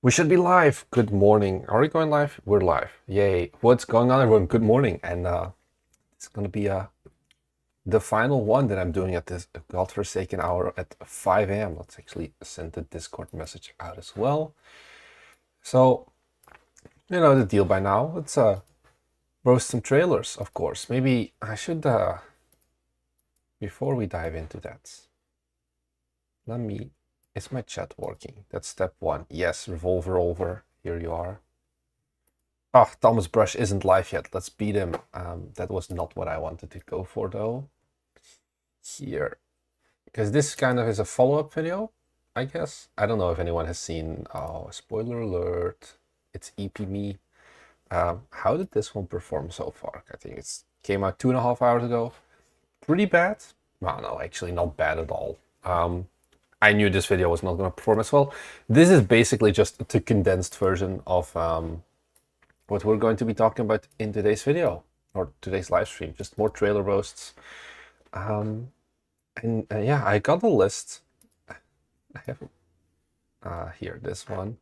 We should be live. Good morning. Are we going live? We're live. Yay. What's going on, everyone? Good morning. And it's going to be the final one that I'm doing at this godforsaken hour at 5 a.m. Let's actually send the Discord message out as well. So, you know the deal by now. Let's roast some trailers, of course. Maybe I should, before we dive into that, is my chat working? That's step one. Yes, revolver over. Here you are. Oh, Thomas Brush isn't live yet. Let's beat him. That was not what I wanted to go for, though. Here. Because this kind of is a follow-up video, I guess. I don't know if anyone has seen... Oh, spoiler alert. It's EP Me. How did this one perform so far? I think it came out 2.5 hours ago. Pretty bad. Well, no, actually not bad at all. I knew this video was not going to perform as well. This is basically just the condensed version of what we're going to be talking about in today's video, or today's live stream. Just more trailer roasts. Yeah, I got a list. I have here, this one.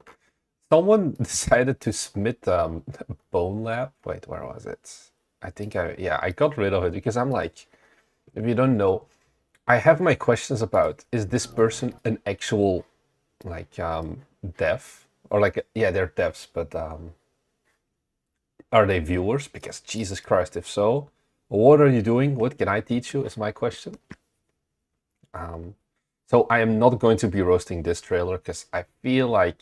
Someone decided to submit Bone Lab. Wait, where was it? I think I got rid of it because I'm like, if you don't know, I have my questions about, is this person an actual like dev? Or like, yeah, they're devs, but are they viewers? Because Jesus Christ, if so, what are you doing? What can I teach you is my question. So I am not going to be roasting this trailer because I feel like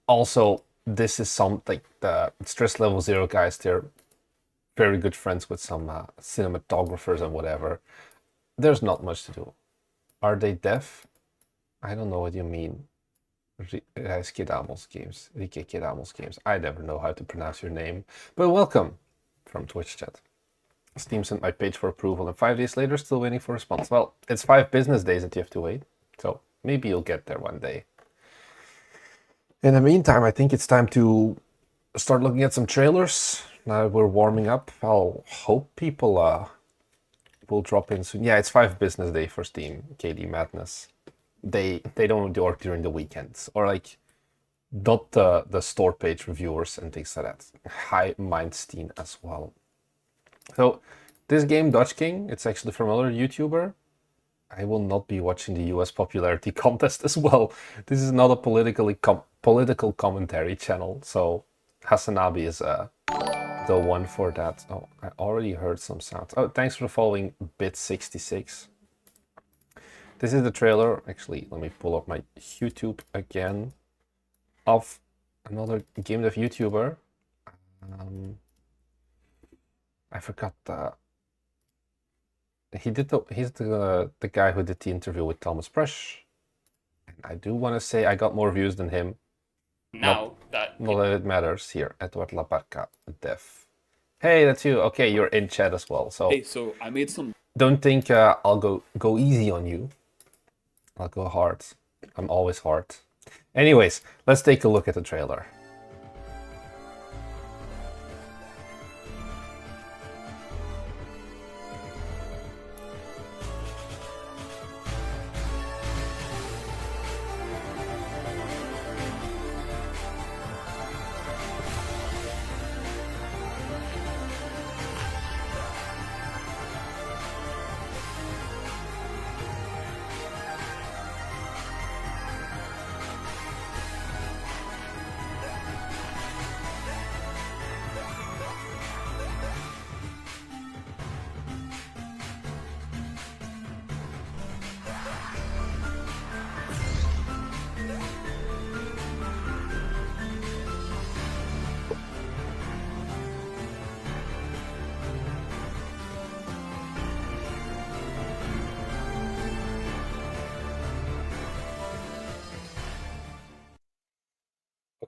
also this is like the Stress Level Zero guys, they're very good friends with some cinematographers and whatever. There's not much to do. Are they deaf? I don't know what you mean. Rike Kedamos Games. I never know how to pronounce your name. But welcome from Twitch chat. Steam sent my page for approval and 5 days later still waiting for a response. Well, it's 5 business days that you have to wait. So maybe you'll get there one day. In the meantime, I think it's time to start looking at some trailers. Now we're warming up. I'll hope people will drop in soon. Yeah, it's 5 business day for Steam, KD Madness. They don't work during the weekends, or like not the store page reviewers and things like that. High mind Steam as well. So this game, Dutch King, it's actually from another YouTuber. I will not be watching the US popularity contest as well. This is not a political commentary channel, so Hasanabi is the one for that. Oh, I already heard some sounds. Oh, thanks for following Bit66. This is the trailer. Actually, let me pull up my YouTube again of another game dev YouTuber. I forgot he's the guy who did the interview with Thomas Brush. And I do want to say I got more views than him. Not that it matters. Here, Edward Labarca, dev. Hey, that's you. Okay, you're in chat as well. So hey, so I made some. Don't think I'll go easy on you. I'll go hard. I'm always hard. Anyways, let's take a look at the trailer.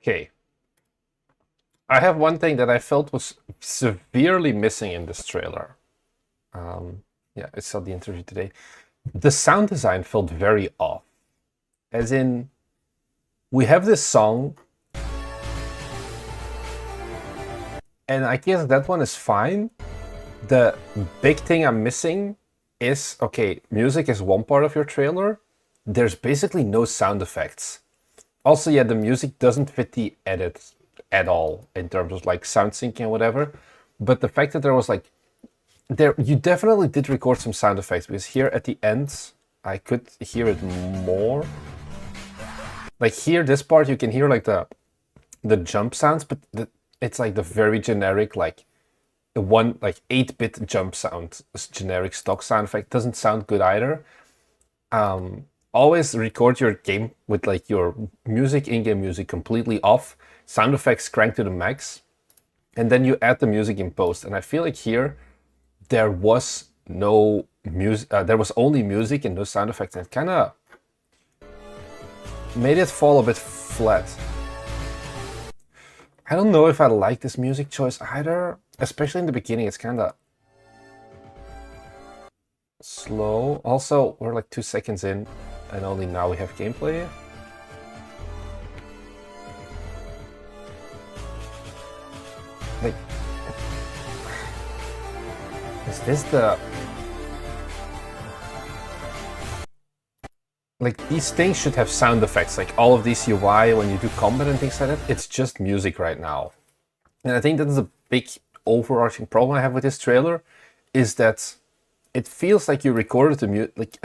Okay. I have one thing that I felt was severely missing in this trailer. Yeah, I saw the interview today. The sound design felt very off. As in, we have this song, and I guess that one is fine. The big thing I'm missing is, okay, music is one part of your trailer. There's basically no sound effects. Also, yeah, the music doesn't fit the edit at all in terms of like sound syncing and whatever. But the fact that there was like you definitely did record some sound effects, because here at the end I could hear it more. Like here, this part you can hear like the jump sounds, but it's like the very generic like the one like 8-bit jump sound, generic stock sound effect doesn't sound good either. Always record your game with like your music, in-game music completely off, sound effects cranked to the max, and then you add the music in post. And I feel like here there was no music, there was only music and no sound effects, and it kind of made it fall a bit flat. I don't know if I like this music choice either, especially in the beginning. It's kind of slow. Also, we're like 2 seconds in and only now we have gameplay. Like, is this the... Like, these things should have sound effects, like all of these UI when you do combat and things like that. It's just music right now. And I think that's a big overarching problem I have with this trailer, is that it feels like you recorded the music, like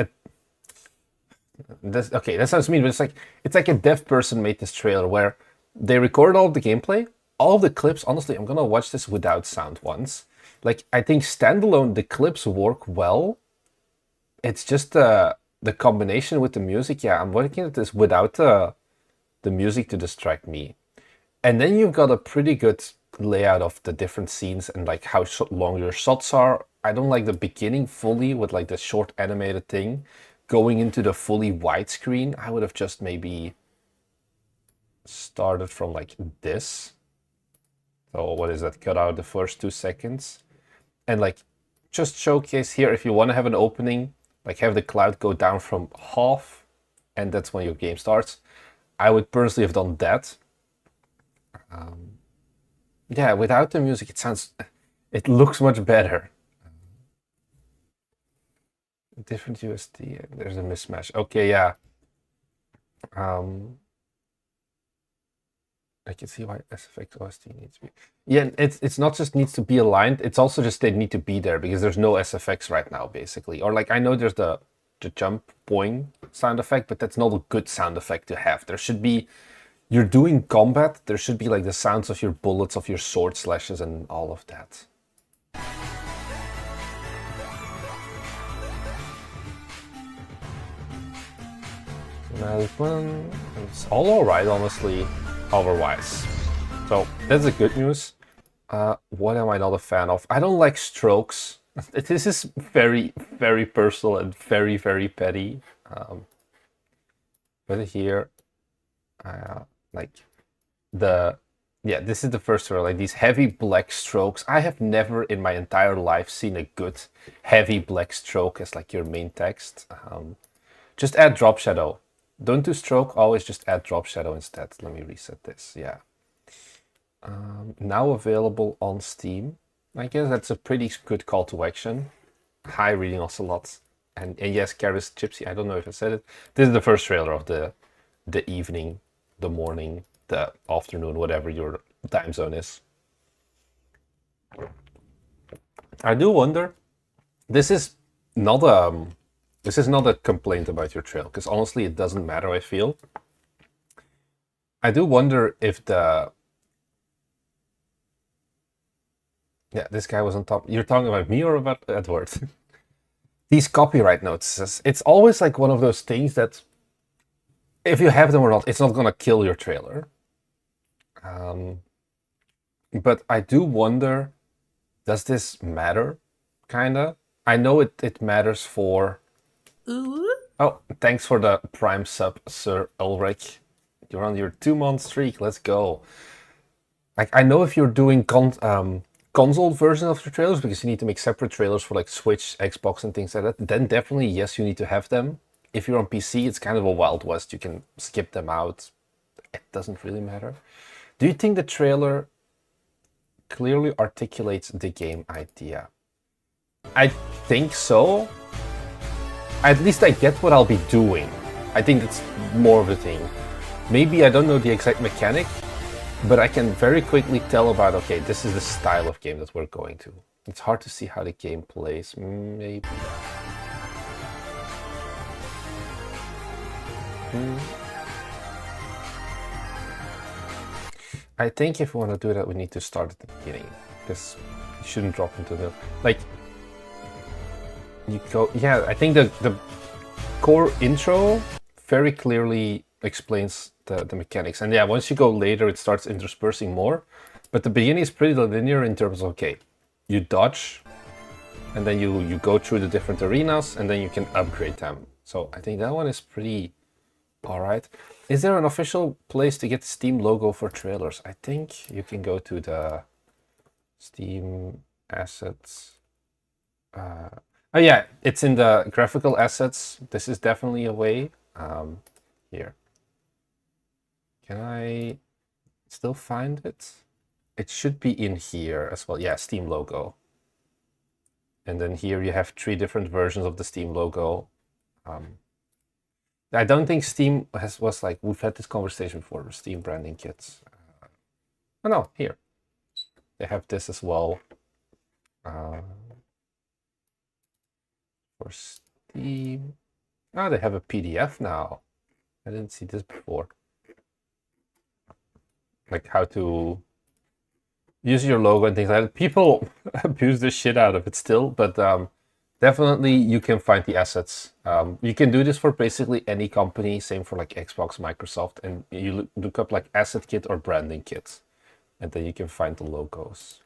okay, that sounds mean, but it's like a deaf person made this trailer where they recorded all of the gameplay, all of the clips. Honestly, I'm gonna watch this without sound once. Like, I think standalone, the clips work well. It's just the combination with the music. Yeah, I'm working at this without the music to distract me. And then you've got a pretty good layout of the different scenes and like how long your shots are. I don't like the beginning fully with like the short animated thing going into the fully widescreen. I would have just maybe started from like this. So what is that? Cut out the first 2 seconds and like just showcase here, if you want to have an opening, like have the cloud go down from half, and that's when your game starts. I would personally have done that. Yeah, without the music, it looks much better. Different USD, there's a mismatch. Okay, yeah. I can see why SFX OST needs to be. Yeah, it's not just needs to be aligned, it's also just they need to be there because there's no SFX right now, basically. Or like, I know there's the jump boing sound effect, but that's not a good sound effect to have. There should be, you're doing combat, there should be like the sounds of your bullets, of your sword slashes and all of that. It's all alright, honestly, otherwise. So that's the good news. What am I not a fan of? I don't like strokes. This is very, very personal and very, very petty. But here, like this is the first one, like these heavy black strokes. I have never in my entire life seen a good heavy black stroke as like your main text. Just add drop shadow. Don't do stroke, always just add drop shadow instead. Let me reset this, yeah. Now available on Steam. I guess that's a pretty good call to action. Hi, Reading Ocelot. And yes, Karis Gypsy, I don't know if I said it. This is the first trailer of the evening, the morning, the afternoon, whatever your time zone is. I do wonder, this is not a complaint about your trail, because honestly it doesn't matter, I feel. I do wonder if this guy was on top. You're talking about me or about Edward? These copyright notices, it's always like one of those things that if you have them or not, it's not gonna kill your trailer. But I do wonder, does this matter? Kinda. I know it matters for... Ooh. Oh, thanks for the Prime sub, Sir Ulrich. You're on your 2-month streak. Let's go. Like, I know if you're doing console version of your trailers, because you need to make separate trailers for like Switch, Xbox, and things like that, then definitely yes, you need to have them. If you're on PC, it's kind of a Wild West. You can skip them out. It doesn't really matter. Do you think the trailer clearly articulates the game idea? I think so. At least I get what I'll be doing. I think that's more of the thing. maybe I don't know the exact mechanic, but I can very quickly tell about, okay, this is the style of game that we're going to. It's hard to see how the game plays, maybe. I think if we want to do that, we need to start at the beginning, because you shouldn't drop into the, like, you go, yeah, I think the core intro very clearly explains the mechanics. And yeah, once you go later, it starts interspersing more. But the beginning is pretty linear in terms of, okay, you dodge, and then you go through the different arenas, and then you can upgrade them. So I think that one is pretty all right. Is there an official place to get the Steam logo for trailers? I think you can go to the Steam assets. Oh yeah, it's in the graphical assets. This is definitely a way. Here. Can I still find it? It should be in here as well. Yeah, Steam logo. And then here you have 3 different versions of the Steam logo. I don't think Steam was like, we've had this conversation before, Steam branding kits. Oh no, here. They have this as well. For Steam. Oh, they have a PDF now. I didn't see this before. Like how to use your logo and things like that. People abuse the shit out of it still, but definitely you can find the assets. You can do this for basically any company, same for like Xbox, Microsoft, and you look up like asset kit or branding kit, and then you can find the logos.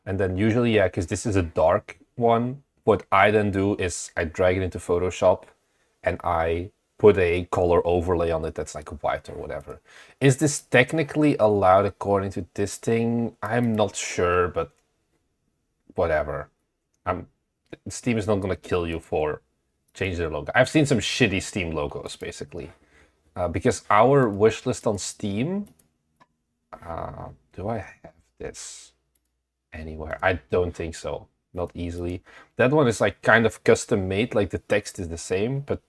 And then usually, yeah, because this is a dark one, what I then do is I drag it into Photoshop and I put a color overlay on it that's like white or whatever. Is this technically allowed according to this thing? I'm not sure, but whatever. Steam is not going to kill you for changing their logo. I've seen some shitty Steam logos, basically. Because our wishlist on Steam... do I have this anywhere? I don't think so. Not easily. That one is like kind of custom made, like the text is the same, but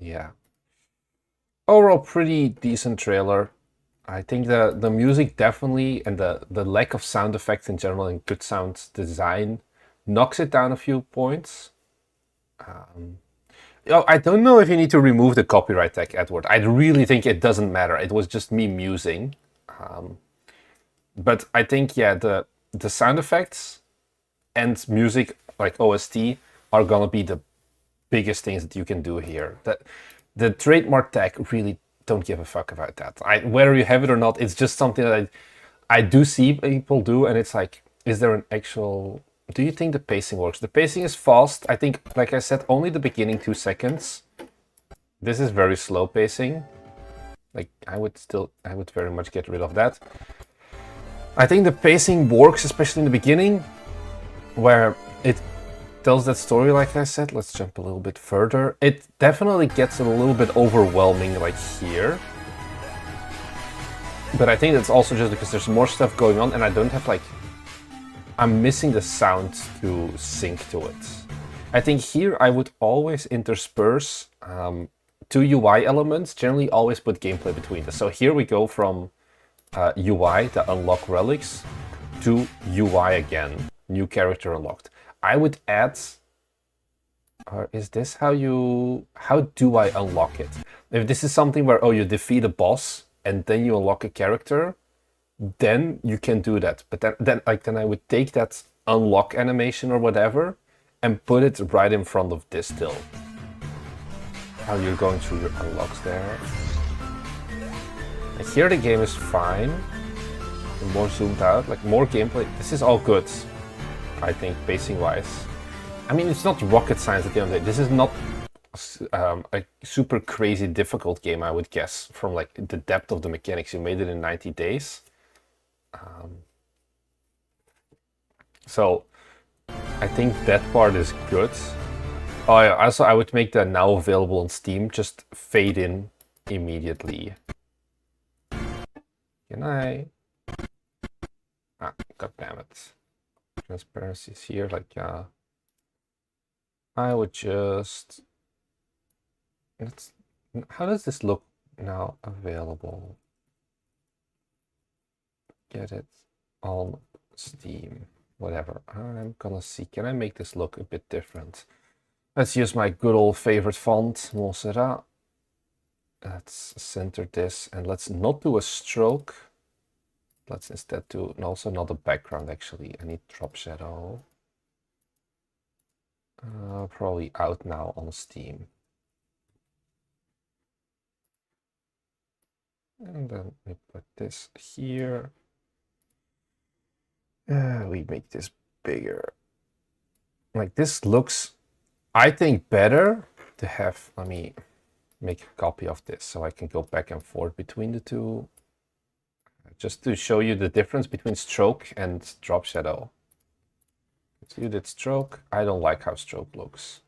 yeah. Overall, pretty decent trailer. I think the music definitely, and the lack of sound effects in general and good sound design knocks it down a few points. I don't know if you need to remove the copyright tag, Edward. I really think it doesn't matter. It was just me musing. But I think, yeah, the sound effects and music, like OST, are gonna be the biggest things that you can do here. The trademark tag, really don't give a fuck about that. Whether you have it or not, it's just something that I do see people do, and it's like, is there an actual... Do you think the pacing works? The pacing is fast. I think, like I said, only the beginning 2 seconds. This is very slow pacing. Like, I would very much get rid of that. I think the pacing works, especially in the beginning, where it tells that story, like I said. Let's jump a little bit further. It definitely gets a little bit overwhelming, like here. But I think that's also just because there's more stuff going on, and I don't have, like... I'm missing the sound to sync to it. I think here I would always intersperse 2 UI elements, generally always put gameplay between them. So here we go from UI, the unlock relics, to UI again, new character unlocked. I would add, or is this how do I unlock it? If this is something where, oh, you defeat a boss and then you unlock a character, then you can do that. But then I would take that unlock animation or whatever and put it right in front of this still. How you're going through your unlocks there. And here the game is fine. And more zoomed out, like more gameplay. This is all good, I think, pacing wise. I mean, it's not rocket science at the end of the day. This is not a super crazy difficult game, I would guess, from like the depth of the mechanics. You made it in 90 days. So I think that part is good. Oh yeah, also I would make that now available on Steam, just fade in immediately. Can I? God damn it. Transparency is here, like I would just... How does this look now available? Get it on Steam. Whatever. I'm gonna see. Can I make this look a bit different? Let's use my good old favorite font, Montserrat. Let's center this and let's not do a stroke. Let's instead do also not a background actually. I need drop shadow. Probably out now on Steam. And then we put this here. We make this bigger. Like this looks, I think, better to have. Let me make a copy of this so I can go back and forth between the two. Just to show you the difference between stroke and drop shadow. So you did stroke. I don't like how stroke looks.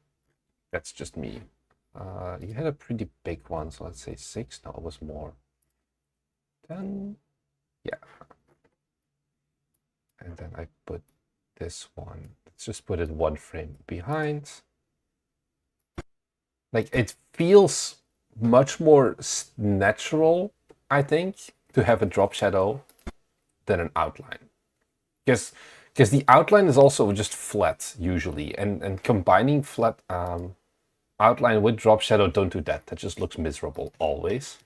That's just me. You had a pretty big one, so let's say 6. No, it was more. 10. Yeah. And then I put this one. Let's just put it 1 frame behind. Like it feels much more natural, I think, to have a drop shadow than an outline. Because the outline is also just flat usually, and combining flat outline with drop shadow, don't do that. That just looks miserable always.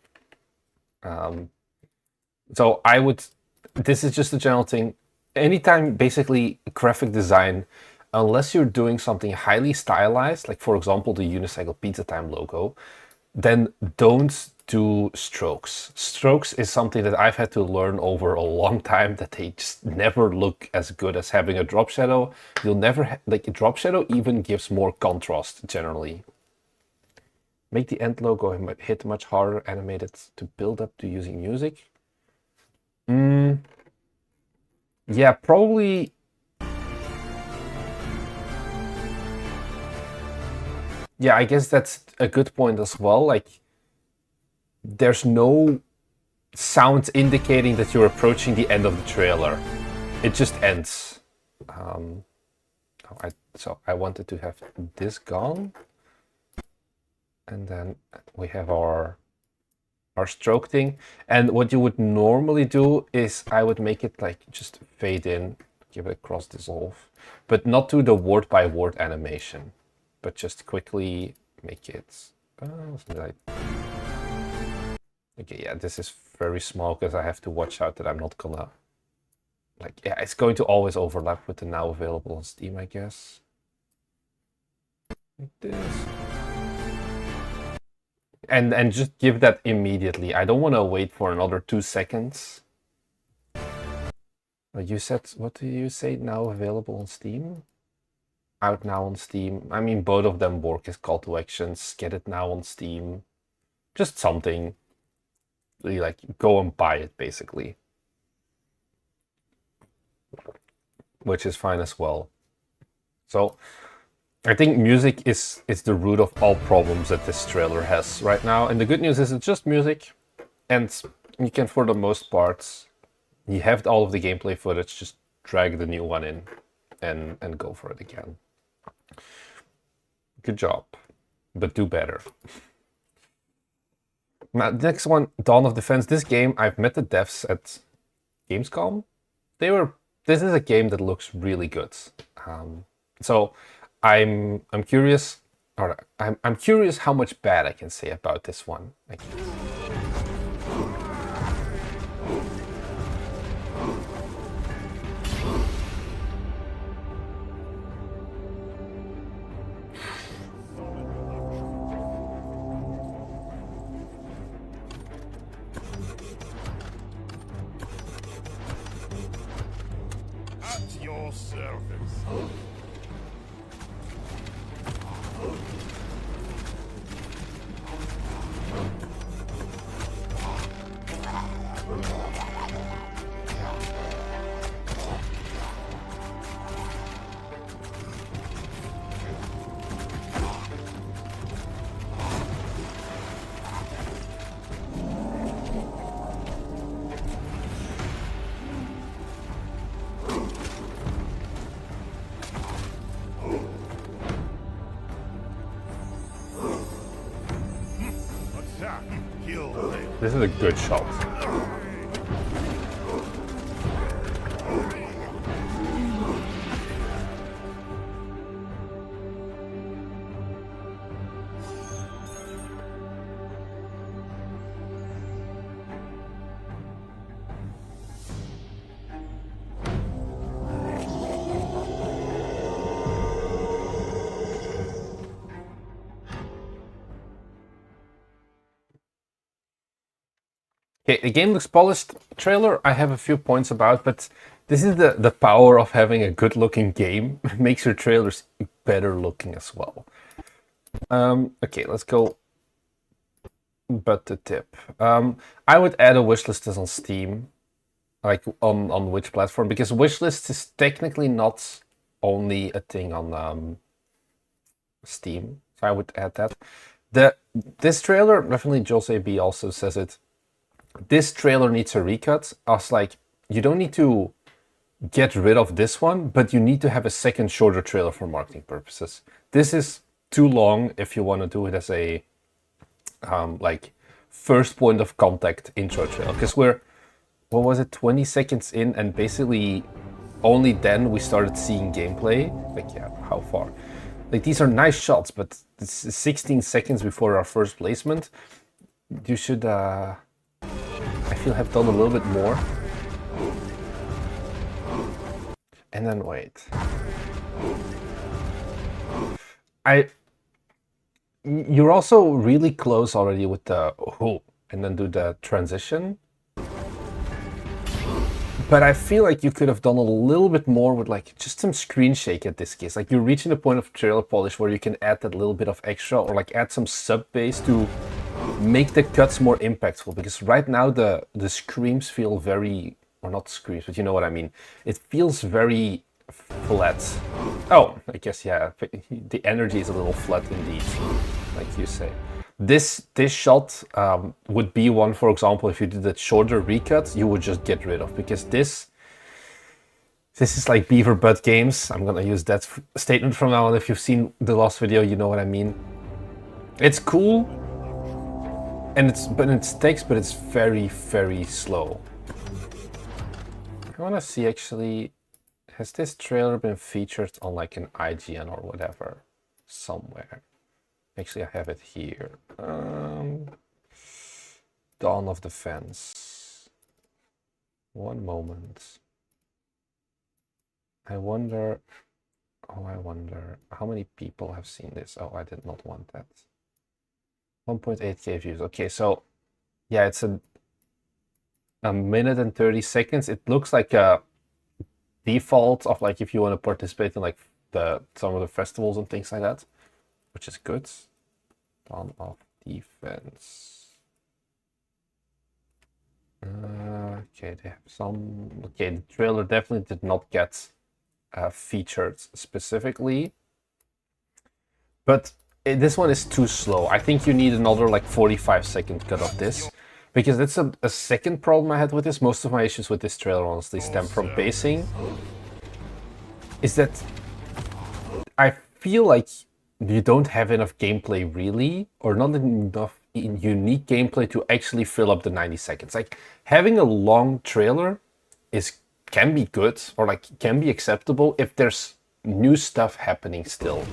So I would, this is just a general thing. Anytime basically graphic design, unless you're doing something highly stylized, like for example the Unicycle Pizza Time logo, then don't do strokes. Strokes is something that I've had to learn over a long time, that they just never look as good as having a drop shadow. You'll never like a drop shadow even gives more contrast generally. Make the end logo hit much harder, animated to build up to using music. Yeah, probably. Yeah, I guess that's a good point as well. Like, there's no sound indicating that you're approaching the end of the trailer. It just ends. So I wanted to have this gone. And then we have our stroke thing. And what you would normally do is I would make it like just fade in, give it a cross dissolve, but not do the word by word animation, but just quickly make it like... Okay, yeah, this is very small because I have to watch out that I'm not gonna like, yeah, it's going to always overlap with the now available on Steam, I guess. Like this. And just give that immediately. I don't want to wait for another 2 seconds. You said, what did you say, now available on Steam? Out now on Steam. I mean, both of them work as call to actions. Get it now on Steam. Just something. Really, like, go and buy it, basically. Which is fine as well. So, I think music is the root of all problems that this trailer has right now. And the good news is it's just music. And you can, for the most part, you have all of the gameplay footage, just drag the new one in and go for it again. Good job, but do better. Now, the next one, Dawn of Defense. This game, I've met the devs at Gamescom. This is a game that looks really good. So I'm curious, or I'm curious how much bad I can say about this one. At your service. This is a good shot. Okay, the game looks polished. Trailer, I have a few points about, but this is the power of having a good-looking game. It makes your trailers better looking as well. Okay, let's go. But the tip. I would add a wishlist this on Steam, like on which platform, because wishlist is technically not only a thing on Steam. So I would add that. This trailer, definitely Jose B also says it. This trailer needs a recut. I was like, you don't need to get rid of this one, but you need to have a second shorter trailer for marketing purposes. This is too long if you want to do it as a like first point of contact intro trailer. Because we're, what was it, 20 seconds in, and basically only then we started seeing gameplay. Like, yeah, how far? Like, these are nice shots, but this is 16 seconds before our first placement. You should I feel have done a little bit more. And then wait. You're also really close already with the and then do the transition. But I feel like you could have done a little bit more with like just some screen shake at this case. Like, you're reaching the point of trailer polish where you can add that little bit of extra, or like add some sub bass to make the cuts more impactful. Because right now the screams feel very, or not screams, but you know what I mean. It feels very flat. Oh, I guess, yeah, the energy is a little flat indeed, like you say. This shot would be one, for example, if you did that shorter recut, you would just get rid of, because this is like beaver butt games. I'm gonna use that statement from now on. If you've seen the last video, you know what I mean. It's cool, and it's text, but it's very, very slow. I wanna see, actually, has this trailer been featured on like an IGN or whatever somewhere? Actually, I have it here. Dawn of Defense. One moment. I wonder how many people have seen this. Oh, I did not want that. 1.8k views. Okay, so yeah, it's a minute and 30 seconds. It looks like a default of like if you want to participate in like some of the festivals and things like that, which is good. Dawn of Defense. Okay, they have some. Okay, the trailer definitely did not get featured specifically, but this one is too slow. I think you need another like 45-second cut of this, because that's a second problem I had with this. Most of my issues with this trailer honestly stem from pacing. Is that I feel like you don't have enough gameplay really, or not enough unique gameplay to actually fill up the 90 seconds. Like, having a long trailer can be good, or like can be acceptable if there's new stuff happening still.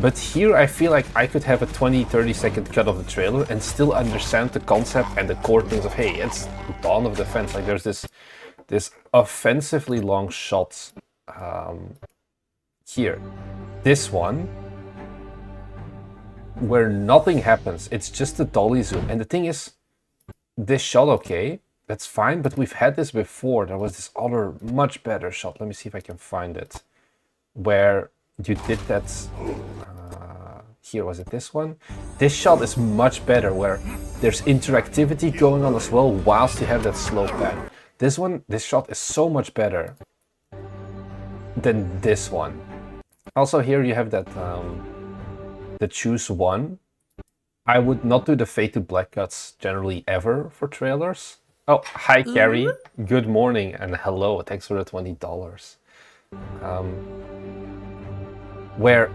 But here I feel like I could have a 20-30 second cut of the trailer and still understand the concept and the core things of, hey, it's Dawn of Defense. Like, there's this offensively long shot here. This one, where nothing happens, it's just a dolly zoom. And the thing is, this shot, okay, that's fine, but we've had this before. There was this other much better shot. Let me see if I can find it, where you did that. Here, was it this one? This shot is much better, where there's interactivity going on as well whilst you have that slow pan. This shot is so much better than this one. Also, here you have that the choose one. I would not do the fade to black cuts generally ever for trailers. Oh, hi Carrie, good morning and hello, thanks for the $20. Where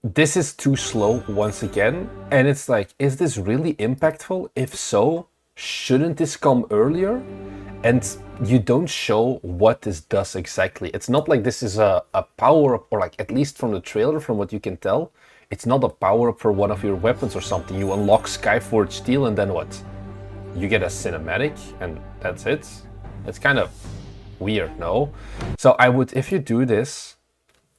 this is too slow once again, and it's like, is this really impactful? If so, shouldn't this come earlier? And you don't show what this does exactly. It's not like this is a power-up, or like at least from the trailer, from what you can tell, it's not a power-up for one of your weapons or something. You unlock Skyforge Steel and then what? You get a cinematic and that's it. It's kind of weird, no? So I would, if you do this,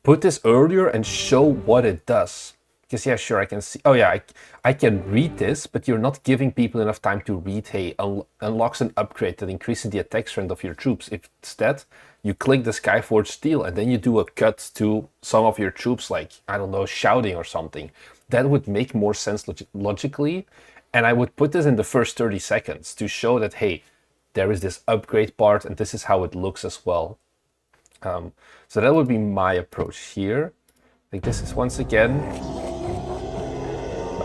put this earlier and show what it does. Because yeah, sure, I can see, oh yeah, I can read this, but you're not giving people enough time to read, hey, unlocks an upgrade that increases the attack strength of your troops. If instead, you click the Skyforge Steel and then you do a cut to some of your troops, like, I don't know, shouting or something. That would make more sense logically. And I would put this in the first 30 seconds to show that, hey, there is this upgrade part and this is how it looks as well. So that would be my approach here. Like, this is once again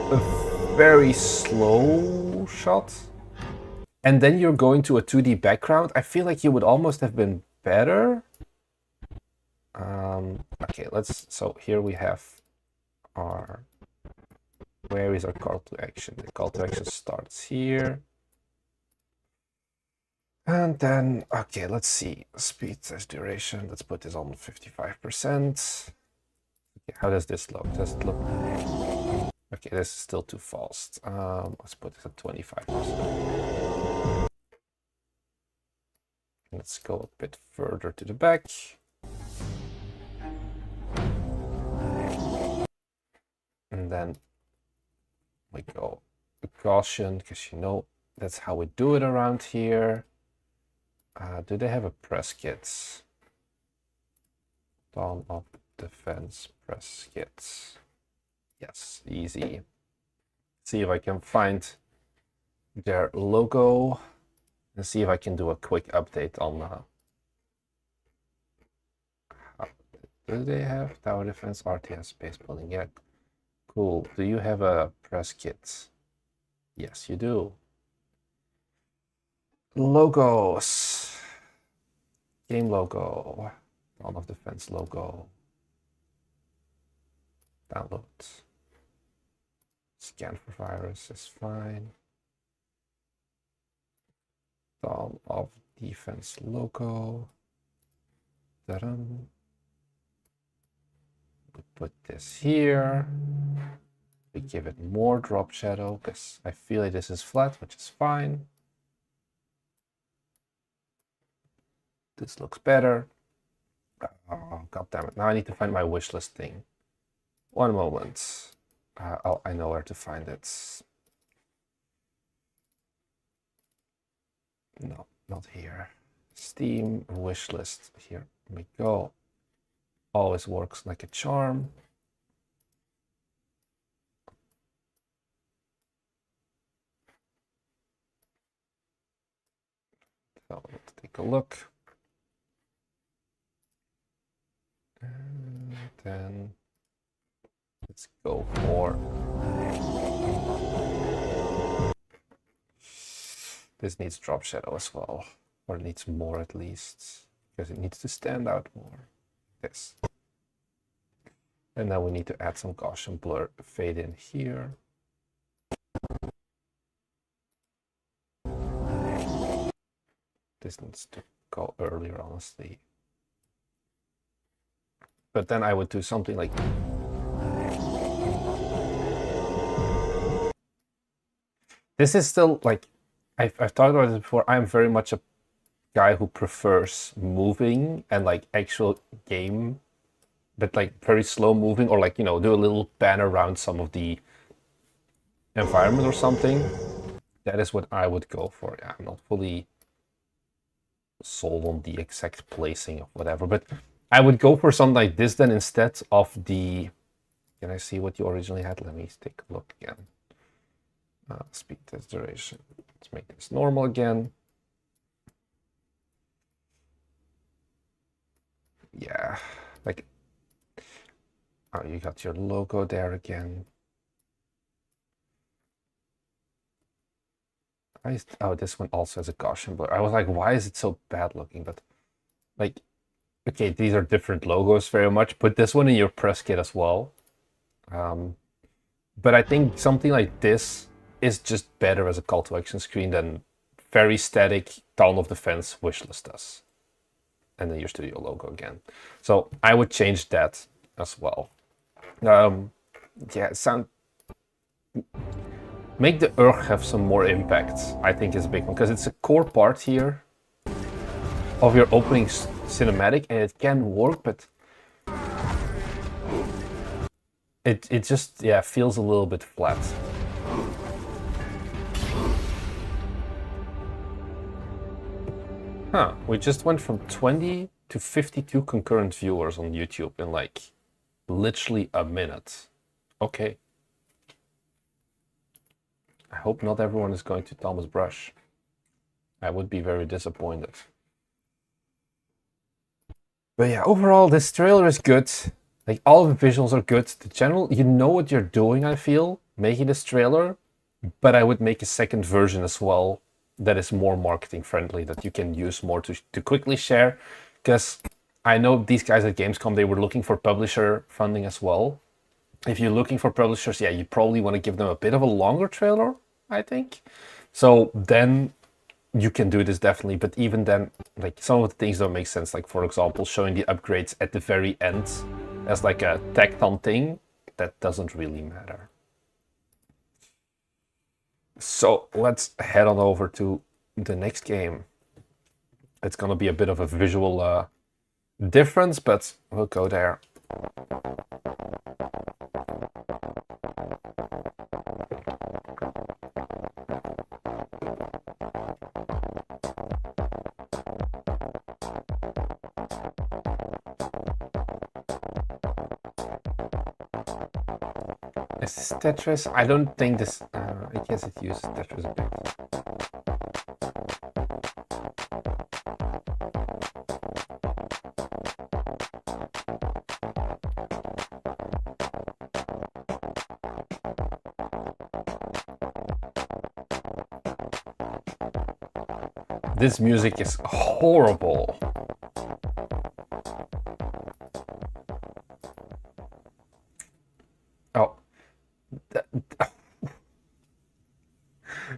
a very slow shot. And then you're going to a 2D background. I feel like you would almost have been better. Okay, so here we have our, where is our call to action? The call to action starts here. And then, okay, let's see, speed as duration, let's put this on 55%. Okay, how does this look? Does it look, okay, this is still too fast. Let's put this at 25%. Let's go a bit further to the back. And then we go caution, because you know that's how we do it around here. Do they have a press kit? Dawn of Defense press kits. Yes, easy. See if I can find their logo and see if I can do a quick update on do they have tower defense, RTS, base building? Yeah, cool. Do you have a press kit? Yes, you do. Logos. Game logo. Dawn of Defense logo. Download. Scan for virus is fine. Dawn of Defense logo. Ta-dum. We put this here. We give it more drop shadow because I feel like this is flat, which is fine. This looks better. Oh, God damn it. Now I need to find my wish list thing. One moment. Oh, I know where to find it. No, not here. Steam wish list. Here we go. Always works like a charm. So let's take a look. And then let's go for this. Needs drop shadow as well, or it needs more at least, because it needs to stand out more. This. And now we need to add some Gaussian blur fade in here. This needs to go earlier, honestly. But then I would do something like, this is still like, I've talked about this before. I'm very much a guy who prefers moving and like actual game, but like very slow moving, or like, you know, do a little pan around some of the environment or something. That is what I would go for. Yeah, I'm not fully sold on the exact placing of whatever, but I would go for something like this then instead of the, can I see what you originally had? Let me take a look again. Speed test duration. Let's make this normal again. Yeah, like, oh, you got your logo there again. Oh, this one also has a Gaussian blur. I was like, why is it so bad looking? But like, okay, these are different logos very much. Put this one in your press kit as well. But I think something like this is just better as a call to action screen than very static Dawn of Defense wishlist does. And then your studio logo again. So I would change that as well. Yeah, make the Urg have some more impact, I think is a big one, because it's a core part here of your opening cinematic, and it can work, but it just, yeah, feels a little bit flat. Huh, we just went from 20 to 52 concurrent viewers on YouTube in like literally a minute. Okay. I hope not everyone is going to Thomas Brush. I would be very disappointed. But yeah, overall, this trailer is good. Like, all the visuals are good. The general, you know what you're doing, I feel, making this trailer. But I would make a second version as well that is more marketing friendly, that you can use more to quickly share. Because I know these guys at Gamescom, they were looking for publisher funding as well. If you're looking for publishers, yeah, you probably want to give them a bit of a longer trailer, I think. So then you can do this definitely, but even then, like, some of the things don't make sense. Like, for example, showing the upgrades at the very end as like a tacked-on thing, that doesn't really matter. So let's head on over to the next game. It's gonna be a bit of a visual difference, but we'll go there. Is this Tetris? I don't think this... I guess it uses Tetris a bit. This music is horrible. Oh.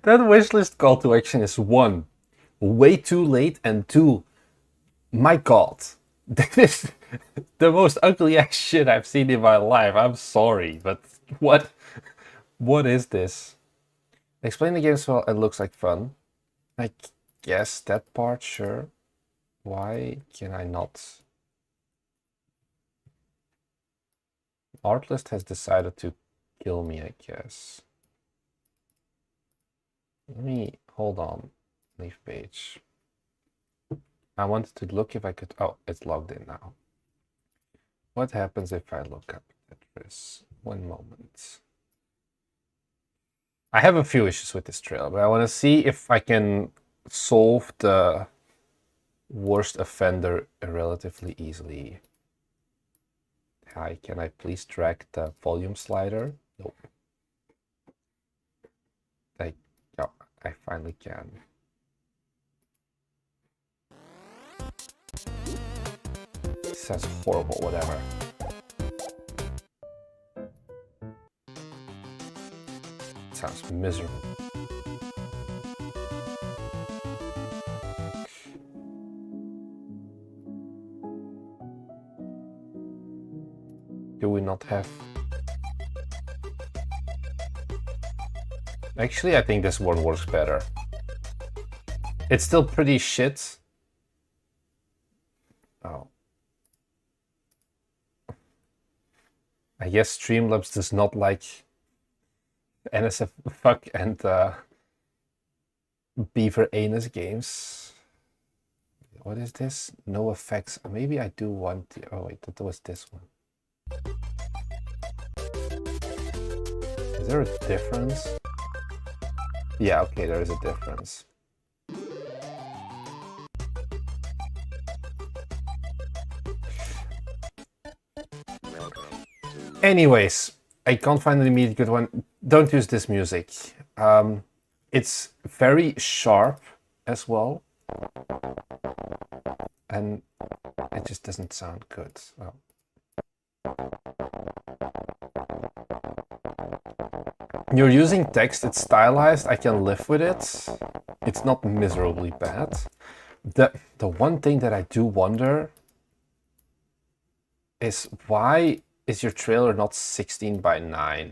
That wishlist call to action is 1, way too late, and 2, my god. That is the most ugly ass shit I've seen in my life. I'm sorry, but what is this? Explain the game so well, it looks like fun. I guess that part, sure. Why can I not? Artlist has decided to kill me, I guess. Let me, hold on, leave page. I wanted to look if I could, oh, it's logged in now. What happens if I look up Tetris? 1 moment. I have a few issues with this trailer, but I want to see if I can solve the worst offender relatively easily. Hi, can I please drag the volume slider? Nope. Oh, I finally can. This sounds horrible, whatever. It sounds miserable. Do we not have... Actually, I think this one works better. It's still pretty shit. Oh. I guess Streamlabs does not like NSF fuck and Beaver Anus games. What is this? No effects. Maybe I do want the... Oh wait, that was this one. Is there a difference? Yeah, okay, there is a difference. Anyways, I can't find an immediate good one. Don't use this music. It's very sharp as well. And it just doesn't sound good. Well. You're using text, it's stylized, I can live with it. It's not miserably bad. The one thing that I do wonder is why is your trailer not 16 by 9?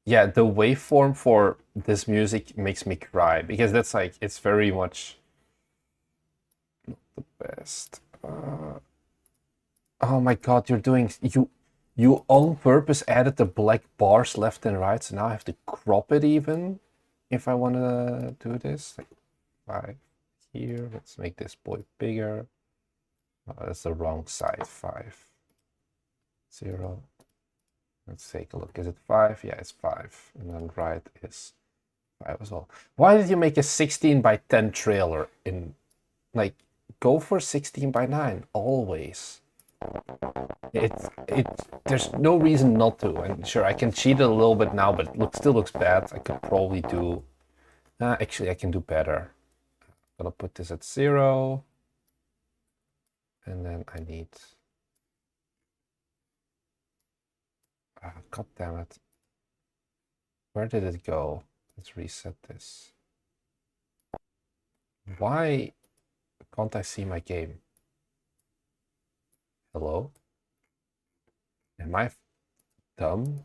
Yeah, the waveform for this music makes me cry because that's like, it's very much not the best. Oh my god, you on purpose added the black bars left and right, so now I have to crop it even if I want to do this. Like 5 here, let's make this boy bigger. Oh, that's the wrong side. 5, 0. Let's take a look. Is it 5? Yeah, it's 5. And then right is 5 as well. Why did you make a 16 by 10 trailer in, like, go for 16 by 9 always. There's no reason not to. And sure, I can cheat it a little bit now, but it still looks bad. I could probably do, actually I can do better. I'm gonna put this at 0. And then I need, god damn it. Where did it go? Let's reset this. Why can't I see my game? Hello? Am I dumb?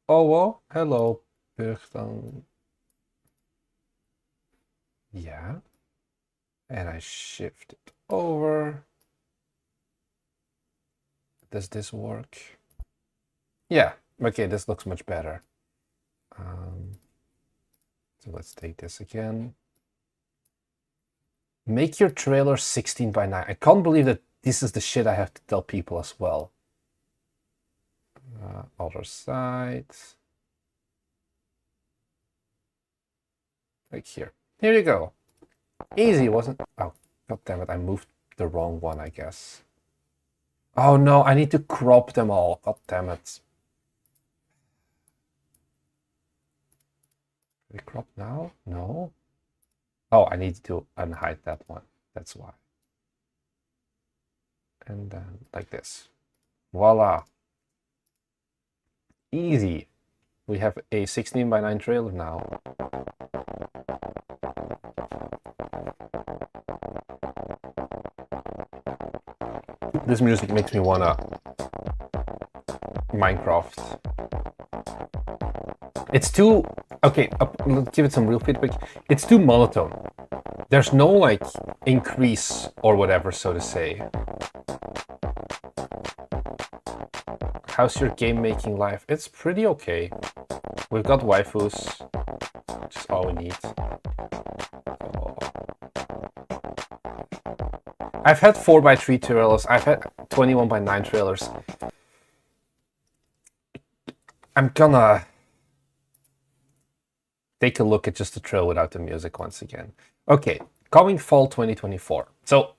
Oh, well, hello, Burgdan. Yeah. And I shift it over. Does this work? Yeah, okay, this looks much better. So let's take this again. Make your trailer 16 by 9. I can't believe that this is the shit I have to tell people as well. Other side. Like here. Here you go. Easy, wasn't? Oh, god damn it, I moved the wrong one, I guess. Oh no, I need to crop them all. God damn it. Can we crop now? No. Oh, I need to unhide that one. That's why. And then like this. Voila. Easy. We have a 16 by 9 trailer now. This music makes me wanna Minecraft. It's too, okay, let's give it some real feedback. It's too monotone. There's no like increase or whatever, so to say. How's your game making life? It's pretty okay. We've got waifus, which is all we need. So, I've had 4x3 trailers. I've had 21 by 9 trailers. I'm gonna take a look at just the trail without the music once again. Okay, coming fall 2024. So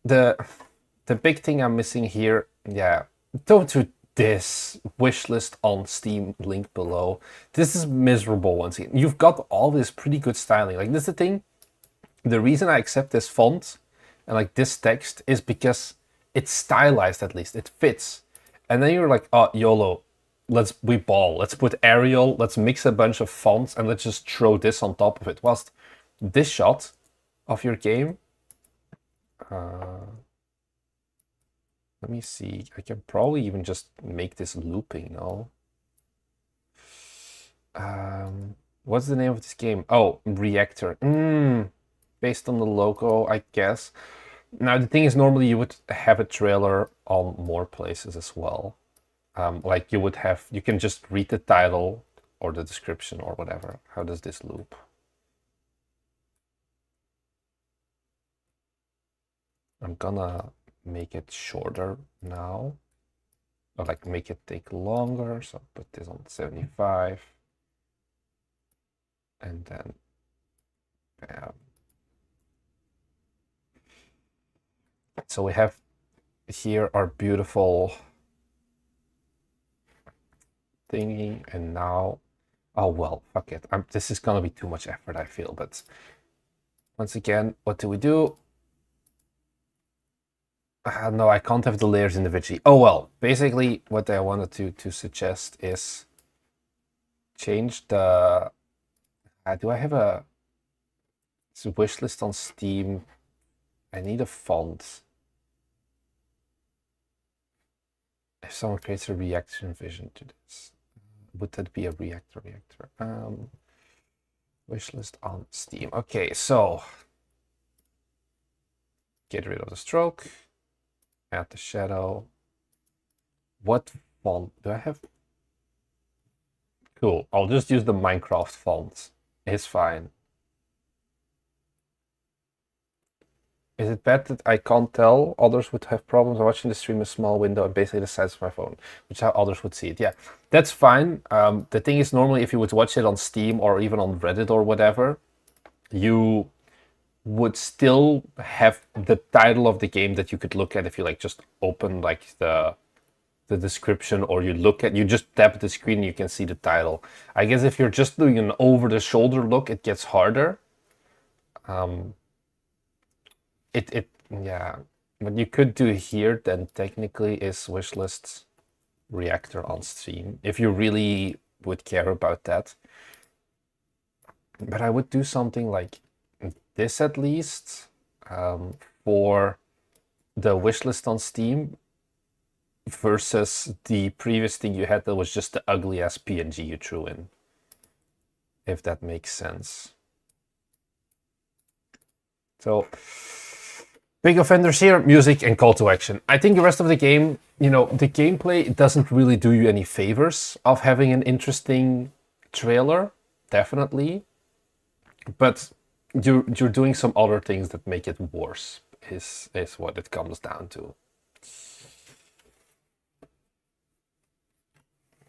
the big thing I'm missing here, yeah, don't do this wish list on Steam, link below. This is miserable once again. You've got all this pretty good styling. Like, this is the thing. The reason I accept this font and like this text is because it's stylized, at least it fits. And then you're like, oh, YOLO, let's put Arial, let's mix a bunch of fonts and let's just throw this on top of it. Whilst this shot of your game, let me see, I can probably even just make this looping, no? What's the name of this game? Oh, Reactor. Based on the logo, I guess. Now, the thing is, normally you would have a trailer on more places as well. Like you can just read the title or the description or whatever. How does this loop? I'm gonna make it shorter now. Or like make it take longer. So put this on 75. And then, bam. So we have here our beautiful thingy, and now, oh well, fuck it. This is gonna be too much effort, I feel, but once again, what do? No, I can't have the layers individually. Oh well, basically what I wanted to suggest is change the... do I have a wish list on Steam? I need a font. If someone creates a reaction vision to this, would that be a reactor? Wish list on Steam. Okay, so get rid of the stroke, add the shadow. What font do I have? Cool, I'll just use the Minecraft font. It's fine. Is it bad that I can't tell? Others would have problems watching the stream a small window and basically the size of my phone, which how others would see it. Yeah, that's fine. The thing is, normally if you would watch it on Steam or even on Reddit or whatever, you would still have the title of the game that you could look at if you like just open like the description, or you just tap the screen and you can see the title. I guess if you're just doing an over-the-shoulder look, it gets harder. Yeah, what you could do here then technically is wishlist reactor on Steam, if you really would care about that. But I would do something like this at least, for the wishlist on Steam, versus the previous thing you had that was just the ugly ass PNG you threw in, if that makes sense. So big offenders here, music and call to action. I think the rest of the game, you know, the gameplay doesn't really do you any favors of having an interesting trailer, definitely. But you're doing some other things that make it worse, is what it comes down to.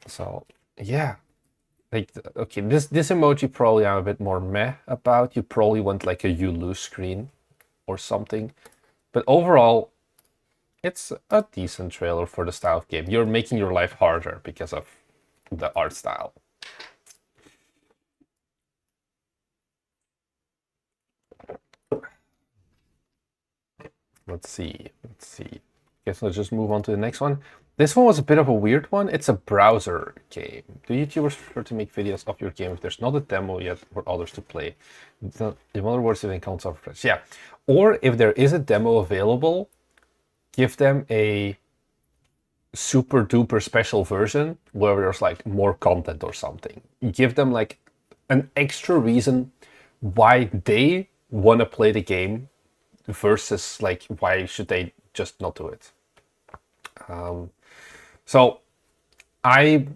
So yeah, like, okay, this emoji probably I'm a bit more meh about. You probably want like a you lose screen or something. But overall, it's a decent trailer for the style of game. You're making your life harder because of the art style. Let's see. Guess let's just move on to the next one. This one was a bit of a weird one. It's a browser game. Do YouTubers prefer to make videos of your game if there's not a demo yet for others to play? In other words, if they can't offer friends. Yeah. Or if there is a demo available, give them a super duper special version where there's like more content or something. Give them like an extra reason why they want to play the game versus like why should they just not do it. So I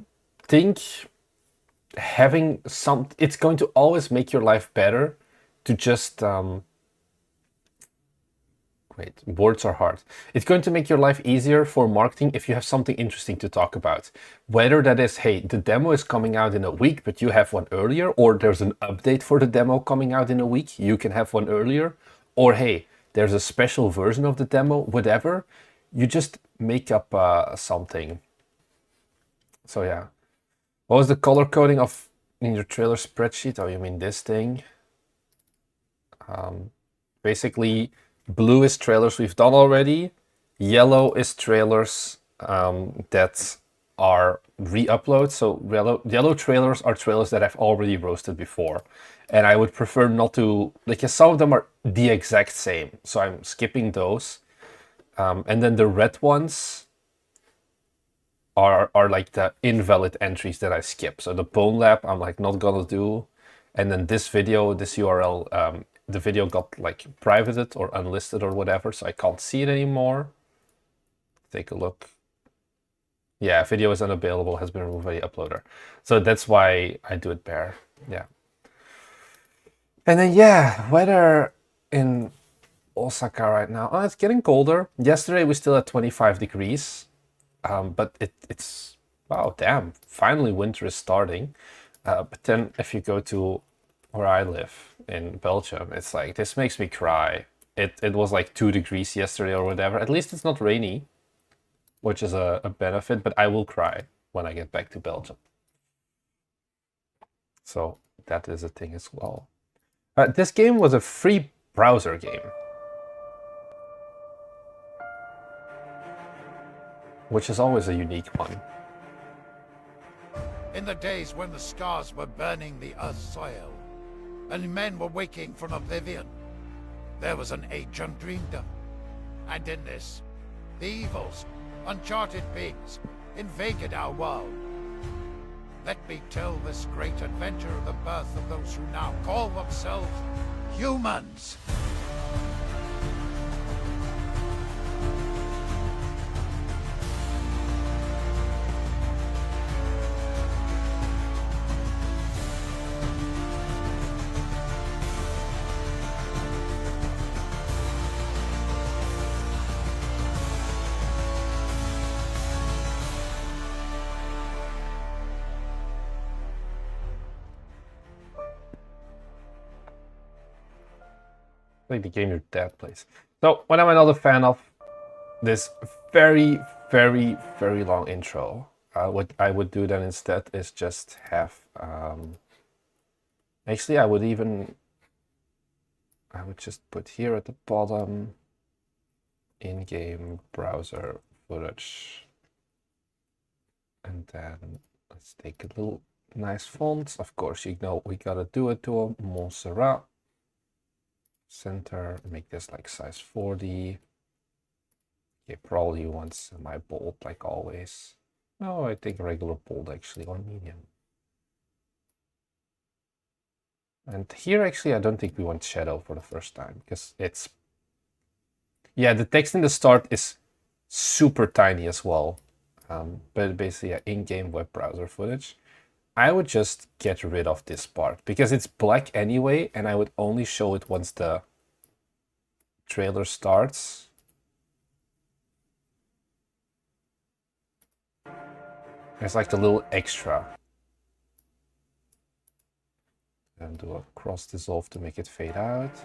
think having it's going to always make your life better to just wait, words are hard. It's going to make your life easier for marketing if you have something interesting to talk about. Whether that is, hey, the demo is coming out in a week, but you have one earlier, or there's an update for the demo coming out in a week, you can have one earlier, or hey, there's a special version of the demo, whatever. You just make up something. So yeah. What was the color coding of in your trailer spreadsheet? Oh, you mean this thing? Basically, blue is trailers we've done already. Yellow is trailers that are re-uploads. So yellow trailers are trailers that I've already roasted before. And I would prefer not to, because some of them are the exact same. So I'm skipping those. And then the red ones are like the invalid entries that I skip. So the Bone Lab, I'm like not gonna do. And then this video, this URL, the video got like privated or unlisted or whatever, so I can't see it anymore. Take a look. Yeah, video is unavailable, has been removed by the uploader. So that's why I do it bare. Yeah. And then yeah, weather in Osaka right now. Oh, it's getting colder. Yesterday we still had 25 degrees. But it's wow, damn, finally winter is starting. But then if you go to where I live in Belgium, it's like, this makes me cry. It was like 2 degrees yesterday or whatever. At least it's not rainy, which is a benefit, but I will cry when I get back to Belgium. So that is a thing as well. This game was a free browser game, which is always a unique one. In the days when the stars were burning the Earth's soil, and men were waking from oblivion, there was an age undreamed of. And in this, the evils, uncharted beings, invaded our world. Let me tell this great adventure of the birth of those who now call themselves humans. Like the game your dad plays. So what am I not a fan of? This very, very, very long intro. What I would do then instead is just have. Actually, I would just put here at the bottom in-game browser footage, and then let's take a little nice font. Of course, you know we gotta do it to a Montserrat. Center, make this like size 40. Okay, probably want semi-bold like always. No, I think regular bold actually, or medium. And here actually I don't think we want shadow for the first time, because it's... Yeah, the text in the start is super tiny as well. But basically in-game web browser footage. I would just get rid of this part because it's black anyway, and I would only show it once the trailer starts. It's like the little extra. And do a cross dissolve to make it fade out.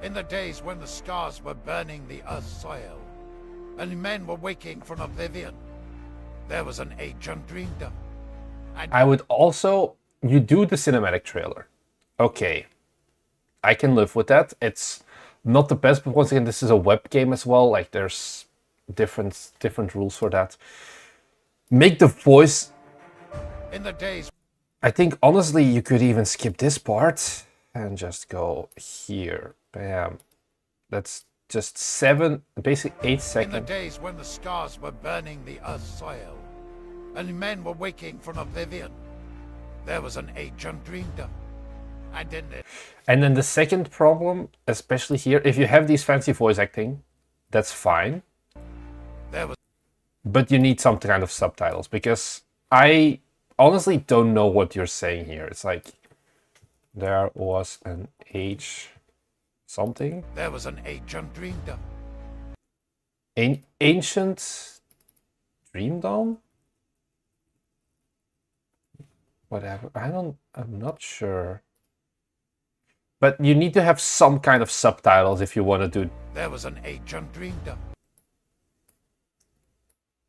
In the days when the stars were burning the Earth's soil, and men were waking from oblivion, there was an age undreamed of. I would also, you do the cinematic trailer. Okay, I can live with that. It's not the best, but once again, this is a web game as well. Like there's different rules for that. Make the voice. In the days, I think honestly, you could even skip this part and just go here. Bam. That's just 8 seconds. in the days when the stars were burning the Earth's soil, and men were waking from oblivion, there was an age undreamed of. And in it. And then the second problem, especially here, if you have these fancy voice acting, that's fine. There was. But you need some kind of subtitles, because I honestly don't know what you're saying here. It's like, there was an age something. There was an age undreamed of. Ancient dreamed on? Whatever. I'm not sure. But you need to have some kind of subtitles if you want to do. There was an age undreamed of.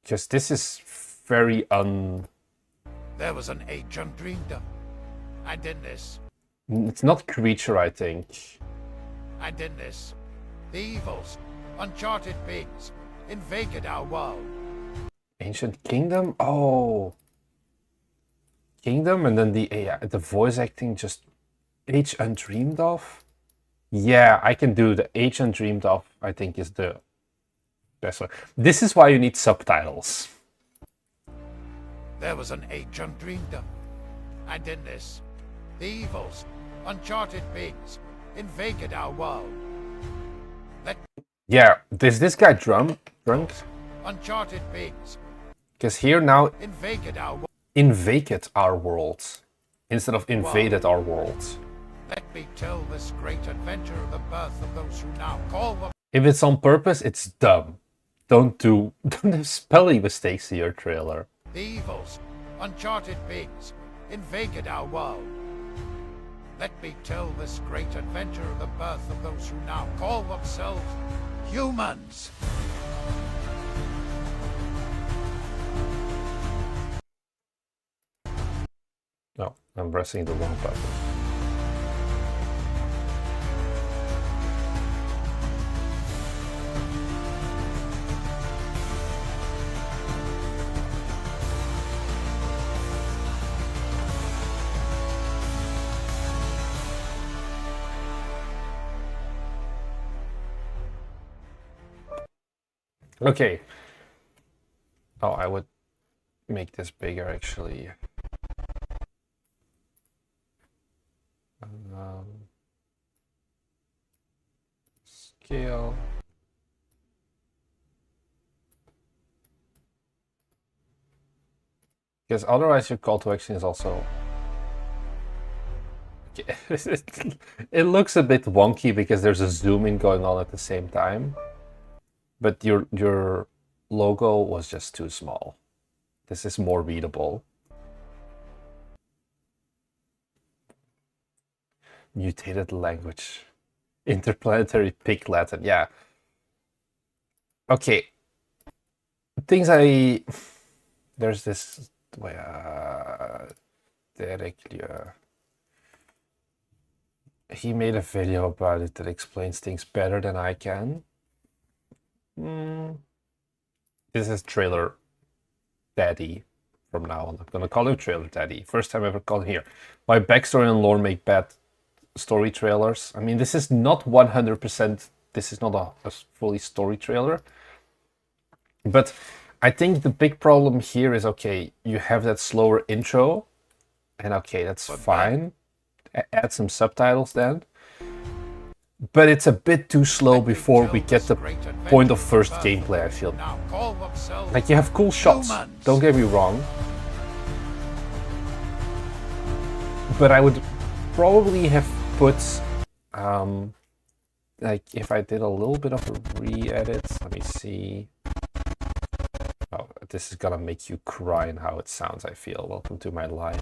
Because this is very There was an age undreamed of. And in this. It's not creature, I think. And in this, the evils, uncharted beings, invaded our world. Ancient Kingdom? Oh. Kingdom, and then the voice acting just Age Undreamed Of? Yeah, I can do the Age Undreamed Of, I think is the best one. This is why you need subtitles. There was an age undreamed of. And in this, the evils, uncharted beings, invaded our world. Yeah, is this guy drunk? Uncharted beings. Because here now, Invaded our world. invaded our world instead of invaded our world. Let me tell this great adventure of the birth of those who now call them. If it's on purpose, it's dumb. Don't have spelling mistakes in your trailer. The evils, uncharted beings, invaded our world. Let me tell this great adventure of the birth of those who now call themselves humans. No, I'm pressing the wrong button. Okay. Oh, I would make this bigger actually. Scale. Because otherwise your call to action is also... Okay. It looks a bit wonky because there's a zoom in going on at the same time. But your logo was just too small. This is more readable. Mutated language. Interplanetary pig Latin. Yeah. Okay. Things there's this Derek, he made a video about it that explains things better than I can. This is Trailer Daddy from now on. I'm gonna call him Trailer Daddy. First time I ever called him here. My backstory and lore make bad story trailers. I mean, this is not 100%. This is not a fully story trailer. But I think the big problem here is, okay, you have that slower intro. And okay, that's fine. Add some subtitles then. But it's a bit too slow before we get the point of first gameplay, I feel. Like, you have cool shots, don't get me wrong. But I would probably have put, like, if I did a little bit of a re-edit, let me see. Oh, this is gonna make you cry in how it sounds, I feel. Welcome to my life.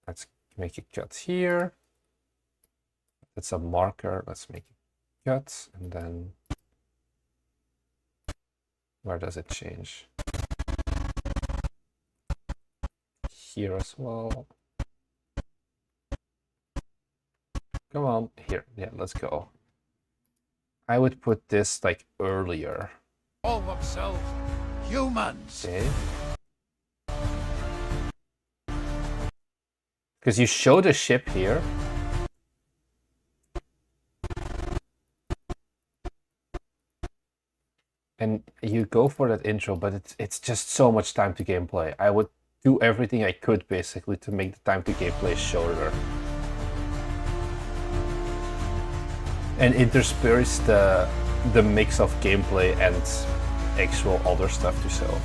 Let's make a cut here. That's a marker. Let's make a cut, and then where does it change? Here as well. Come on, here. Yeah, let's go. I would put this like earlier. Call themselves humans. Okay. Because you show the ship here. And you go for that intro, but it's just so much time to gameplay. I would do everything I could basically to make the time to gameplay shorter. And intersperse the mix of gameplay and actual other stuff to show.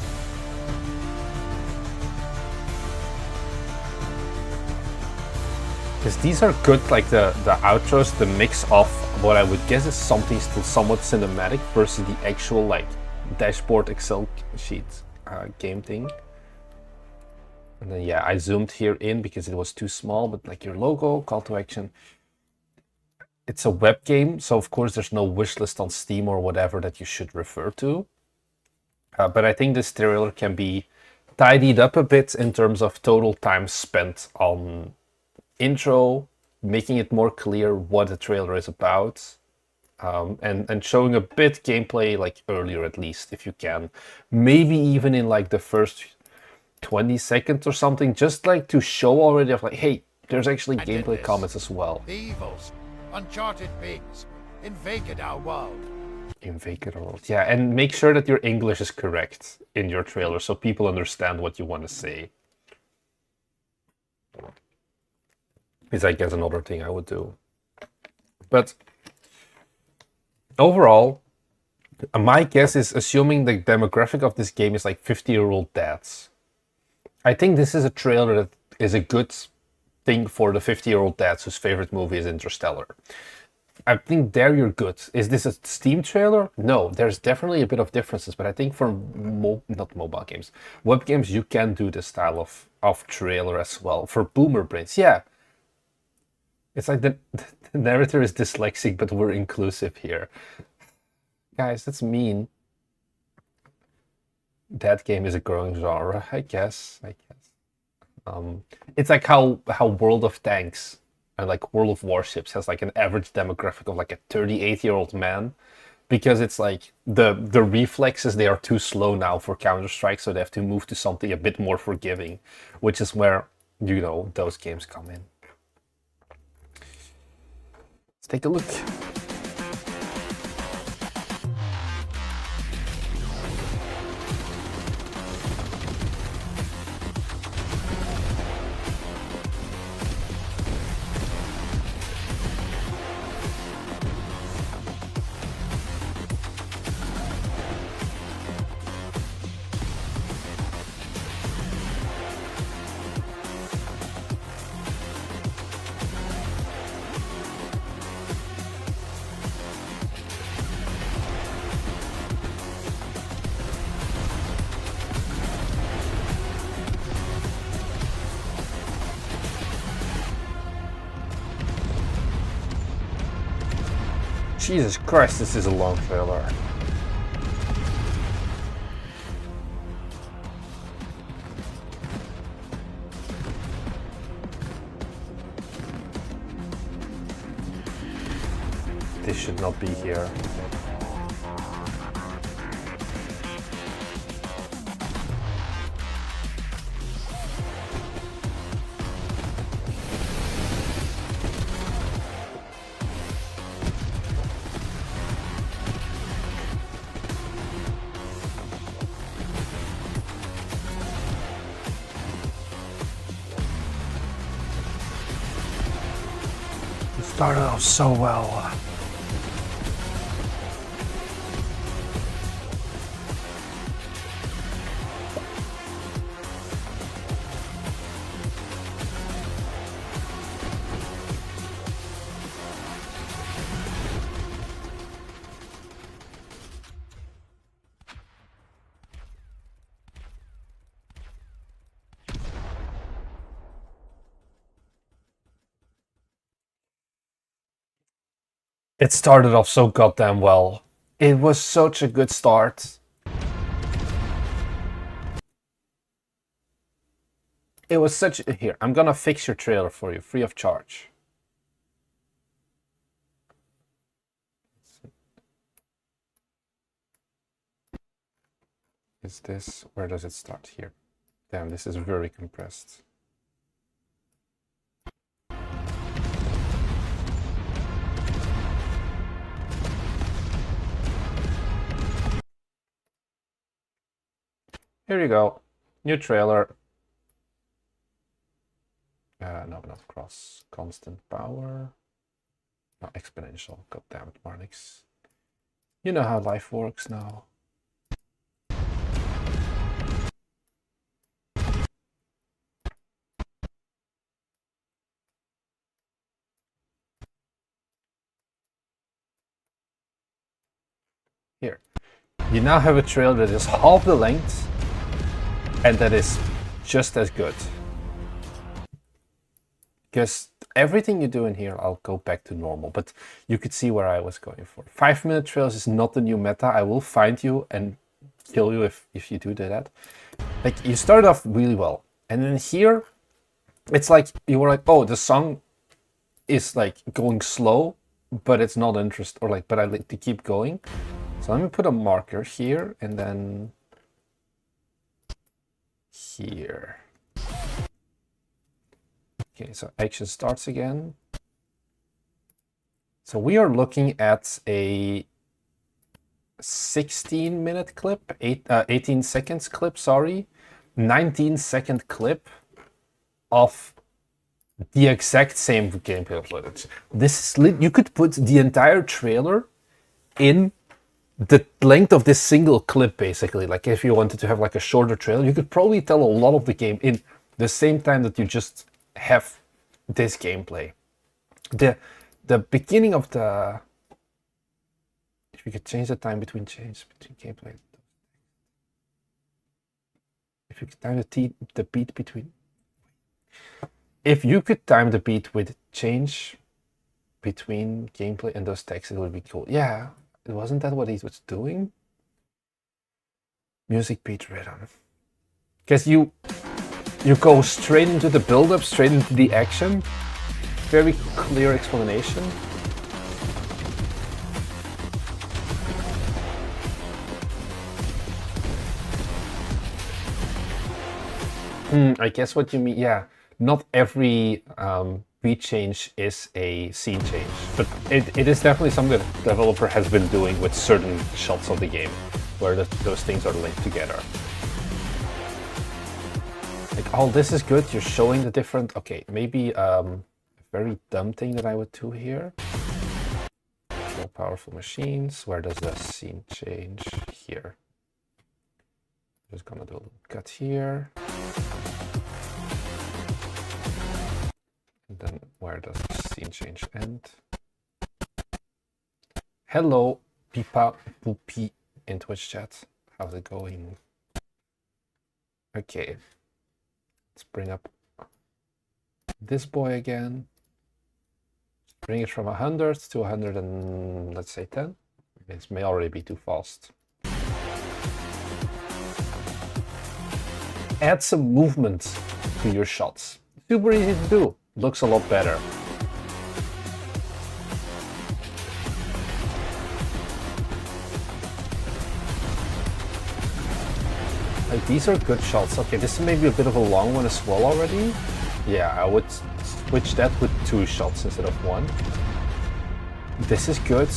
Because these are good, like the outros, the mix of what I would guess is something still somewhat cinematic versus the actual like dashboard Excel sheet game thing. And then yeah, I zoomed here in because it was too small, but like your logo, call to action. It's a web game, so of course there's no wish list on Steam or whatever that you should refer to. But I think this trailer can be tidied up a bit in terms of total time spent on intro, making it more clear what the trailer is about, and showing a bit gameplay like earlier at least, if you can. Maybe even in like the first 20 seconds or something, just like to show already of like, hey, there's actually gameplay comments as well. The evils, uncharted pigs, invaded our world. Invaded our world, yeah, and make sure that your English is correct in your trailer so people understand what you want to say. Is I guess another thing I would do. But overall, my guess is, assuming the demographic of this game is like 50-year-old dads, I think this is a trailer that is a good thing for the 50-year-old dads whose favorite movie is Interstellar. I think there you're good. Is this a Steam trailer? No, there's definitely a bit of differences, but I think for not mobile games, web games, you can do this style of trailer as well. For boomer brains, yeah. It's like the narrator is dyslexic, but we're inclusive here. Guys, that's mean. That game is a growing genre, I guess. It's like how World of Tanks and like World of Warships has like an average demographic of like a 38-year-old man, because it's like the reflexes, they are too slow now for Counter-Strike, so they have to move to something a bit more forgiving, which is where, you know, those games come in. Let's take a look. Jesus Christ, this is a long trailer. This should not be here. It started off so well. It started off so goddamn well. It was such a good start. It was such... Here, I'm gonna fix your trailer for you, free of charge. Is this... Where does it start? Here. Damn, this is very compressed. Here you go. New trailer. No, not cross. Constant power. No, exponential. God damn it, Marnix. You know how life works now. Here. You now have a trailer that is half the length and that is just as good. Because everything you do in here, I'll go back to normal, but you could see where I was going for. 5-minute trails is not the new meta. I will find you and kill you if you do that. Like, you started off really well. And then here, it's like, you were like, oh, the song is like going slow, but it's not interesting, or like, but I like to keep going. So let me put a marker here and then here. Okay, so action starts again. So we are looking at a 16-minute clip, 18 seconds clip, sorry, 19-second clip of the exact same gameplay footage. This is you could put the entire trailer in the length of this single clip, basically. Like, if you wanted to have like a shorter trailer, you could probably tell a lot of the game in the same time that you just have this gameplay. The beginning of the... If you could change the time between gameplay. If you could time the beat between... If you could time the beat with change between gameplay and those texts, it would be cool. Yeah, wasn't that what he was doing? Music, beat, rhythm. Because you go straight into the build-up, straight into the action. Very clear explanation. I guess what you mean, yeah. Not every beat change is a scene change, but it is definitely something that the developer has been doing with certain shots of the game, where those things are linked together. Like, oh, this is good, you're showing the different... Okay, maybe a very dumb thing that I would do here. More powerful machines. Where does the scene change? Here. Just gonna do a little cut here. And then where does the scene change end? Hello, Pipa Poopy in Twitch chat. How's it going? Okay. Let's bring up this boy again. Bring it from 100 to 100 and let's say 10. This may already be too fast. Add some movement to your shots. Super easy to do. Looks a lot better. Like, these are good shots. Okay, this is maybe a bit of a long one as well already. Yeah, I would switch that with 2 shots instead of 1. This is good.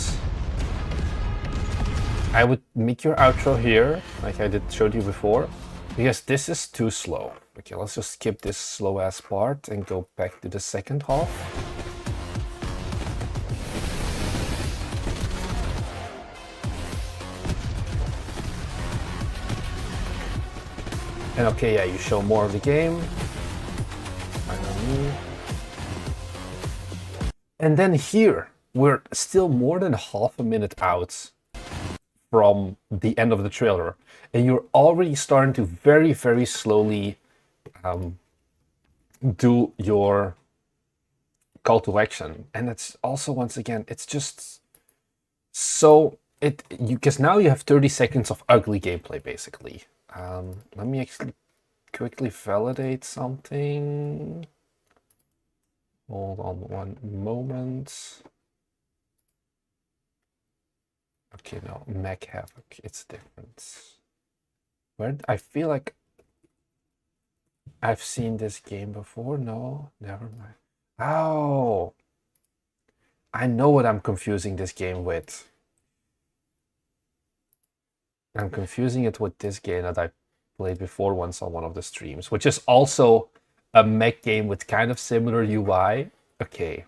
I would make your outro here, like I showed you before, because this is too slow. Okay, let's just skip this slow ass part and go back to the second half. And okay, yeah, you show more of the game. Finally. And then here, we're still more than half a minute out from the end of the trailer. And you're already starting to very, very slowly do your call to action. And it's also, once again, it's just so... because now you have 30 seconds of ugly gameplay, basically. Let me actually quickly validate something. Hold on one moment. Okay, no, Mech Havoc, it's different. Where I feel like I've seen this game before. No, never mind. Oh, I know what I'm confusing this game with. I'm confusing it with this game that I played before once on one of the streams, which is also a mech game with kind of similar UI. Okay.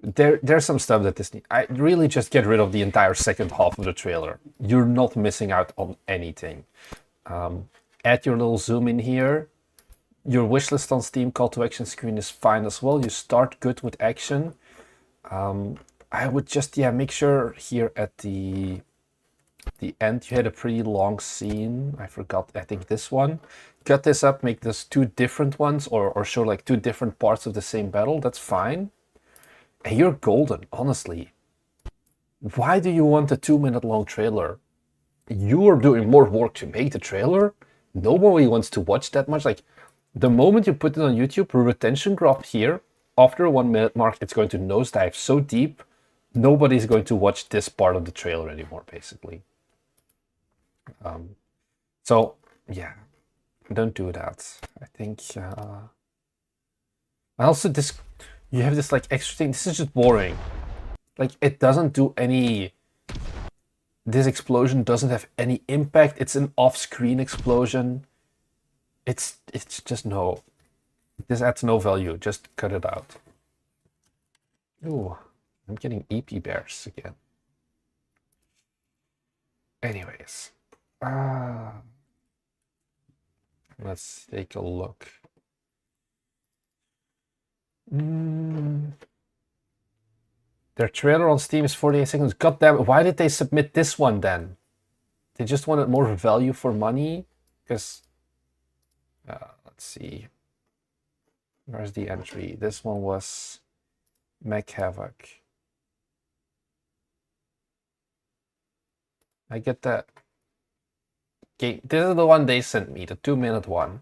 There's some stuff that this I really just get rid of the entire second half of the trailer. You're not missing out on anything. Add your little zoom in here. Your wishlist on Steam call to action screen is fine as well. You start good with action. I would just, yeah, make sure here at the end you had a pretty long scene. I forgot, I think this one. Cut this up, make this 2 different ones, or show like 2 different parts of the same battle. That's fine. And you're golden, honestly. Why do you want a 2-minute long trailer? You are doing more work to make the trailer. Nobody wants to watch that much. Like, the moment you put it on YouTube, the retention graph here, after 1 minute mark, it's going to nosedive so deep, nobody's going to watch this part of the trailer anymore, basically. So, yeah, don't do that. I think, also this, you have this like extra thing, this is just boring. Like, it doesn't do any, this explosion doesn't have any impact. It's an off-screen explosion. It's just no, this adds no value, just cut it out. Ooh, I'm getting EP bears again. Anyways, let's take a look. Their trailer on Steam is 48 seconds. God damn it, why did they submit this one then? They just wanted more value for money? Because, let's see. Where's the entry? This one was Mech Havoc. I get that. Okay, this is the one they sent me, the 2-minute one.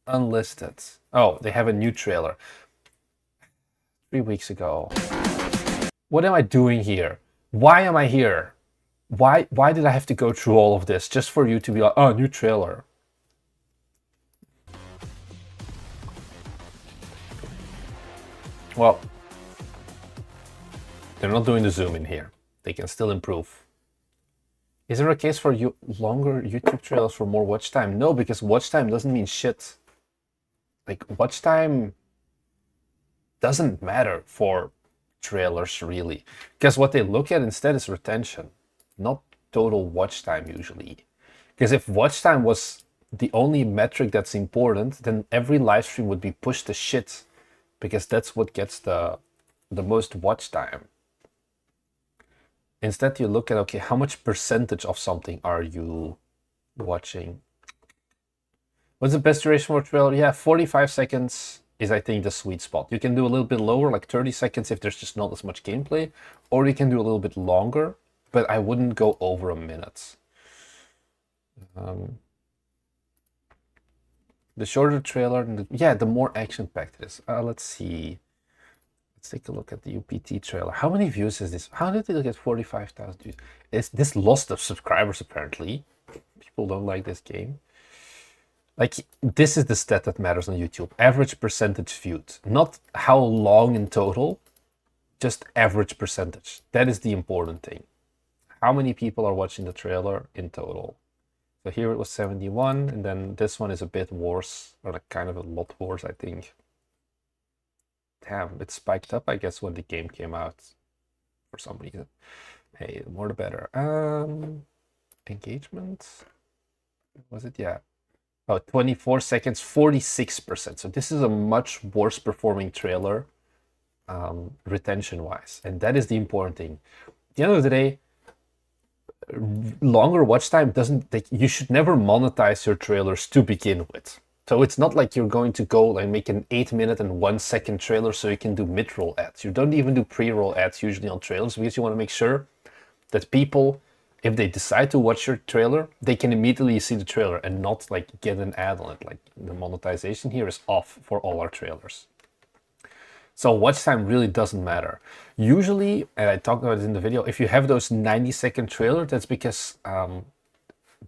Unlisted. Oh, they have a new trailer. 3 weeks ago. What am I doing here? Why am I here? Why did I have to go through all of this just for you to be like, oh, new trailer? Well, they're not doing the zoom in here. They can still improve. Is there a case for longer YouTube trailers for more watch time? No, because watch time doesn't mean shit. Like, watch time doesn't matter for trailers, really. Because what they look at instead is retention, not total watch time usually. Because if watch time was the only metric that's important, then every live stream would be pushed to shit. Because that's what gets the most watch time. Instead, you look at, okay, how much percentage of something are you watching? What's the best duration for a trailer? Yeah, 45 seconds. is, I think, the sweet spot. You can do a little bit lower, like 30 seconds if there's just not as much gameplay, or you can do a little bit longer, but I wouldn't go over a minute. The shorter trailer, the more action-packed it is. Let's see. Let's take a look at the UPT trailer. How many views is this? How did it get 45,000 views? This lost of subscribers, apparently. People don't like this game. Like, this is the stat that matters on YouTube. Average percentage viewed. Not how long in total, just average percentage. That is the important thing. How many people are watching the trailer in total? So here it was 71, and then this one is a bit worse, or like kind of a lot worse, I think. Damn, it spiked up, I guess, when the game came out for some reason. Hey, the more the better. Engagement? Was it? Yeah. Oh, 24 seconds, 46%. So this is a much worse performing trailer retention-wise. And that is the important thing. At the end of the day, longer watch time doesn't, like, you should never monetize your trailers to begin with. So it's not like you're going to go and make an 8-minute and 1-second trailer so you can do mid-roll ads. You don't even do pre-roll ads usually on trailers, because you want to make sure that people, if they decide to watch your trailer, they can immediately see the trailer and not like get an ad on it. Like, the monetization here is off for all our trailers. So watch time really doesn't matter. Usually, and I talked about it in the video, if you have those 90-second trailer, that's because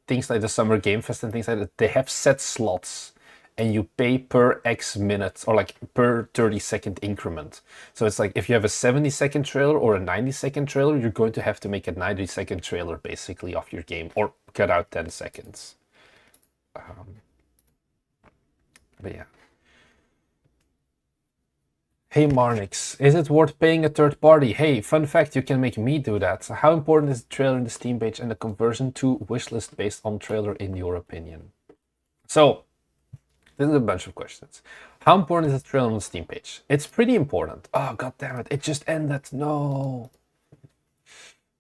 things like the Summer Game Fest and things like that, they have set slots and you pay per X minutes, or like per 30-second increment. So it's like if you have a 70-second trailer or a 90-second trailer, you're going to have to make a 90-second trailer basically of your game, or cut out 10 seconds. But yeah. Hey Marnix, is it worth paying a third party? Hey, fun fact, you can make me do that. How important is the trailer in the Steam page and the conversion to wishlist based on trailer in your opinion? So, this is a bunch of questions. How important is the trailer on the Steam page? It's pretty important. Oh, god damn it, it just ended. No.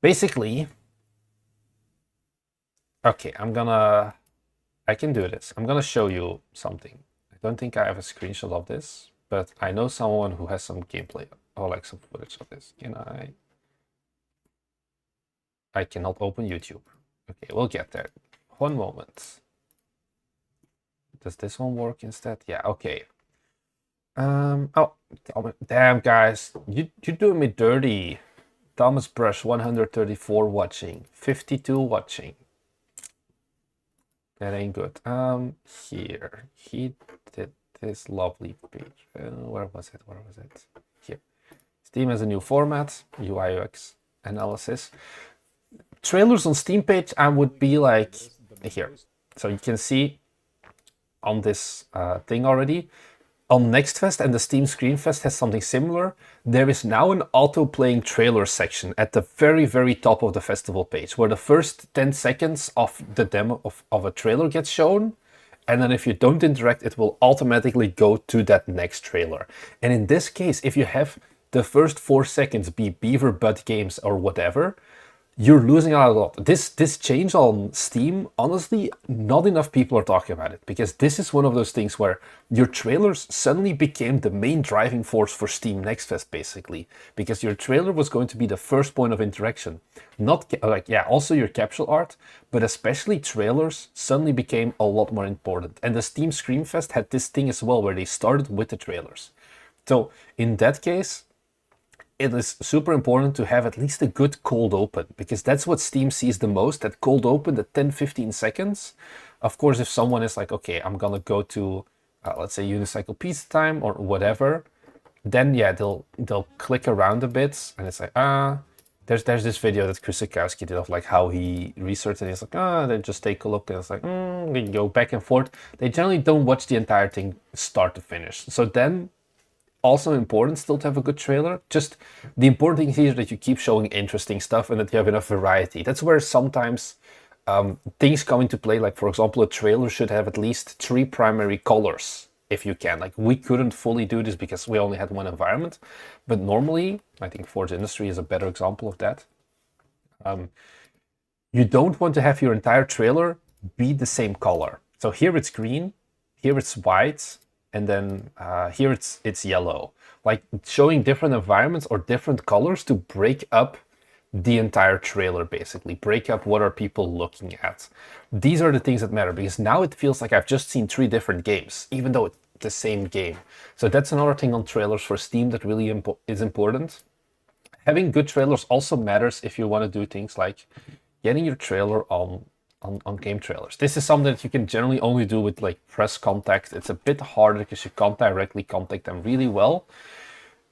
Basically, okay, I can do this. I'm gonna show you something. I don't think I have a screenshot of this, but I know someone who has some gameplay or like some footage of this. Can I cannot open YouTube. Okay, we'll get there. One moment. Does this one work instead? Yeah, okay. Oh, damn guys, you're doing me dirty. Thomas Brush 134 watching, 52 watching. That ain't good. Here, he did this lovely page. Where was it? Here. Steam has a new format, UI UX analysis. Trailers on Steam page, I would be like here. So you can see on this thing already. On NextFest and the Steam Screenfest has something similar. There is now an auto-playing trailer section at the very, very top of the festival page, where the first 10 seconds of the demo of a trailer gets shown. And then if you don't interact, it will automatically go to that next trailer. And in this case, if you have the first 4 seconds be Beaver Butt Games or whatever, you're losing out a lot. This change on Steam, honestly, not enough people are talking about it, because this is one of those things where your trailers suddenly became the main driving force for Steam Next Fest, basically, because your trailer was going to be the first point of interaction. Not like, yeah, also your capsule art, but especially trailers suddenly became a lot more important. And the Steam Screenfest had this thing as well, where they started with the trailers. So in that case, it is super important to have at least a good cold open, because that's what Steam sees the most, that cold open, the 10-15 seconds. Of course, if someone is like, okay, I'm gonna go to, let's say Unicycle Pizza Time or whatever, then yeah, they'll click around a bit, and it's like, there's this video that Kusikowski did of like how he researched it. He's like, then just take a look, and it's like, we can go back and forth. They generally don't watch the entire thing start to finish. So then, also important still to have a good trailer. Just the important thing here is that you keep showing interesting stuff and that you have enough variety. That's where sometimes things come into play. Like, for example, a trailer should have at least 3 primary colors if you can. Like, we couldn't fully do this because we only had one environment, but normally I think Forge Industry is a better example of that. You don't want to have your entire trailer be the same color. So here it's green, here it's white, and then here it's yellow. Like showing different environments or different colors to break up the entire trailer, basically. Break up what are people looking at. These are the things that matter, because now it feels like I've just seen 3 different games, even though it's the same game. So that's another thing on trailers for Steam that really is important. Having good trailers also matters if you want to do things like getting your trailer on game trailers. This is something that you can generally only do with like press contact. It's a bit harder because you can't directly contact them really well.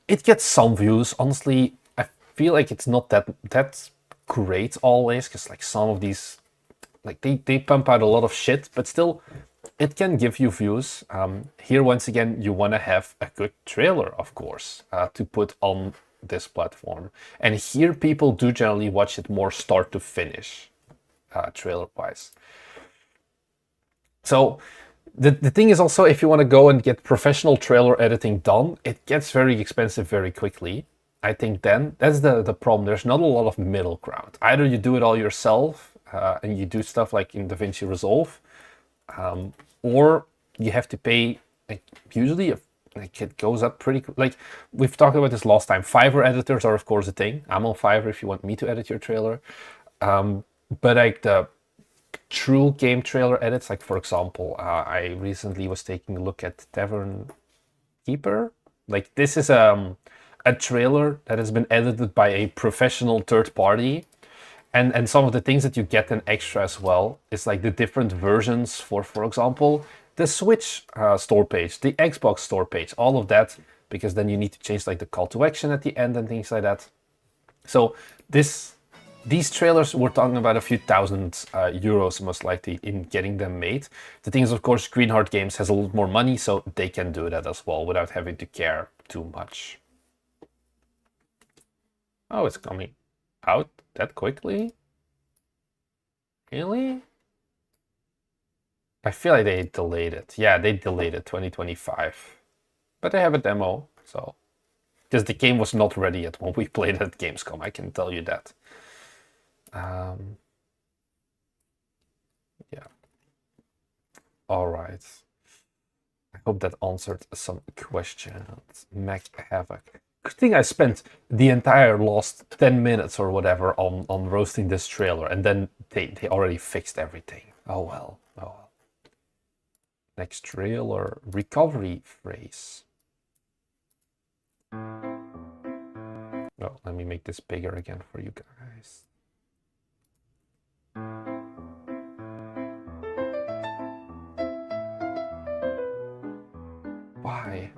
It gets some views. Honestly, I feel like it's not that great always, because like some of these, like they pump out a lot of shit, but still it can give you views. Here once again, you want to have a good trailer, of course, to put on this platform. And here people do generally watch it more start to finish, trailer wise. So the thing is also, if you want to go and get professional trailer editing done, it gets very expensive very quickly. I think then that's the problem. There's not a lot of middle ground. Either you do it all yourself and you do stuff like in DaVinci Resolve, or you have to pay, like, usually like it goes up pretty, like we've talked about this last time. Fiverr editors are of course a thing. I'm on Fiverr if you want me to edit your trailer. But like the true game trailer edits, like for example, I recently was taking a look at Tavern Keeper. Like this is a trailer that has been edited by a professional third party. And some of the things that you get in extra as well is like the different versions for example, the Switch store page, the Xbox store page, all of that, because then you need to change like the call to action at the end and things like that. So these trailers, we're talking about a few thousand euros most likely in getting them made. The thing is, of course, Greenheart Games has a lot more money, so they can do that as well without having to care too much. Oh, it's coming out that quickly? Really? I feel like they delayed it. Yeah, they delayed it 2025. But they have a demo, so. Because the game was not ready yet when we played at Gamescom, I can tell you that. Yeah. All right. I hope that answered some questions. Mac Havoc. Good thing I spent the entire last 10 minutes or whatever on roasting this trailer, and then they already fixed everything. Oh well. Oh well. Next trailer, recovery phrase. Oh, let me make this bigger again for you guys. Why?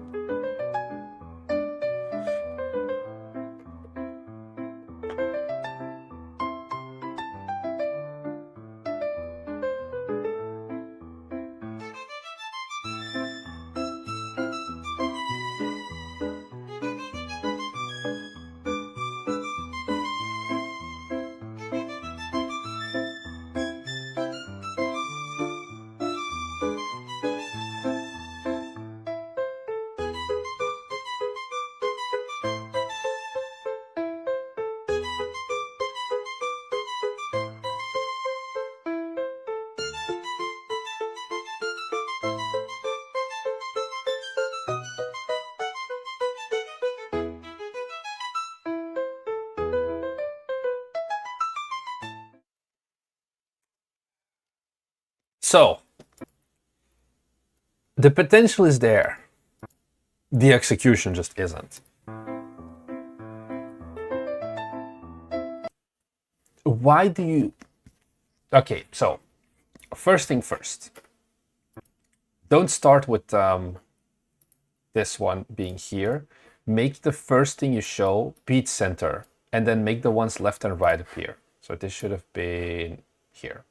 So, the potential is there. The execution just isn't. Why do you... Okay, so, first thing first. Don't start with this one being here. Make the first thing you show beat center, and then make the ones left and right appear. So this should have been here.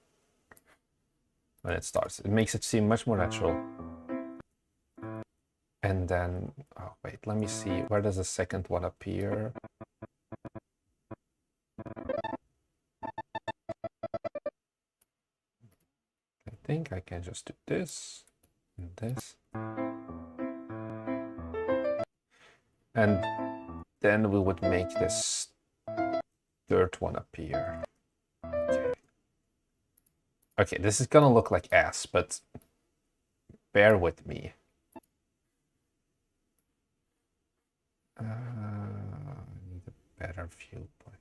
When it starts, it makes it seem much more natural. And then, oh wait, let me see, where does the second one appear? I think I can just do this and this. And then we would make this third one appear. Okay, this is gonna look like ass, but bear with me. I need a better viewpoint.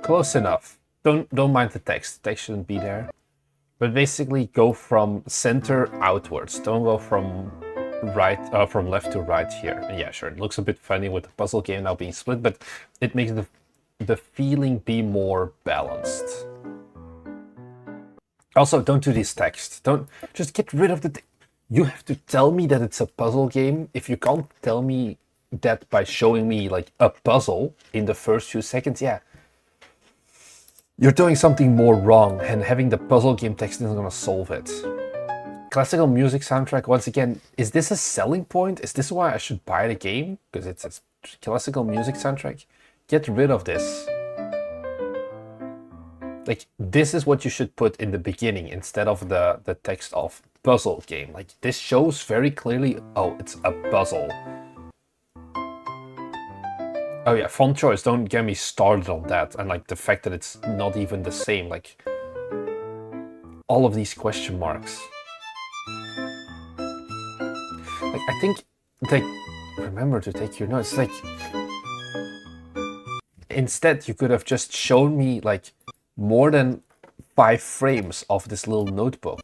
Close enough. Don't mind the text. The text shouldn't be there. But basically go from center outwards. Don't go from from left to right here. And yeah, sure, it looks a bit funny with the puzzle game now being split, but it makes the feeling be more balanced. Also, don't do this text. Don't just get rid of the. You have to tell me that it's a puzzle game. If you can't tell me that by showing me like a puzzle in the first few seconds, yeah, you're doing something more wrong, and having the puzzle game text isn't gonna solve it. Classical music soundtrack, once again, is this a selling point? Is this why I should buy the game? Because it's a classical music soundtrack? Get rid of this. Like, this is what you should put in the beginning instead of the text of puzzle game. Like, this shows very clearly, oh, it's a puzzle. Oh yeah, font choice, don't get me started on that. And like the fact that it's not even the same, like all of these question marks. Like, I think, like, remember to take your notes. Like, instead you could have just shown me like more than 5 frames of this little notebook,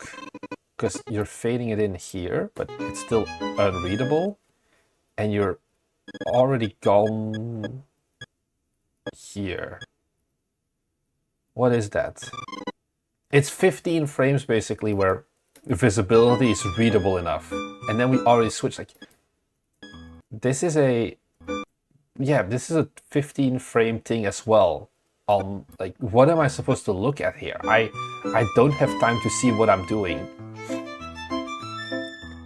because you're fading it in here, but it's still unreadable, and you're already gone here. What is that? It's 15 frames basically where visibility is readable enough, and then we already switched. Like, this is a, yeah, this is a 15 frame thing as well. Like, what am I supposed to look at here? I don't have time to see what I'm doing.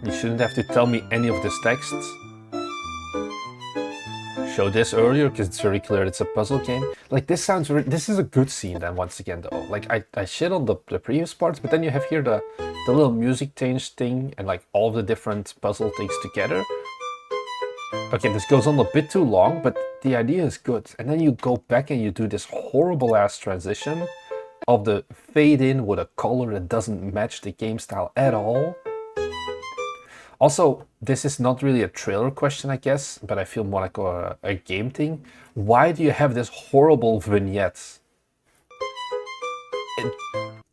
You shouldn't have to tell me any of this text. Show this earlier because it's very clear it's a puzzle game. Like, this sounds this is a good scene then, once again, though. Like, I shit on the previous parts, but then you have here the little music change thing and like all the different puzzle things together. Okay, this goes on a bit too long, but the idea is good. And then you go back and you do this horrible ass transition of the fade in with a color that doesn't match the game style at all. Also, this is not really a trailer question, I guess, but I feel more like a game thing. Why do you have this horrible vignette?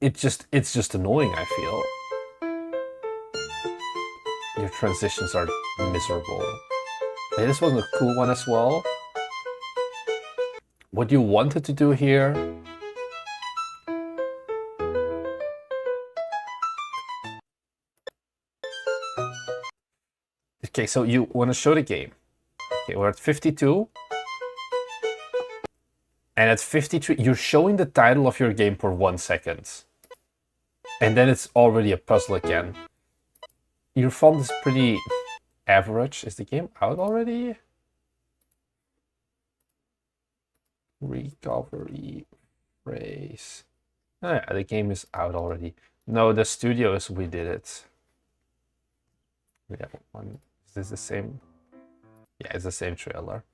It's just annoying, I feel. Your transitions are miserable. Hey, this was a cool one as well. What you wanted to do here. Okay, so you want to show the game. Okay, we're at 52. And at 53, you're showing the title of your game for 1 second. And then it's already a puzzle again. Your font is pretty average. Is the game out already? Recovery phrase. Oh yeah, the game is out already. No, the studios, we did it. We have one. Is this the same? Yeah, it's the same trailer.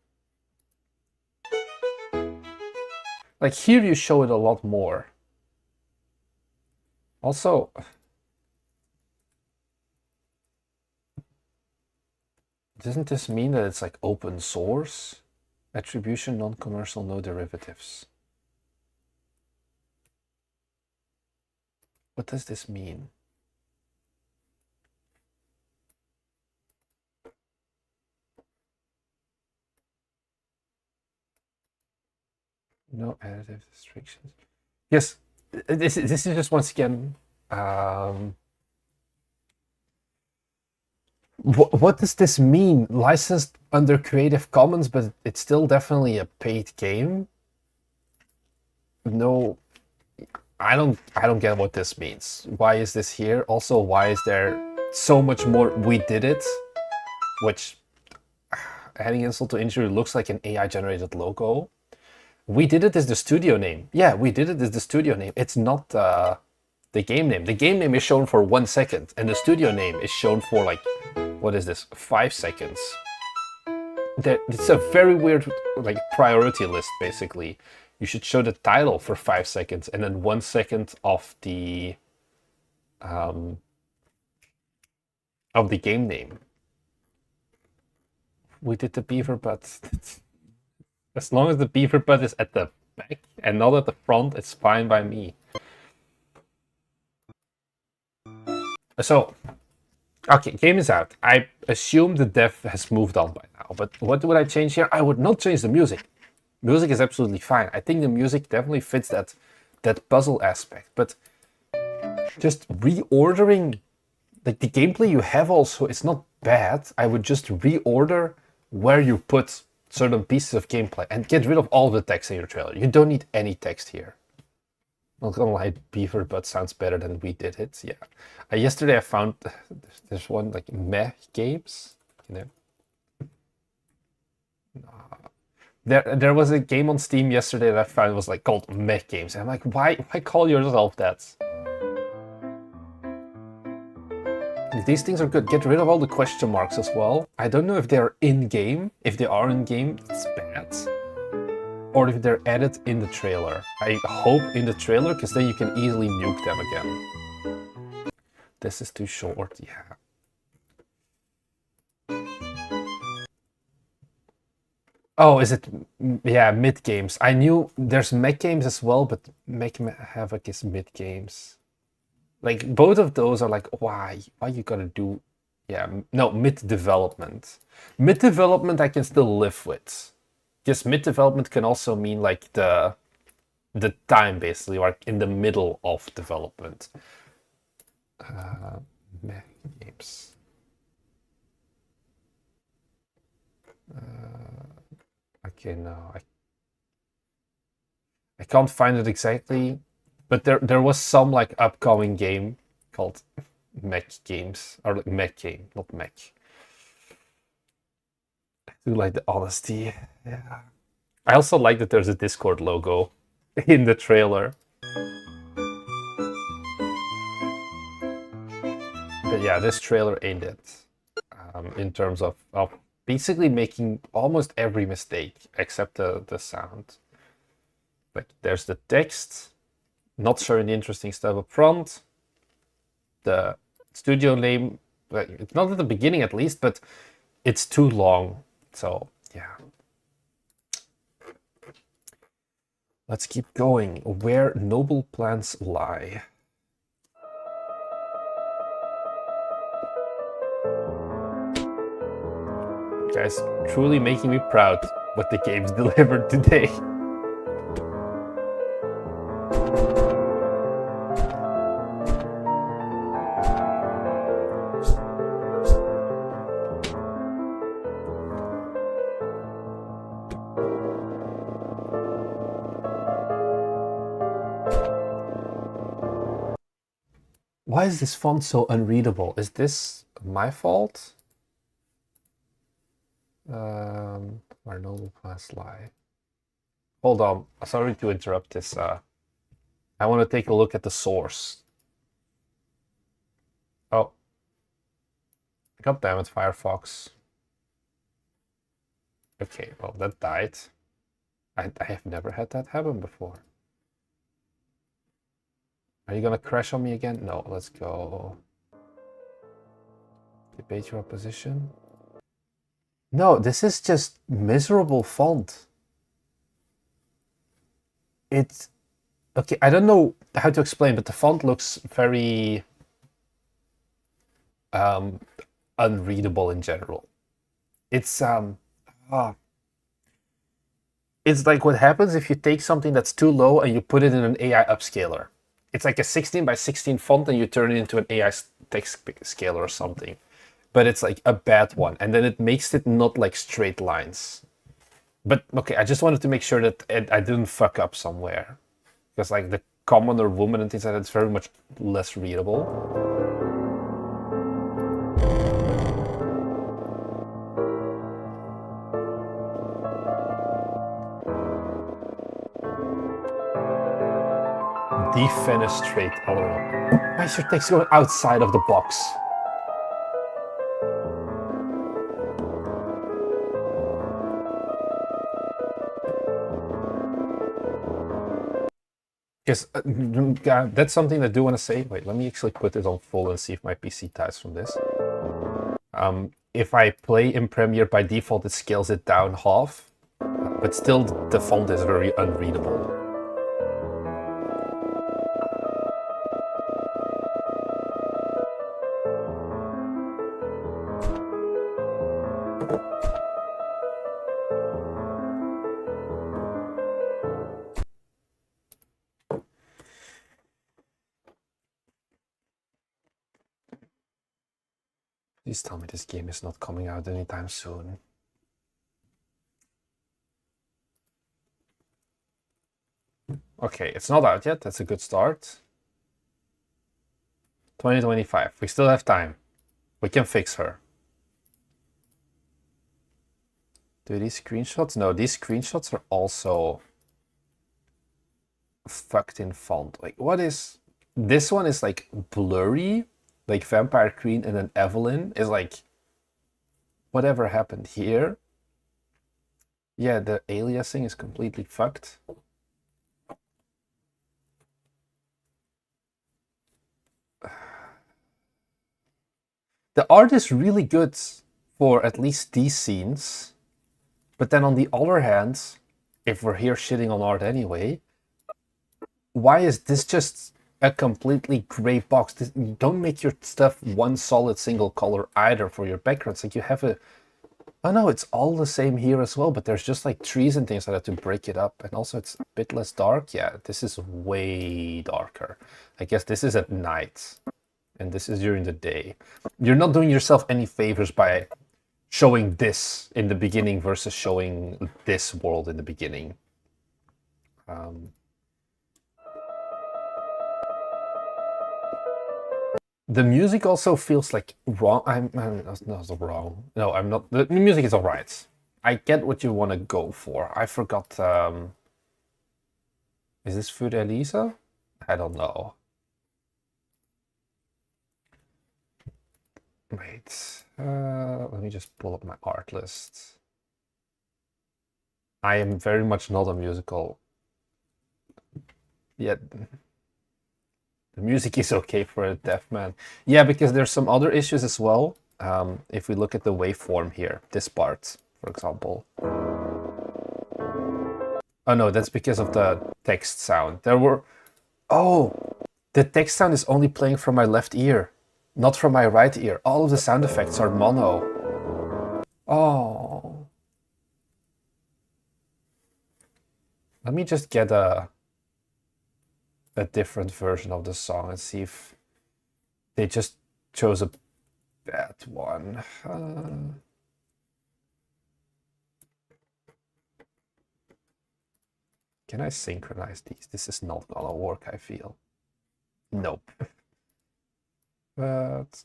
Like, here you show it a lot more. Also, doesn't this mean that it's like open source? Attribution, non-commercial, no derivatives. What does this mean? No additive restrictions. Yes, this is just once again. What does this mean? Licensed under Creative Commons, but it's still definitely a paid game. No, I don't get what this means. Why is this here? Also, why is there so much more? We did it, which, adding insult to injury, looks like an AI generated logo. We did it as the studio name. Yeah, we did it as the studio name. It's not the game name. The game name is shown for 1 second, and the studio name is shown for like, what is this, 5 seconds. It's a very weird like priority list, basically. You should show the title for 5 seconds, and then 1 second of the of the game name. We did the beaver butt. As long as the beaver butt is at the back and not at the front, it's fine by me. So, okay, game is out. I assume the dev has moved on by now, but what would I change here? I would not change the music. Music is absolutely fine. I think the music definitely fits that puzzle aspect, but just reordering, like the gameplay you have also, it's not bad. I would just reorder where you put certain pieces of gameplay and get rid of all the text in your trailer. You don't need any text here. Not gonna lie, beaver butt sounds better than we did it. Yeah. Yesterday I found there's one like meh games, you know. There was a game on Steam yesterday that I found was like called meh games. And I'm like, why call yourself that? These things are good. Get rid of all the question marks as well. I don't know if they're in-game. If they are in-game, it's bad. Or if they're added in the trailer. I hope in the trailer, because then you can easily nuke them again. This is too short, yeah. Oh, is it? Yeah, mid games. I knew there's mech games as well, but Mech Havoc is mid games. Like both of those are like, why you gotta do? Yeah, no, mid development. Mid development I can still live with. Just mid development can also mean like the time basically, like in the middle of development. Mech games. Okay, no, I can't find it exactly, but there was some like upcoming game called Mech Games, or like Mech game, not Mech. I do like the honesty. Yeah. I also like that there's a Discord logo in the trailer. But yeah, this trailer ain't it. In terms of basically making almost every mistake except the sound. Like there's the text, not showing the interesting stuff up front. The studio name, like, it's not at the beginning at least, but it's too long. So yeah. Let's keep going. Where noble plans lie. Guys, truly making me proud what the game's delivered today. Why is this font so unreadable? Is this my fault? Where noble plans lie. Hold on, sorry to interrupt this. I want to take a look at the source. Oh. God damn it, Firefox. Okay, well, that died. I have never had that happen before. Are you gonna crash on me again? No, let's go. Debate your opposition. No, this is just miserable font. It's okay. I don't know how to explain, but the font looks very unreadable in general. It's it's like what happens if you take something that's too low and you put it in an AI upscaler. It's like a 16 by 16 font and you turn it into an AI text scaler or something. But it's like a bad one, and then it makes it not like straight lines. But okay, I just wanted to make sure that I didn't fuck up somewhere, because like the commoner woman and things like that, it's very much less readable. Defenestrate Elrond. Why is your text going outside of the box? Because that's something I do want to say. Wait, let me actually put it on full and see if my PC dies from this. If I play in Premiere, by default it scales it down half, but still the font is very unreadable. Please tell me this game is not coming out anytime soon. Okay, it's not out yet. That's a good start. 2025. We still have time. We can fix her. Do these screenshots? No, these screenshots are also fucked in font. Like, what is... This one is like blurry. Like Vampire Queen, and then Evelyn is like, whatever happened here? Yeah, the aliasing is completely fucked. The art is really good for at least these scenes, but then on the other hand, if we're here shitting on art anyway, why is this just a completely gray box? Don't make your stuff one solid single color either for your backgrounds. Like you have a... Oh no, it's all the same here as well, but there's just like trees and things like that to break it up. And also it's a bit less dark. Yeah, this is way darker. I guess this is at night and this is during the day. You're not doing yourself any favors by showing this in the beginning versus showing this world in the beginning. The music also feels like wrong. I'm not wrong. No, I'm not. The music is alright. I get what you want to go for. I forgot. Is this Food Elisa? I don't know. Wait. Let me just pull up my art list. I am very much not a musical. Yet. The music is okay for a deaf man. Yeah, because there's some other issues as well. If we look at the waveform here, this part, for example. Oh no, that's because of the text sound. Oh, the text sound is only playing from my left ear, not from my right ear. All of the sound effects are mono. Oh. Let me just get a different version of the song and see if they just chose a bad one. Can I synchronize these? This is not gonna work, I feel. Nope. But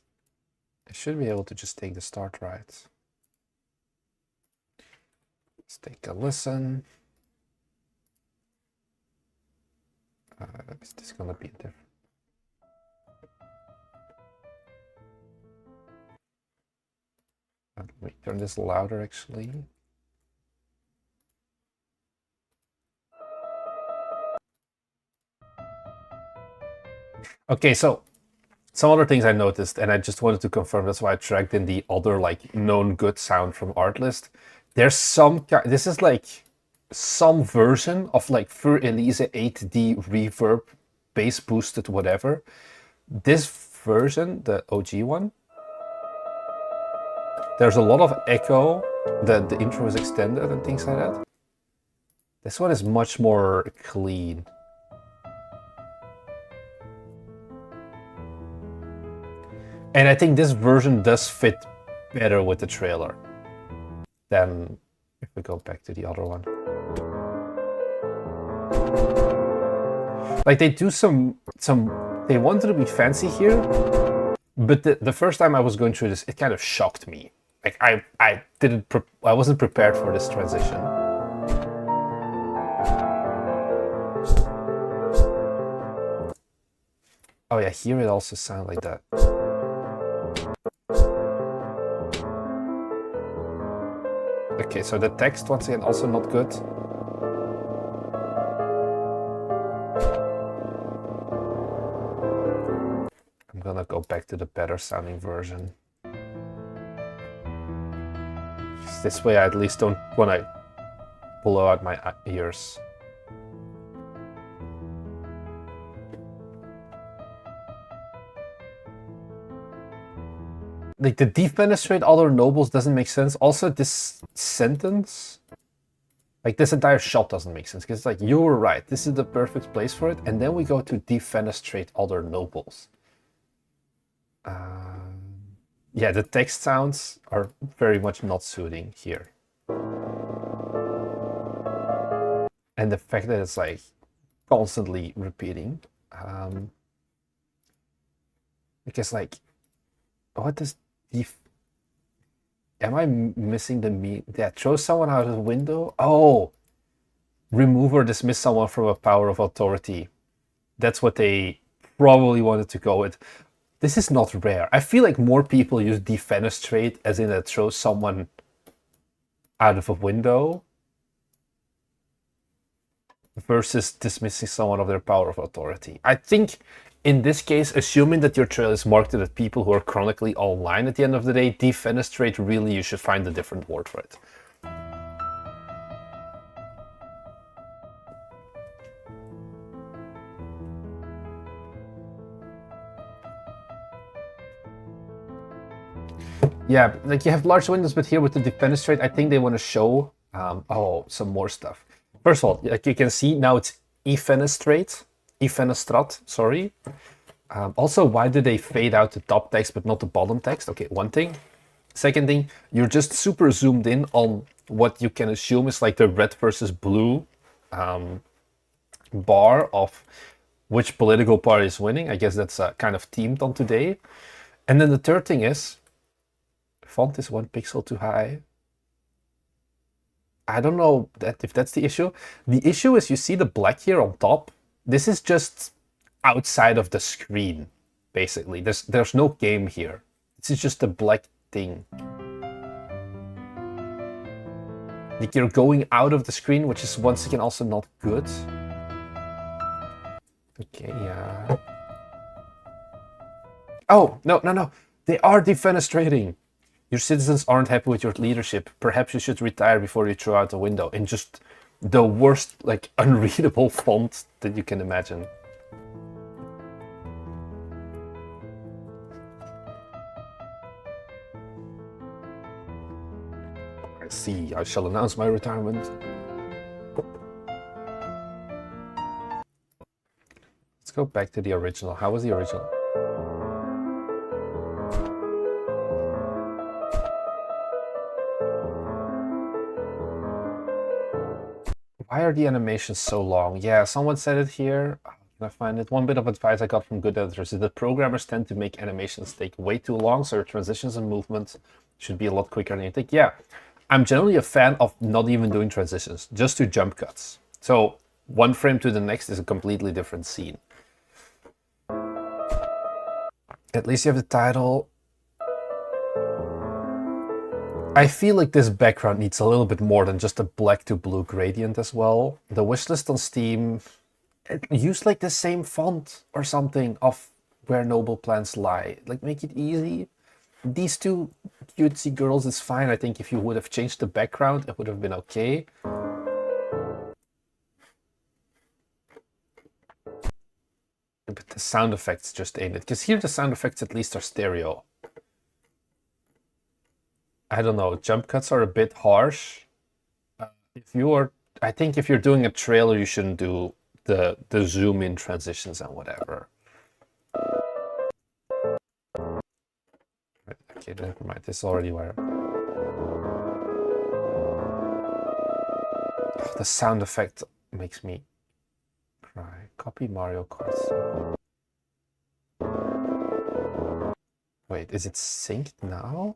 I should be able to just take the start right. Let's take a listen. Is this gonna be different? Let me turn this louder actually. Okay, so some other things I noticed, and I just wanted to confirm, that's why I tracked in the other like known good sound from Artlist. There's some, this is like some version of like Fur Elise 8D reverb, bass boosted, whatever. This version, the OG one, there's a lot of echo, the intro is extended and things like that. This one is much more clean. And I think this version does fit better with the trailer than if we go back to the other one. Like they do they wanted to be fancy here, but the first time I was going through this, it kind of shocked me. Like I wasn't prepared for this transition. Oh yeah, here it also sounds like that. Okay, so the text once again also not good. gonna go back to the better sounding version. This way I at least don't want to blow out my ears. Like, the defenestrate other nobles doesn't make sense. Also, this sentence, like this entire shot doesn't make sense. Because it's like, you were right, this is the perfect place for it. And then we go to defenestrate other nobles. Yeah, the text sounds are very much not suiting here. And the fact that it's like constantly repeating. Because like, what does am I missing the mean? Yeah, throw someone out of the window? Oh, remove or dismiss someone from a power of authority. That's what they probably wanted to go with. This is not rare. I feel like more people use defenestrate as in that throw someone out of a window versus dismissing someone of their power of authority. I think in this case, assuming that your trail is marketed at people who are chronically online at the end of the day, defenestrate, really, you should find a different word for it. Yeah, like you have large windows, but here with the defenestrate, I think they want to show some more stuff. First of all, like you can see now it's efenestrat, sorry. Also, why did they fade out the top text but not the bottom text? Okay, one thing. Second thing, you're just super zoomed in on what you can assume is like the red versus blue bar of which political party is winning. I guess that's kind of themed on today. And then the third thing is, font is 1 pixel too high. I don't know if that's the issue. The issue is you see the black here on top. This is just outside of the screen, basically. There's no game here. This is just a black thing. Like you're going out of the screen, which is once again also not good. Okay, yeah. Oh, no. They are defenestrating. Your citizens aren't happy with your leadership. Perhaps you should retire before you throw out the window. In just the worst, like, unreadable font that you can imagine. I see. I shall announce my retirement. Let's go back to the original. How was the original? Why are the animations so long? Yeah, someone said it here. Can I find it? One bit of advice I got from good editors is that programmers tend to make animations take way too long, so your transitions and movements should be a lot quicker than you think. Yeah, I'm generally a fan of not even doing transitions, just do jump cuts. So one frame to the next is a completely different scene. At least you have the title. I feel like this background needs a little bit more than just a black to blue gradient as well. The wishlist on Steam, use like the same font or something of where noble plans lie. Like make it easy. These two cutesy girls is fine. I think if you would have changed the background, it would have been okay. But the sound effects just ain't it. Because here the sound effects at least are stereo. I don't know, jump cuts are a bit harsh. I think if you're doing a trailer, you shouldn't do the zoom in transitions and whatever. Okay, never mind. This is already where. Oh, the sound effect makes me cry. Copy Mario Kart. Wait, is it synced now?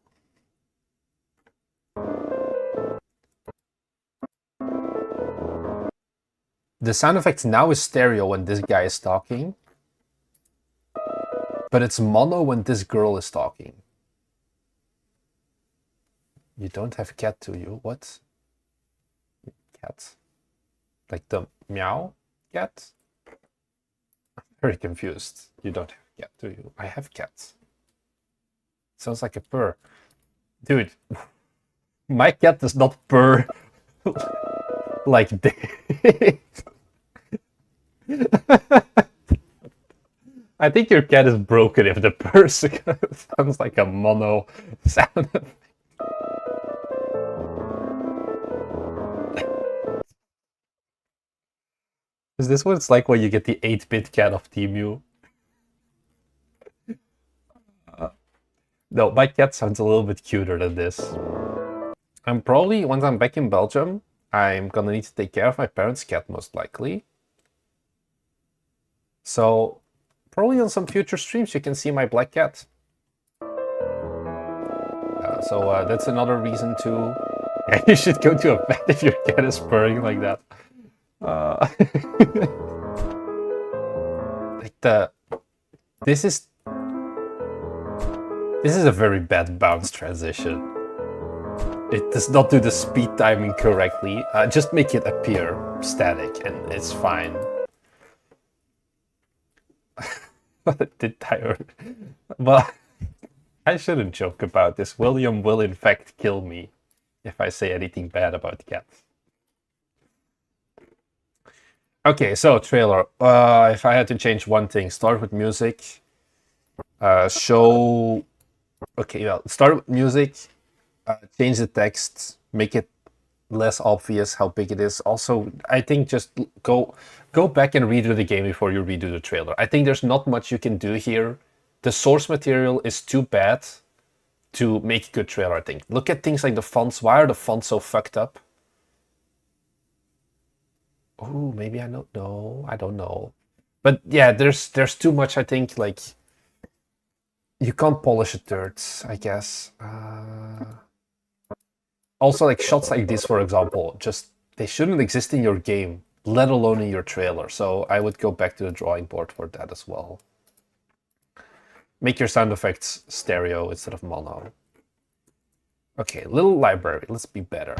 The sound effects now is stereo when this guy is talking, but it's mono when this girl is talking. You don't have cat, do you? What? Cat? Like the meow cat? I'm very confused. You don't have. cat, do you? I have cats. Sounds like a purr. Dude, my cat does not purr like this. I think your cat is broken if the purr sounds like a mono sound effect. Is this what it's like when you get the 8-bit cat of Temu? No, my cat sounds a little bit cuter than this. I'm probably, once I'm back in Belgium, I'm gonna need to take care of my parents' cat most likely. So, probably on some future streams you can see my black cat. So that's another reason to... Yeah, you should go to a vet if your cat is purring like that. This is a very bad bounce transition. It does not do the speed timing correctly. Just make it appear static and it's fine. Did I? But I shouldn't joke about this. William will in fact kill me if I say anything bad about cats. Okay, so trailer. If I had to change one thing, start with music. Show. Okay, well, start with music. Change the text. Make it less obvious how big it is. Also, I think just go back and redo the game before you redo the trailer. I think there's not much you can do here. The source material is too bad to make a good trailer, I think. Look at things like the fonts. Why are the fonts so fucked up? Oh, maybe I don't know. I don't know. But yeah, there's too much, I think, like... You can't polish a dirt, I guess. Also, like shots like this, for example, just they shouldn't exist in your game, let alone in your trailer. So I would go back to the drawing board for that as well. Make your sound effects stereo instead of mono. Okay, little library. Let's be better.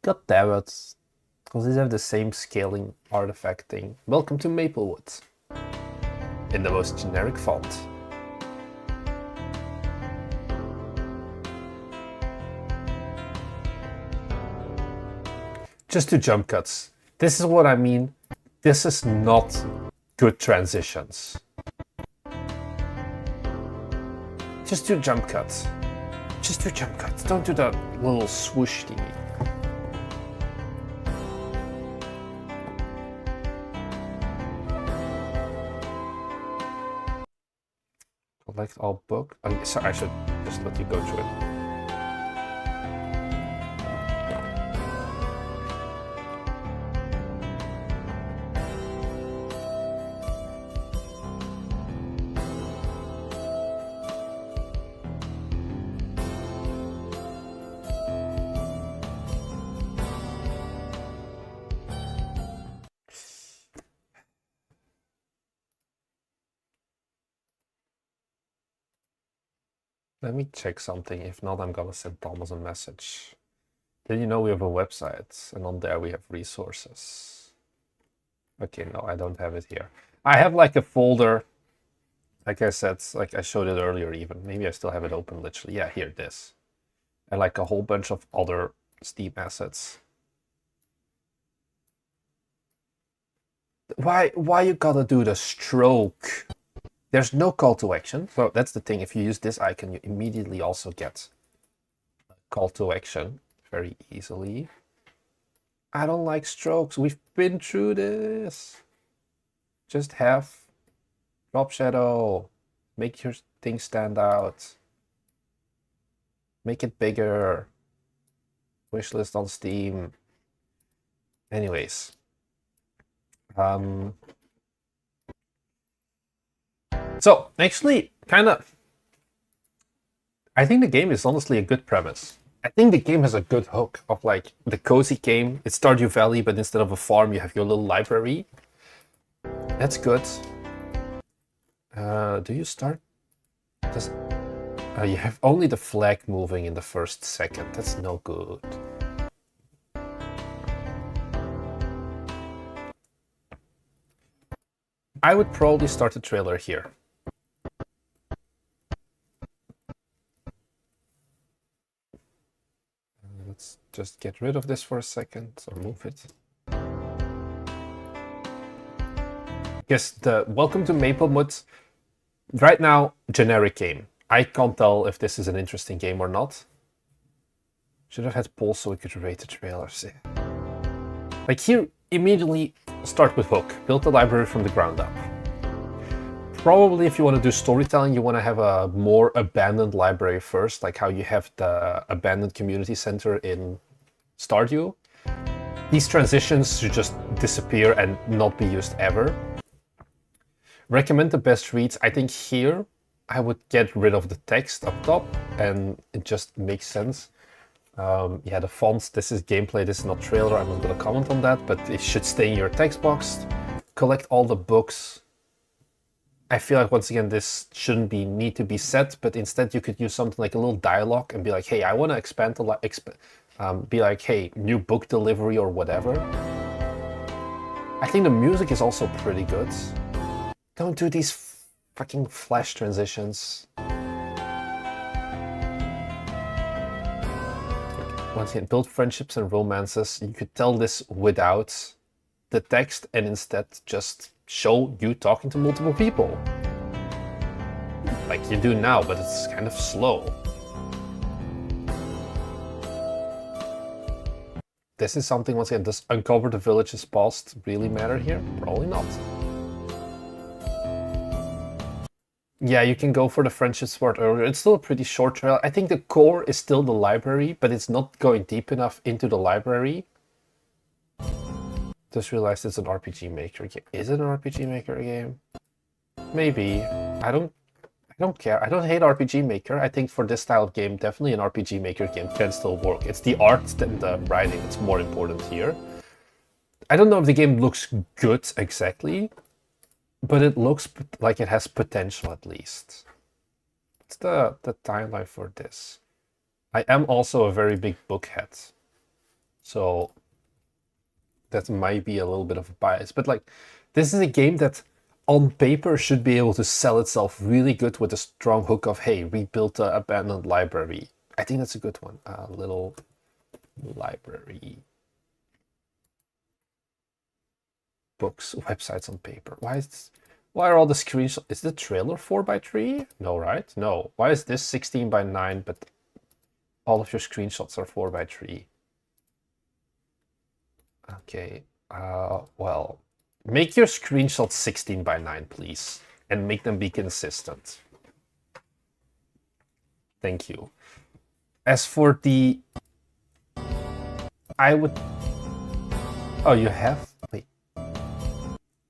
God damn it. Because these have the same scaling artifact thing. Welcome to Maplewood. In the most generic font. Just do jump cuts. This is what I mean. This is not good transitions. Just do jump cuts. Just do jump cuts. Don't do that little swoosh thingy. Collect all book. Oh, sorry, I should just let you go through it. Let me check something. If not, I'm gonna send Thomas a message. Did you know we have a website? And on there we have resources. Okay, no, I don't have it here. I have like a folder. Like I said, like I showed it earlier even. Maybe I still have it open literally. Yeah, here it is. And like a whole bunch of other Steam assets. Why you gotta do the stroke? There's no call to action. So that's the thing. If you use this icon, you immediately also get a call to action very easily. I don't like strokes. We've been through this. Just have drop shadow. Make your thing stand out. Make it bigger. Wishlist on Steam. Anyways. So, actually, I think the game is honestly a good premise. I think the game has a good hook of like the cozy game. It's Stardew Valley, but instead of a farm, you have your little library. That's good. Do you start? You have only the flag moving in the first second. That's no good. I would probably start the trailer here. Let's just get rid of this for a second, or move it. Yes, the Welcome to Maplewood, right now, generic game. I can't tell if this is an interesting game or not. Should have had polls so we could rate the trailers. Like here, immediately start with hook. Build the library from the ground up. Probably if you want to do storytelling, you want to have a more abandoned library first, like how you have the abandoned community center in Stardew. These transitions should just disappear and not be used ever. Recommend the best reads. I think here I would get rid of the text up top and it just makes sense. Yeah, the fonts, this is gameplay, this is not trailer, I'm not going to comment on that, but it should stay in your text box. Collect all the books. I feel like, once again, this shouldn't need to be set, but instead you could use something like a little dialogue and be like, hey, I want to expand the be like, hey, new book delivery or whatever. I think the music is also pretty good. Don't do these fucking flash transitions. Once again, build friendships and romances. You could tell this without the text and instead just show you talking to multiple people. Like you do now, but it's kind of slow. This is something, once again, does uncover the village's past really matter here? Probably not. Yeah, you can go for the friendship part earlier. It's still a pretty short trail. I think the core is still the library, but it's not going deep enough into the library. Just realized it's an RPG Maker game. Is it an RPG Maker game? Maybe. I don't care. I don't hate RPG Maker. I think for this style of game, definitely an RPG Maker game can still work. It's the art and the writing that's more important here. I don't know if the game looks good exactly, but it looks like it has potential at least. What's the timeline for this? I am also a very big book head, so that might be a little bit of a bias. But like, this is a game that on paper should be able to sell itself really good with a strong hook of, hey, rebuild the abandoned library. I think that's a good one. Little library. Books, websites on paper. Why are all the screenshots? Is the trailer 4x3? No, right? No. Why is this 16:9, but all of your screenshots are 4x3? Okay. Well, make your screenshots 16:9, please, and make them be consistent. Thank you. As for the, I would. Oh, you have. Wait.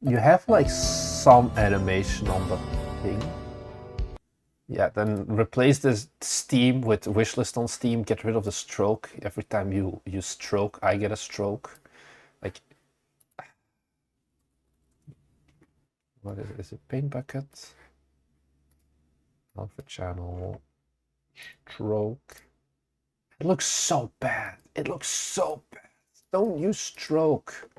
You have like some animation on the thing. Yeah, then replace this Steam with wishlist on Steam. Get rid of the stroke. Every time you stroke, I get a stroke. Like, what is it? Is it paint bucket? Alpha channel. Stroke. It looks so bad. It looks so bad. Don't use stroke.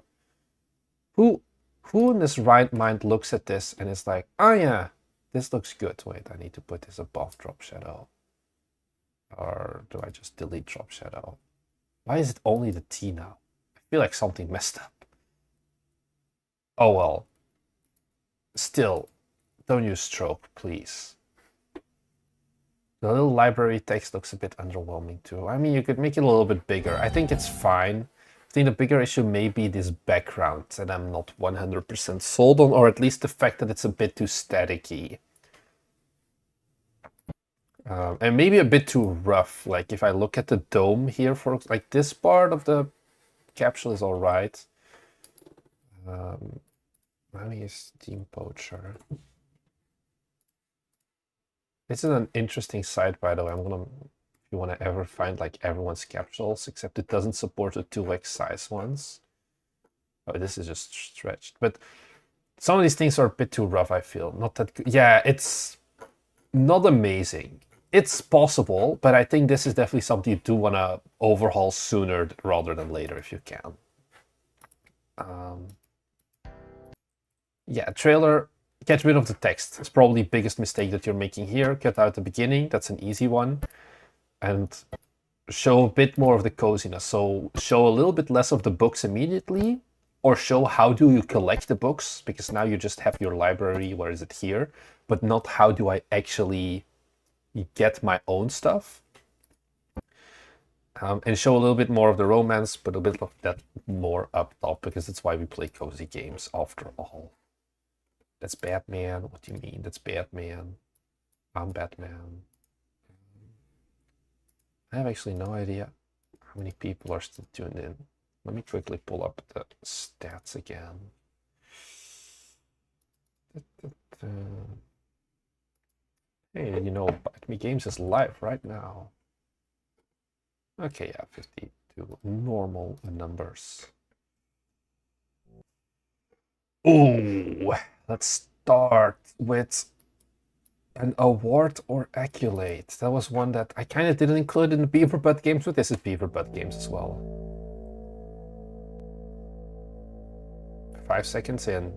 Who in this right mind looks at this and is like, oh yeah, this looks good. Wait, I need to put this above drop shadow. Or do I just delete drop shadow? Why is it only the T now? I feel like something messed up. Oh well. Still, don't use stroke, please. The little library text looks a bit underwhelming too. I mean, you could make it a little bit bigger. I think it's fine. I think the bigger issue may be this background that I'm not 100% sold on, or at least the fact that it's a bit too staticky. And maybe a bit too rough. Like if I look at the dome here, for like this part of the capsule is all right. Let me use Steam Poacher. This is an interesting site, by the way. If you want to ever find like everyone's capsules, except it doesn't support the 2x size ones. Oh, this is just stretched. But some of these things are a bit too rough, I feel. Not that good. Yeah, it's not amazing. It's possible, but I think this is definitely something you do want to overhaul sooner rather than later if you can. Yeah, trailer, get rid of the text. It's probably the biggest mistake that you're making here. Cut out the beginning, that's an easy one. And show a bit more of the coziness. So show a little bit less of the books immediately, or show how do you collect the books, because now you just have your library, where is it here, but not how do I actually get my own stuff. And show a little bit more of the romance, but a bit of that more up top, because that's why we play cozy games after all. That's Batman. What do you mean? That's Batman. I'm Batman. I have actually no idea how many people are still tuned in. Let me quickly pull up the stats again. Hey, you know, Bite Me Games is live right now. Okay, yeah, 52 normal numbers. Oh, let's start with an award or accolade. That was one that I kind of didn't include in the Beaver Butt games, but this is Beaver Butt games as well. 5 seconds in.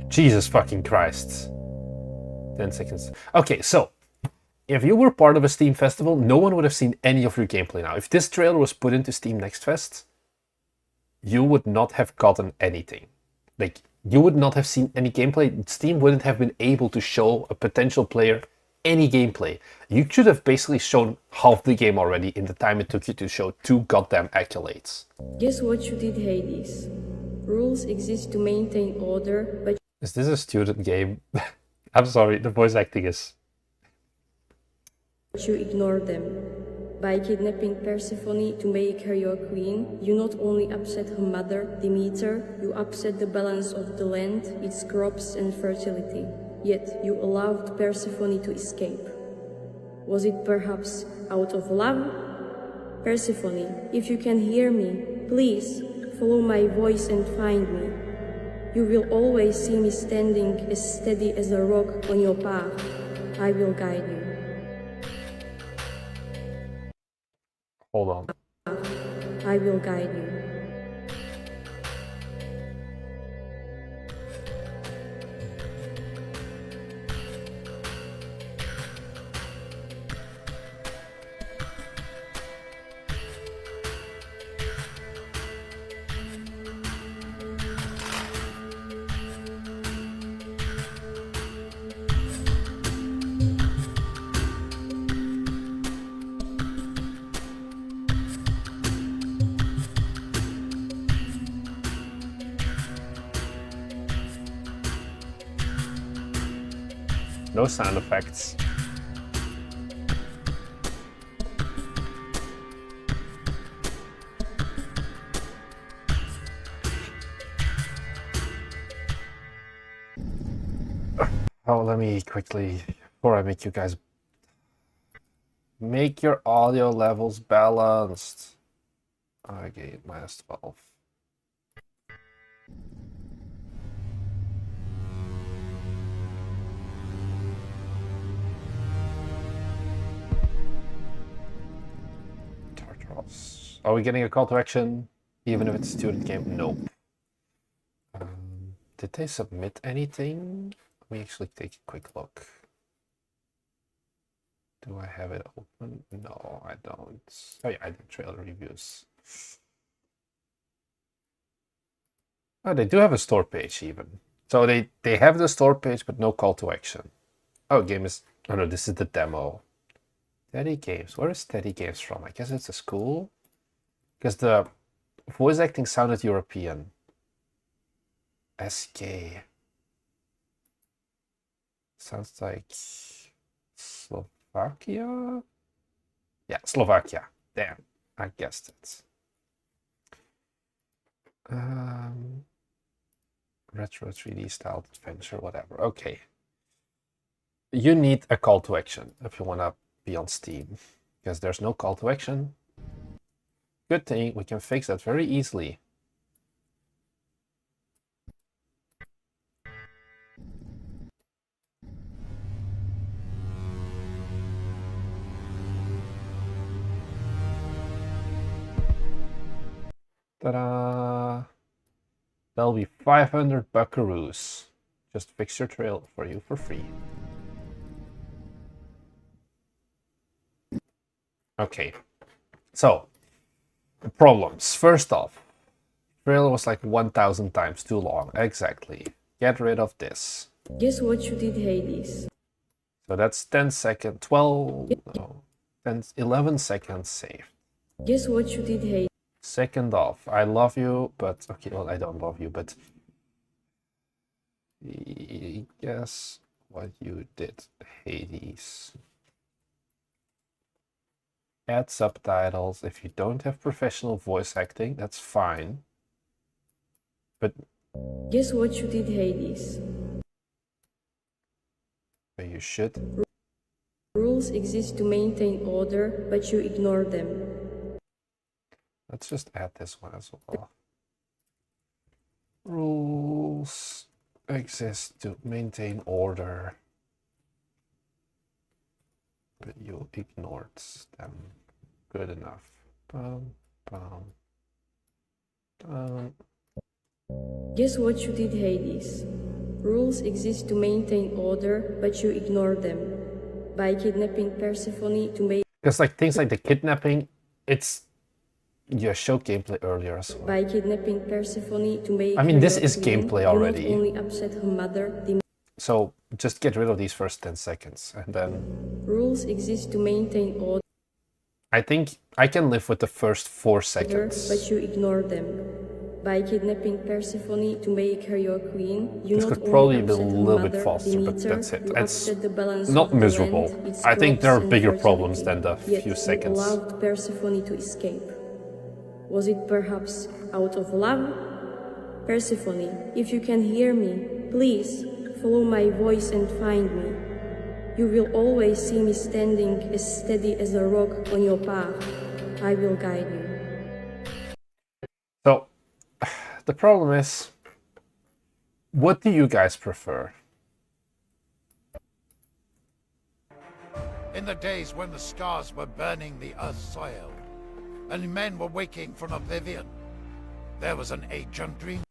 Jesus fucking Christ. 10 seconds. Okay, so if you were part of a Steam festival, no one would have seen any of your gameplay now. If this trailer was put into Steam Next Fest, you would not have gotten anything. Like, you would not have seen any gameplay. Steam wouldn't have been able to show a potential player any gameplay. You should have basically shown half the game already in the time it took you to show 2 goddamn accolades. Guess what you did, Hades? Rules exist to maintain order, but Is this a student game? I'm sorry, the voice acting is... you ignore them. By kidnapping Persephone to make her your queen, you not only upset her mother, Demeter, you upset the balance of the land, its crops and fertility. Yet you allowed Persephone to escape. Was it perhaps out of love? Persephone, if you can hear me, please follow my voice and find me. You will always see me standing as steady as a rock on your path. I will guide you. Hold on. I will guide you. No sound effects. Oh, let me quickly, before I make you guys, make your audio levels balanced. Okay, -12. Tartaros. Are we getting a call to action, even if it's a student game? Nope. Did they submit anything? Let me actually take a quick look. Do I have it open? No, I don't. Oh yeah, I did trailer reviews. Oh, they do have a store page even. So they have the store page, but no call to action. Oh, game is... Oh no, this is the demo. Teddy Games. Where is Teddy Games from? I guess it's a school? Because the voice acting sounded European. SK. Sounds like Slovakia? Yeah, Slovakia. Damn, I guessed it. Retro 3D style adventure, whatever. Okay. You need a call to action if you want to be on Steam, because there's no call to action. Good thing we can fix that very easily. Ta-da! That'll be 500 buckaroos. Just fix your trail for you for free. Okay, so the problems. First off, trail was like 1,000 times too long. Exactly. Get rid of this. Guess what you did, Hades? So that's 10 seconds, 12, no, 10, 11 seconds saved. Guess what you did, Hades? Second off, I love you, but okay, well, I don't love you, but guess what you did, Hades. Add subtitles. If you don't have professional voice acting, that's fine. But Guess what you did, Hades? you should. Rules exist to maintain order, but you ignore them. Let's just add this one as well. Rules exist to maintain order, but you ignored them. Good enough. Bum, bum, bum. Guess what you did, Hades? Rules exist to maintain order, but you ignore them. By kidnapping Persephone to make Because like things like the kidnapping, it's you showed gameplay earlier as well. by kidnapping Persephone to make I mean, her this your is queen, gameplay you already. not only upset her mother, the So just get rid of these first 10 seconds and then rules exist to maintain order, I think I can live with the first 4 seconds. but you ignore them. By kidnapping Persephone to make her your queen, you This not could probably only be a upset her little bit mother, faster, but Demeter, that's it. you It's upset the balance not of the miserable. land, its I think crops there are and bigger fertility. problems than the Yet few you seconds. allowed Persephone to escape. Was it perhaps out of love? Persephone, if you can hear me, please follow my voice and find me. You will always see me standing as steady as a rock on your path. I will guide you. So the problem is, what do you guys prefer? In the days when the scars were burning the earth's soil, and men were waking from oblivion, there was an ancient dream.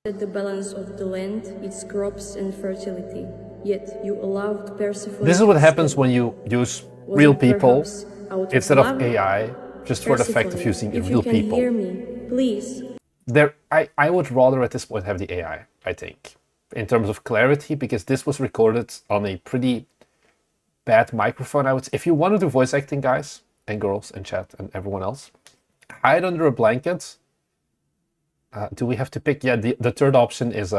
Set the balance of the land, its crops and fertility. Yet you allowed Persephone. This is what to happens escape. when you use Was real it people perhaps out instead of love? AI, just for the fact of Persephone, using if real you can people. hear me, please. I would rather at this point have the AI, I think, in terms of clarity, because this was recorded on a pretty bad microphone. I would, if you want to do voice acting, guys and girls and chat and everyone else, hide under a blanket. Do we have to pick? Yeah, the third option is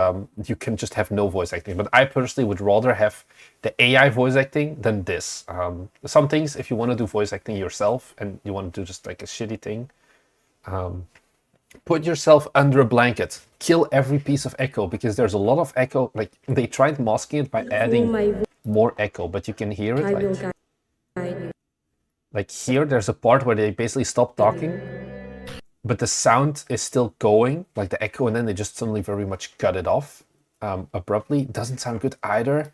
you can just have no voice acting. But I personally would rather have the AI voice acting than this. Some things, if you want to do voice acting yourself and you want to do just like a shitty thing, put yourself under a blanket. Kill every piece of echo, because there's a lot of echo. Like they tried masking it by Follow adding my voice. more echo, but you can hear it. I will Like, guide you. like here, there's a part where they basically stop talking, but the sound is still going, like the echo, and then they just suddenly very much cut it off abruptly. Doesn't sound good either.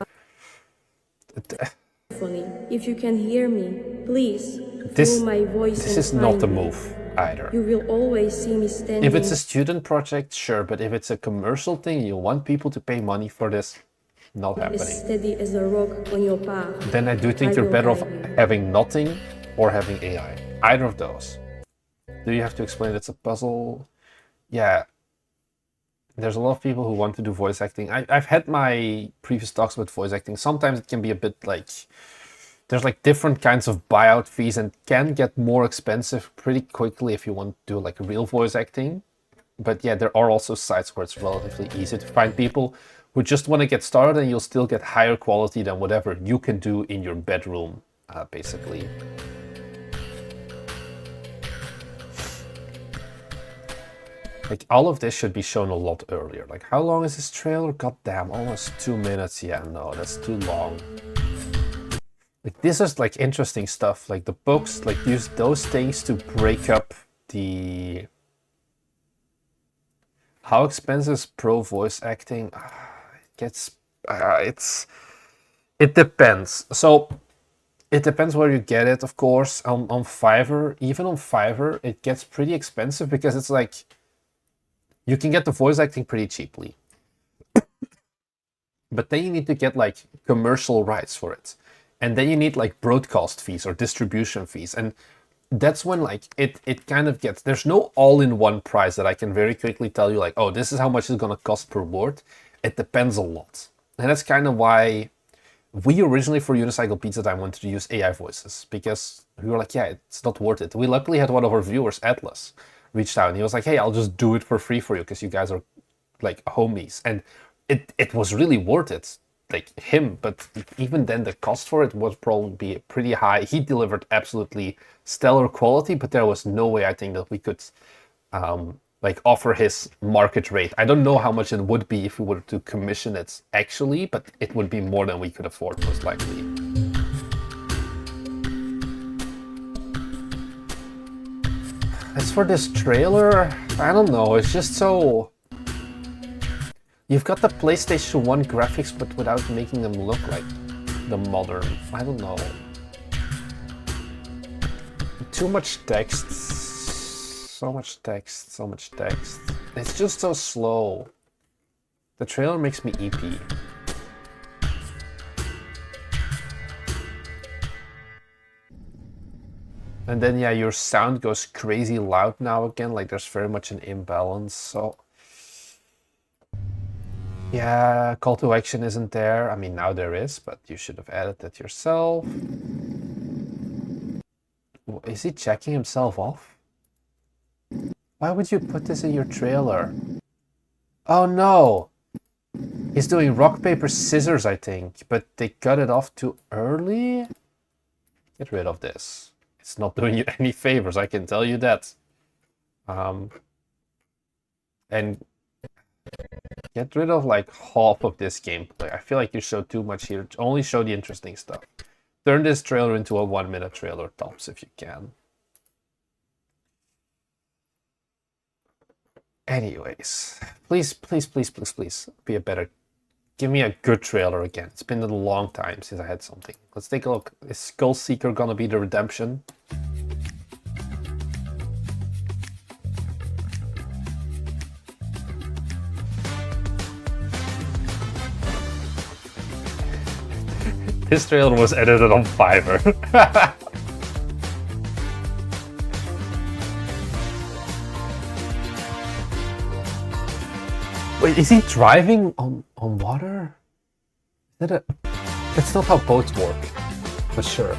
Persephone, if you can hear me, please This follow my voice this and is not find the me. move either. You will always see me standing. If it's a student project, sure, but if it's a commercial thing, you want people to pay money for this, not as happening. steady as a rock on your path. Then I do think I you're will better off guide you. having nothing or having AI. Either of those. Do you have to explain it's a puzzle? Yeah. There's a lot of people who want to do voice acting. I've had my previous talks about voice acting. Sometimes it can be a bit like, there's like different kinds of buyout fees and can get more expensive pretty quickly if you want to do like real voice acting. But yeah, there are also sites where it's relatively easy to find people who just want to get started, and you'll still get higher quality than whatever you can do in your bedroom, basically. Like, all of this should be shown a lot earlier. Like, how long is this trailer? God damn, almost 2 minutes. Yeah, no, that's too long. Like, this is like interesting stuff. Like the books, like use those things to break up the... How expensive is pro voice acting? It gets... It depends. So, it depends where you get it, of course. On Fiverr, even on Fiverr, it gets pretty expensive because it's like... you can get the voice acting pretty cheaply. But then you need to get like commercial rights for it. And then you need like broadcast fees or distribution fees. And that's when like it kind of gets, there's no all-in-one price that I can very quickly tell you like, oh, this is how much it's gonna cost per word. It depends a lot. And that's kind of why we originally for Unicycle Pizza Time wanted to use AI voices, because we were like, yeah, it's not worth it. We luckily had one of our viewers, Atlas, reached out and he was like, hey, I'll just do it for free for you because you guys are like homies. And it was really worth it, like him, but even then the cost for it would probably be pretty high. He delivered absolutely stellar quality, but there was no way I think that we could like offer his market rate. I don't know how much it would be if we were to commission it actually, but it would be more than we could afford most likely. As for this trailer, I don't know, it's just so... You've got the PlayStation 1 graphics, but without making them look like the modern. I don't know. Too much text. So much text. So much text. It's just so slow. The trailer makes me EP. And then, yeah, your sound goes crazy loud now again. Like, there's very much an imbalance, so... Yeah, call to action isn't there. I mean, now there is, but you should have added that yourself. Is he checking himself off? Why would you put this in your trailer? Oh no! He's doing rock, paper, scissors, I think, but they cut it off too early? Get rid of this. It's not doing you any favors, I can tell you that. And get rid of like half of this gameplay. I feel like you show too much here. Only show the interesting stuff. Turn this trailer into a 1-minute trailer tops if you can. Anyways, please, please, please, please, please be a better... Give me a good trailer again. It's been a long time since I had something. Let's take a look. Is Skull Seeker gonna be the redemption? This trailer was edited on Fiverr. Wait, is he driving on water? Is that a... That's not how boats work, but sure.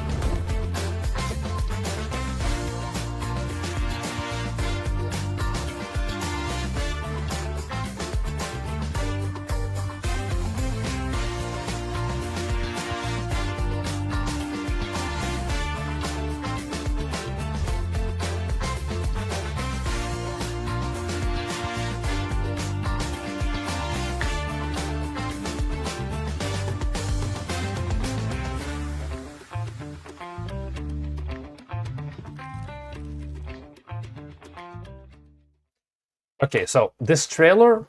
Okay, so this trailer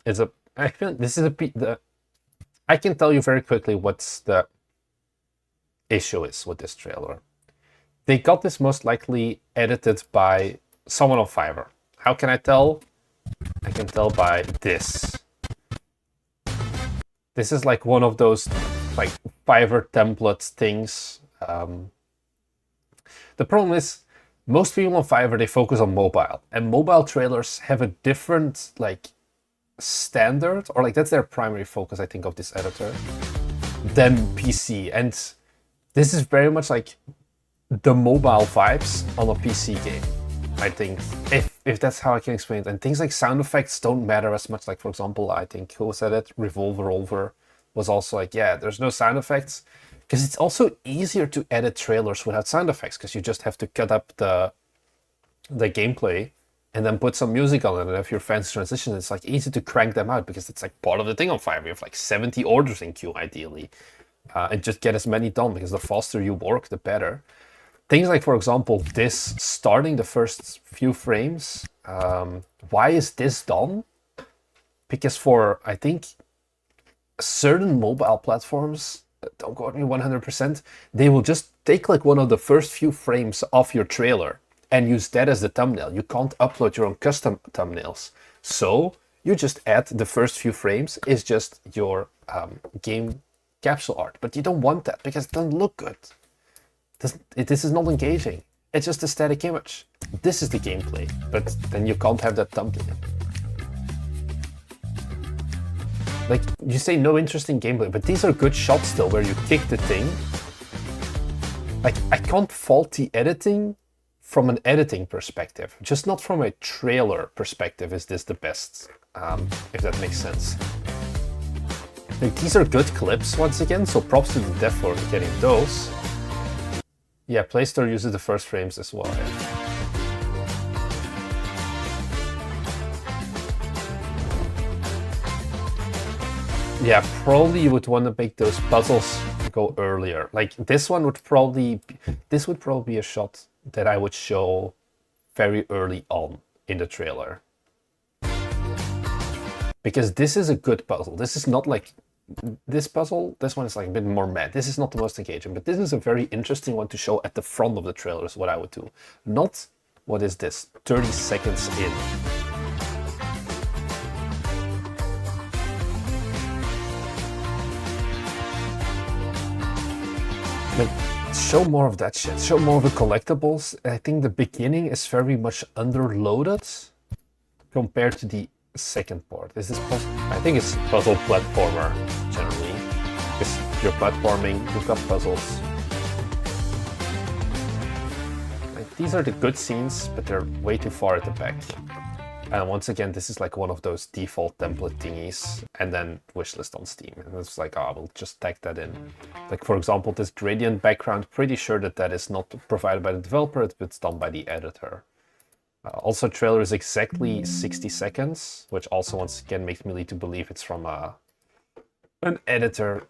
is a... I feel this is I can tell you very quickly what's the issue is with this trailer. They got this most likely edited by someone on Fiverr. How can I tell? I can tell by this. This is like one of those like Fiverr template things. The problem is, most people on Fiverr, they focus on mobile, and mobile trailers have a different like standard, or like that's their primary focus, I think, of this editor, than PC. And this is very much like the mobile vibes on a PC game, I think, if that's how I can explain it. And things like sound effects don't matter as much. Like, for example, I think who said it, Revolver was also like, yeah, there's no sound effects. Because it's also easier to edit trailers without sound effects, because you just have to cut up the gameplay and then put some music on it. And if your fans transition, it's like easy to crank them out, because it's like part of the thing on Fiverr. You have like 70 orders in queue, ideally. And just get as many done, because the faster you work, the better. Things like, for example, this starting the first few frames. Why is this done? Because for, I think, certain mobile platforms, don't quote me 100%, they will just take like one of the first few frames of your trailer and use that as the thumbnail. You can't upload your own custom thumbnails. So you just add the first few frames is just your game capsule art. But you don't want that because it doesn't look good. This is not engaging. It's just a static image. This is the gameplay, but then you can't have that thumbnail. Like, you say no interesting gameplay, but these are good shots still where you kick the thing. Like, I can't fault the editing from an editing perspective, just not from a trailer perspective is this the best, if that makes sense. Like, these are good clips once again, so props to the dev for getting those. Yeah, Play Store uses the first frames as well. Yeah, probably you would want to make those puzzles go earlier. Like this one would probably be a shot that I would show very early on in the trailer. Because this is a good puzzle. This is not like this puzzle. This one is like a bit more mad. This is not the most engaging, but this is a very interesting one to show at the front of the trailer is what I would do. Not, what is this, 30 seconds in. Like, show more of that shit. Show more of the collectibles. I think the beginning is very much underloaded compared to the second part. Is this puzzle? I think it's puzzle platformer generally. Because you're platforming, you've got puzzles. Like, these are the good scenes, but they're way too far at the back. And once again, this is like one of those default template thingies, and then wishlist on Steam. And it's like, oh, we'll just tag that in. Like, for example, this gradient background, pretty sure that that is not provided by the developer, it's done by the editor. Also, trailer is exactly 60 seconds, which also once again makes me lead to believe it's from an editor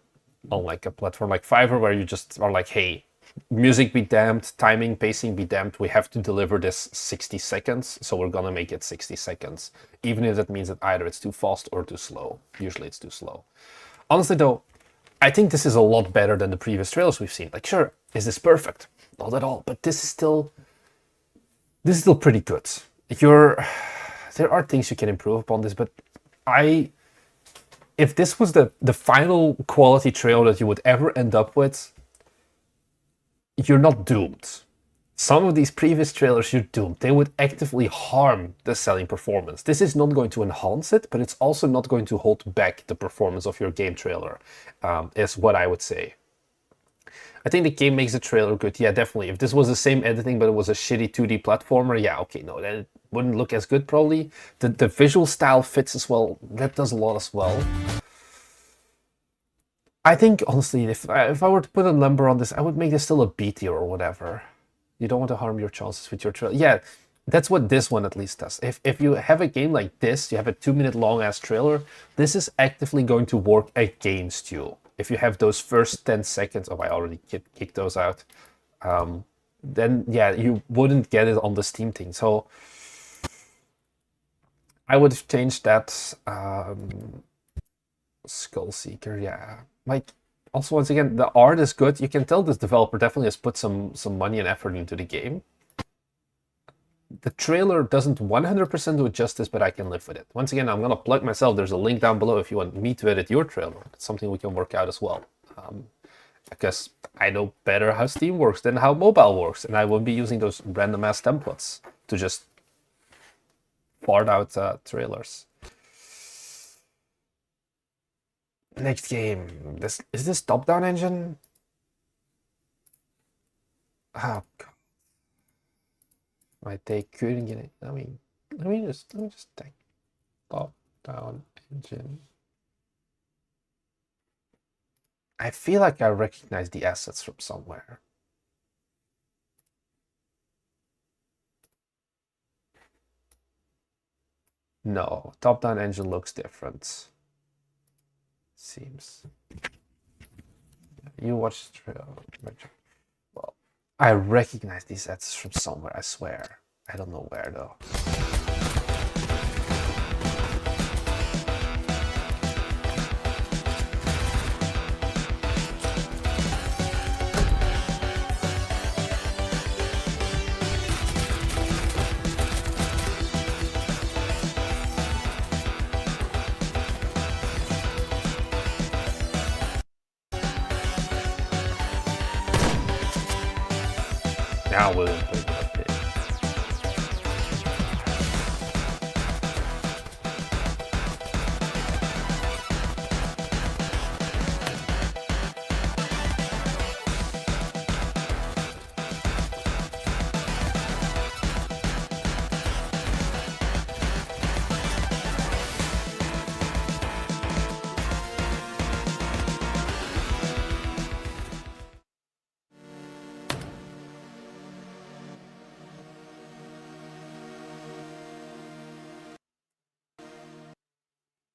on like a platform like Fiverr, where you just are like, hey, music be damned, timing, pacing be damned, we have to deliver this 60 seconds, so we're gonna make it 60 seconds. Even if that means that either it's too fast or too slow. Usually it's too slow. Honestly though, I think this is a lot better than the previous trailers we've seen. Like, sure, is this perfect? Not at all, but this is still pretty good. There are things you can improve upon this, but if this was the final quality trailer that you would ever end up with, you're not doomed. Some of these previous trailers, you're doomed. They would actively harm the selling performance. This is not going to enhance it, but it's also not going to hold back the performance of your game trailer, is what I would say. I think the game makes the trailer good. Yeah, definitely. If this was the same editing, but it was a shitty 2D platformer, yeah, okay, no, then it wouldn't look as good probably. The visual style fits as well. That does a lot as well. I think, honestly, if I were to put a number on this, I would make this still a B tier or whatever. You don't want to harm your chances with your trailer. Yeah, that's what this one at least does. If you have a game like this, you have a 2-minute long ass trailer, this is actively going to work against you. If you have those first 10 seconds, oh, I already kicked those out, then yeah, you wouldn't get it on the Steam thing. So I would have changed that. Skull Seeker, yeah. Like, also once again, the art is good. You can tell this developer definitely has put some money and effort into the game. The trailer doesn't 100% do it justice, but I can live with it. Once again, I'm going to plug myself. There's a link down below if you want me to edit your trailer. It's something we can work out as well. Because I know better how Steam works than how mobile works, and I won't be using those random ass templates to just fart out trailers. Next game. Is this top-down engine? Oh god. I take couldn't get it. Let me just take top-down engine. I feel like I recognize the assets from somewhere. No, top-down engine looks different. Seems. You watched the trailer. Well, I recognize these assets from somewhere, I swear. I don't know where though. Now we'll play that game.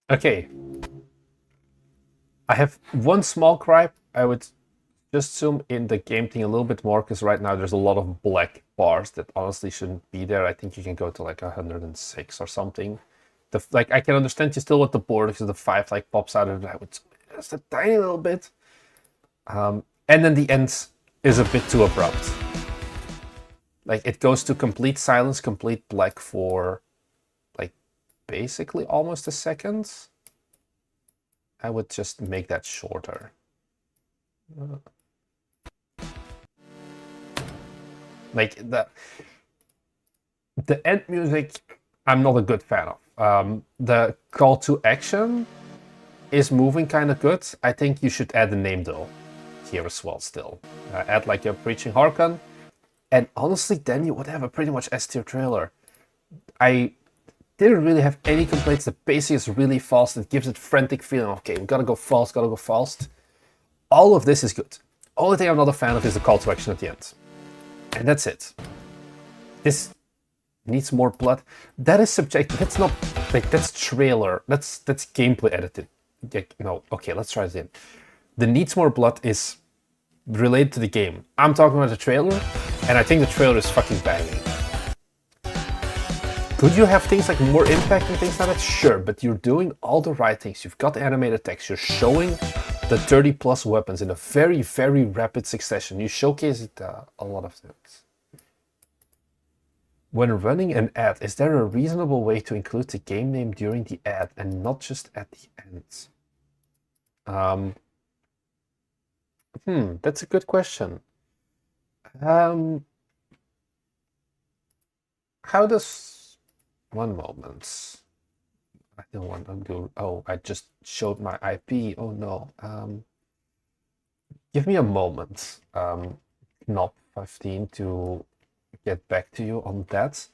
Okay. I have one small gripe. I would just zoom in the game thing a little bit more, because right now there's a lot of black bars that honestly shouldn't be there. I think you can go to like 106 or something. Like, I can understand you still want the border because the 5 like pops out of it. I would just a tiny little bit. And then the end is a bit too abrupt. Like, it goes to complete silence, complete black for like basically almost a second. I would just make that shorter. Like the end music, I'm not a good fan of. The call to action is moving kind of good. I think you should add the name though here as well still. Add like a preaching Harkon. And honestly, then you would have a pretty much S tier trailer. I didn't really have any complaints. The pacing is really fast. It gives it frantic feeling. Okay, we gotta go fast, gotta go fast. All of this is good. Only thing I'm not a fan of is the call to action at the end. And that's it. This needs more blood. That is subjective. That's not like, that's trailer. That's gameplay edited. No, okay, let's try this again. The needs more blood is related to the game. I'm talking about the trailer, and I think the trailer is fucking banging. Could you have things like more impact and things like that? Sure, but you're doing all the right things. You've got animated text. You're showing the 30 plus weapons in a very, very rapid succession. You showcase it a lot of things. When running an ad, is there a reasonable way to include the game name during the ad and not just at the end? That's a good question. How does... One moment. I don't want to do... Oh, I just showed my IP. Oh no. Give me a moment, Knob 15, to get back to you on that.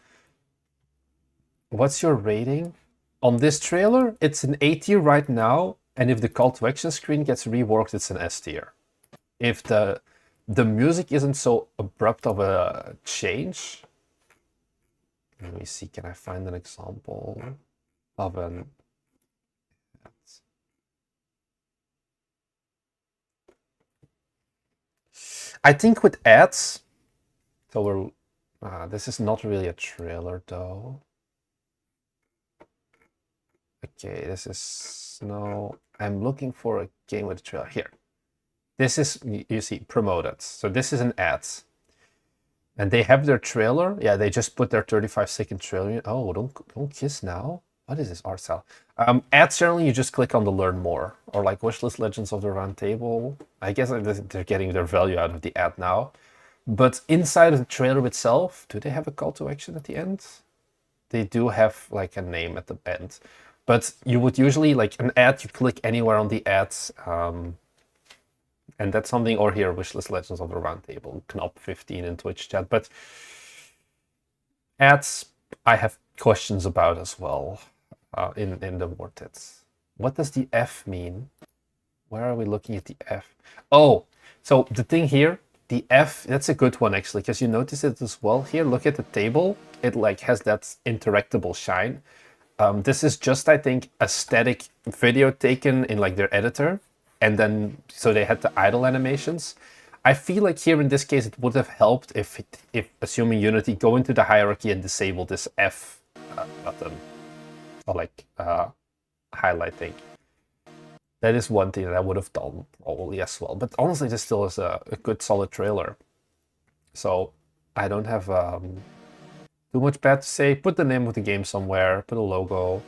What's your rating? On this trailer, it's an A tier right now, and if the call to action screen gets reworked, it's an S tier. If the music isn't so abrupt of a change... Let me see, can I find an example of an... I think with ads, so we're... this is not really a trailer though. Okay, this is... No, I'm looking for a game with a trailer. Here. This is, you see, promoted. So this is an ad. And they have their trailer. Yeah, they just put their 35-second trailer in. Oh, don't kiss now. What is this art style? Ads, generally, you just click on the learn more, or like wishlist Legends of the Round Table. I guess they're getting their value out of the ad now. But inside of the trailer itself, do they have a call to action at the end? They do have like a name at the end. But you would usually, like an ad, you click anywhere on the ads. And that's something, or here, wishlist Legends of the Round Table, Knob 15 in Twitch chat. But ads, I have questions about as well in the vortex. What does the F mean? Where are we looking at the F? Oh, so the thing here, the F, that's a good one actually, because you notice it as well here. Look at the table. It like has that interactable shine. This is just, I think, a static video taken in like their editor. And then, so they had the idle animations. I feel like here in this case, it would have helped if assuming Unity, go into the hierarchy and disable this F button. Or like highlighting. That is one thing that I would have done probably as well. But honestly, this still is a good solid trailer. So I don't have too much bad to say. Put the name of the game somewhere, put a logo,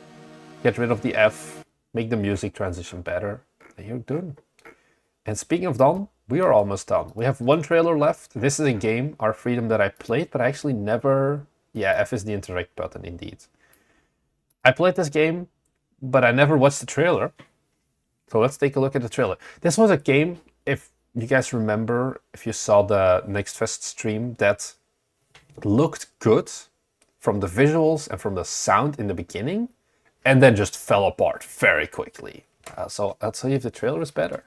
get rid of the F, make the music transition better. You're done. And speaking of done, we are almost done. We have one trailer left. This is a game, Our Freedom, that I played, but I actually never... Yeah, F is the interact button, indeed. I played this game, but I never watched the trailer. So let's take a look at the trailer. This was a game, if you guys remember, if you saw the Next Fest stream, that looked good from the visuals and from the sound in the beginning, and then just fell apart very quickly. So I'll tell you if the trailer is better.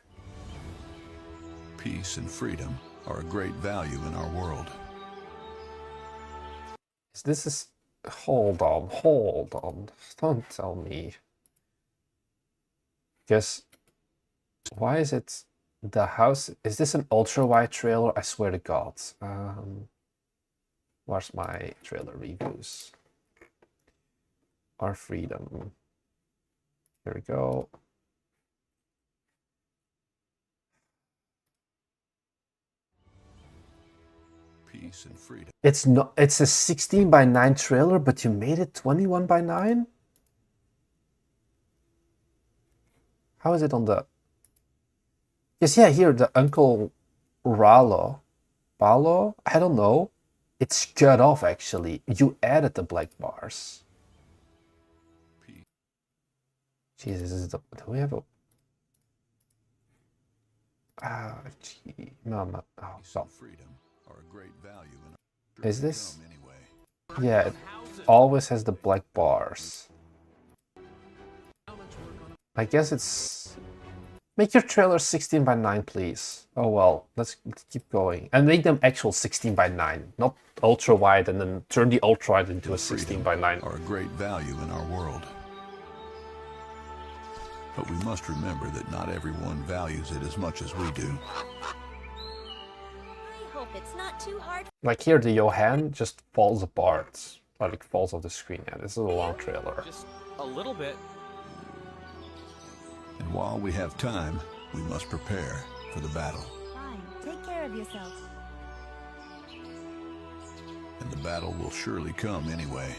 Peace and freedom are a great value in our world. This is... Hold on. Don't tell me. Because... Why is it... The house... Is this an ultra-wide trailer? I swear to God. Where's my trailer reviews? Our Freedom. Here we go. Peace and freedom. It's not. It's a 16:9 trailer, but you made it 21:9. How is it on the? Yes, yeah. Here, the Uncle Balo. I don't know. It's cut off actually. You added the black bars. Jesus, is the, do we have a? Gee, no. Oh, stop. Freedom are a great value in our Is this? anyway. Yeah, it always has the black bars. I guess it's... Make your trailer 16:9, please. Oh well, let's keep going. And make them actual 16:9, not ultra wide and then turn the ultra wide into a 16:9. Are a great value in our world. But we must remember that not everyone values it as much as we do. I hope it's not too hard. Like here, the Johan just falls apart. Like falls off the screen. Yeah, this is a long trailer. Just a little bit. And while we have time, we must prepare for the battle. Fine, take care of yourself. And the battle will surely come anyway.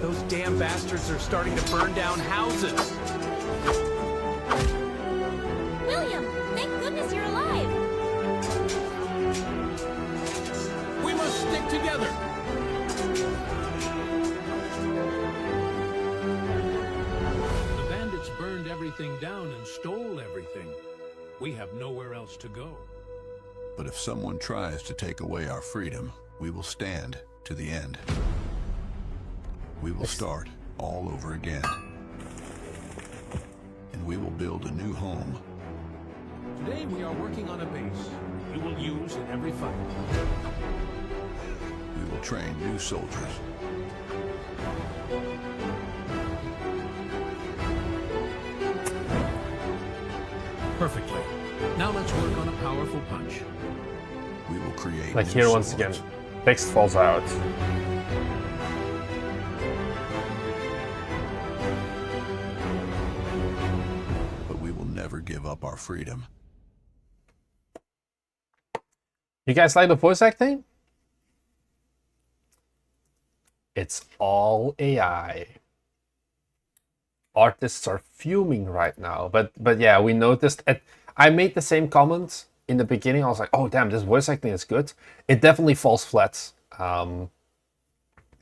Those damn bastards are starting to burn down houses. William, thank goodness you're alive. We must stick together. The bandits burned everything down and stole everything. We have nowhere else to go. But if someone tries to take away our freedom, we will stand to the end. We will start all over again. And we will build a new home. Today we are working on a base we will use in every fight. We will train new soldiers. Perfectly. Now let's work on a powerful punch. We will create Like new here once again, swords. text falls out. But we will never give up our freedom. You guys like the voice acting? It's all AI. Artists are fuming right now, but yeah, we noticed. I made the same comment in the beginning. I was like, oh damn, this voice acting is good. It definitely falls flat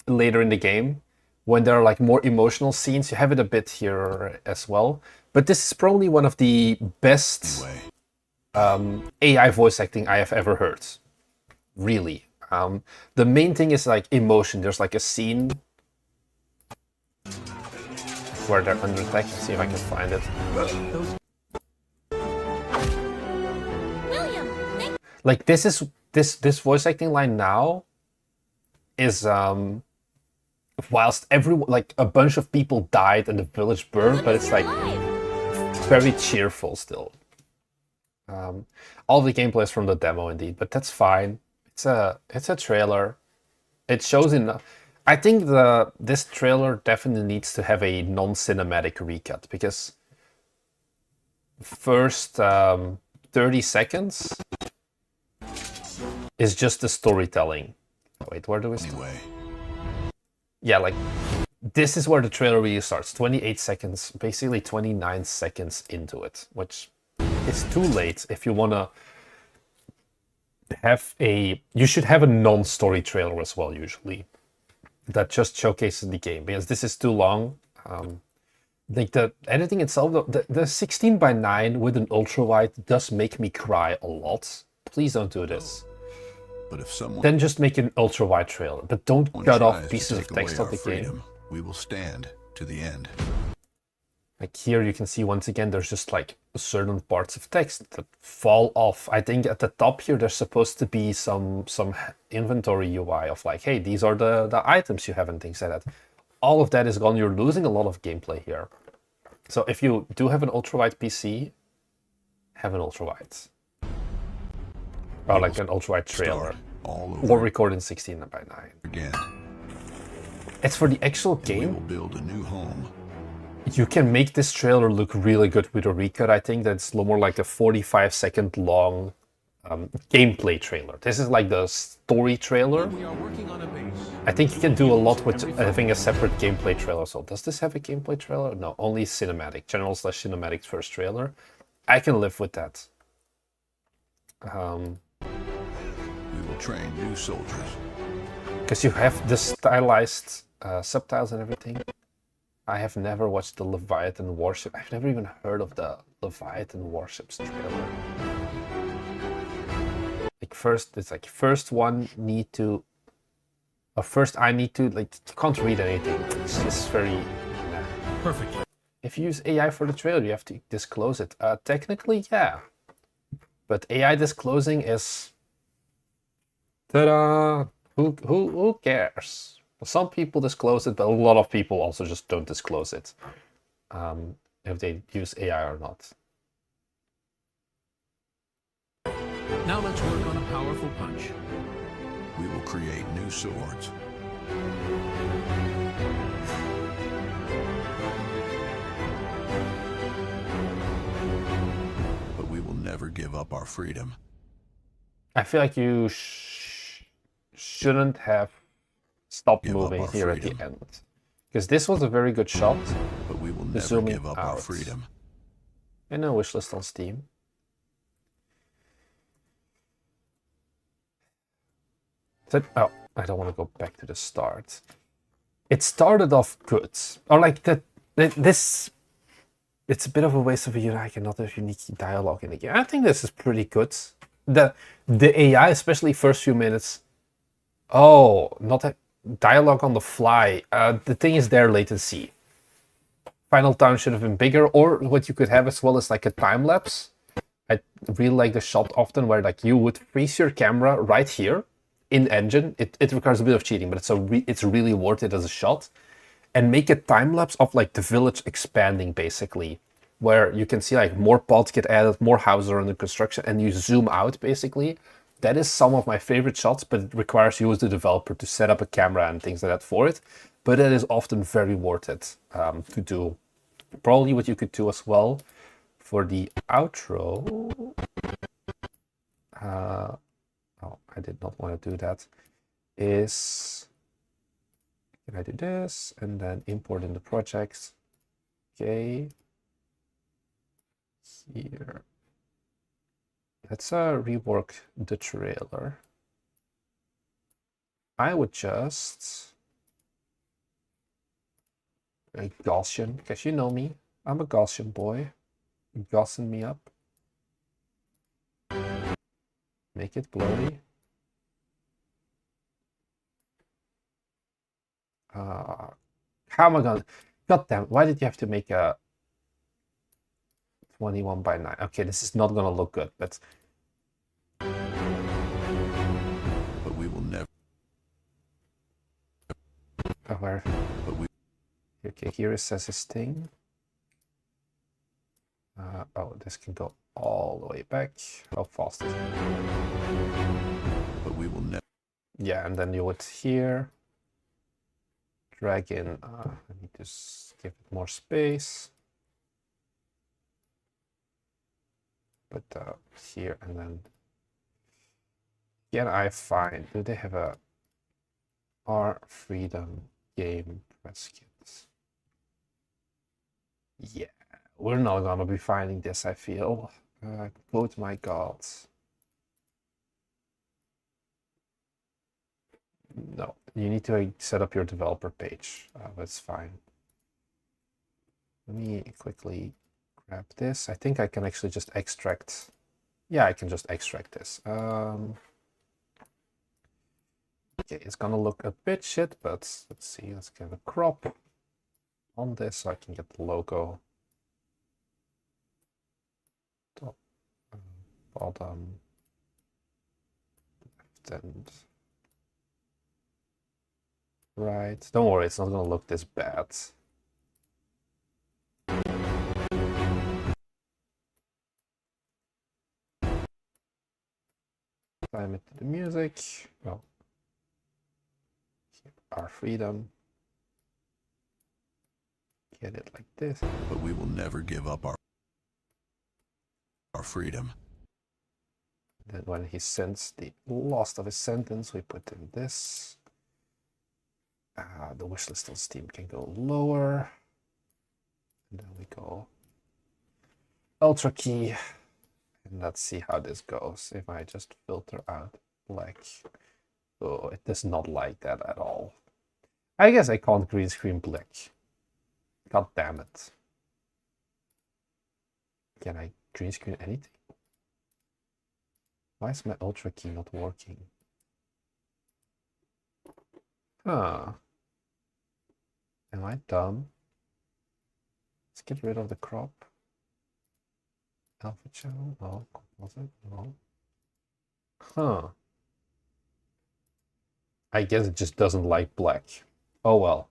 later in the game when there are like more emotional scenes. You have it a bit here as well, but this is probably one of the best Anyway, AI voice acting I have ever heard. Really. The main thing is like emotion. There's like a scene where they're under attack. Let's see if I can find it. William, thank Like this voice acting line now is whilst everyone, like a bunch of people died and the village burned, but it's like very cheerful still. All the gameplay is from the demo indeed, but that's fine. It's a trailer. It shows enough. I think this trailer definitely needs to have a non-cinematic recut because first 30 seconds is just the storytelling. Wait, where do we start? anyway. yeah, like this is where the trailer really starts. 28 seconds, basically 29 seconds into it, which is too late if you want to have a... You should have a non-story trailer as well, usually, that just showcases the game, because this is too long. Like the editing itself, the 16:9 with an ultra wide does make me cry a lot. Please don't do this. But if someone Then just make an ultra wide trailer, but don't cut off tries pieces to of take away text of our the game. freedom, we will stand to the end. Like here you can see once again there's just like certain parts of text that fall off. I think at the top here there's supposed to be some inventory UI of like, hey, these are the items you have and things like that. All of that is gone. You're losing a lot of gameplay here. So if you do have an ultra-wide PC, have an ultra-wide. Or like an ultra-wide trailer. Start all Or over record in 16:9. again. It's for the actual We will game. build a new home. You can make this trailer look really good with a recut. I think that's more like a 45-second long gameplay trailer. This is like the story trailer. We are working on a base. I think you can do a lot with having a separate gameplay trailer. So does this have a gameplay trailer? No, only cinematic. General/cinematic first trailer. I can live with that. We will train new soldiers. Because you have the stylized subtitles and everything. I have never watched the Leviathan Warship. I've never even heard of the Leviathan Warships trailer. Like first, it's like first one need to... Or first I need to, like, you can't read anything. It's just very... Nah. Perfectly. If you use AI for the trailer, you have to disclose it. Technically, yeah. But AI disclosing is... Ta-da! Who cares? Some people disclose it, but a lot of people also just don't disclose it. If they use AI or not. Now let's work on a powerful punch. We will create new swords. But we will never give up our freedom. I feel like you shouldn't have stopped Give up moving our here at the freedom. end. Because this was a very good shot. But we will never Zooming give up our out. freedom. And a wishlist on Steam. Oh, I don't want to go back to the start. It started off good. Or like that this... It's a bit of a waste of a unique and not a unique dialogue in the game. I think this is pretty good. The AI, especially first few minutes. Oh, not a dialogue on the fly. The thing is their latency. Final time should have been bigger, or what you could have as well is like a time lapse. I really like the shot often where like you would freeze your camera right here in engine. It requires a bit of cheating, but it's really worth it as a shot. And make a time lapse of like the village expanding basically, where you can see like more pods get added, more houses are under construction, and you zoom out basically. That is some of my favorite shots, but it requires you as the developer to set up a camera and things like that for it. But it is often very worth it to do. Probably what you could do as well for the outro. Oh, I did not want to do that. Is... Can I do this and then import in the projects? Okay. Here. Let's rework the trailer. I would just a Gaussian, because you know me. I'm a Gaussian boy. Gaussian me up. Make it blurry. How am I gonna... God damn, why did you have to make a 21:9? Okay, this is not gonna look good, but we will never. where? But we. Okay, here it says this thing. Oh, this can go all the way back. How fast is it? But we will never. Yeah, and then you would here drag in. I need to give it more space. But here and then again, I find, do they have a R freedom? game press kits. Yeah, we're not gonna be finding this, I feel. Quote my gods. No, you need to set up your developer page. That's fine. Let me quickly grab this. I think I can actually just extract. Yeah, I can just extract this. Okay, it's gonna look a bit shit, but let's see. Let's get a crop on this so I can get the logo. Top, bottom, left, and right. Don't worry, it's not gonna look this bad. Time it to the music. Well, our freedom. Get it like this. But we will never give up our freedom. Then when he sends the last of his sentence, we put in this. The wishlist on Steam can go lower. And then we go Ultra key. And let's see how this goes. If I just filter out black. Oh, it does not like that at all. I guess I can't green screen black. God damn it. Can I green screen anything? Why is my Ultra key not working? Huh. Am I dumb? Let's get rid of the crop. Alpha channel? No. Composite? No. Huh. I guess it just doesn't like black. Oh well.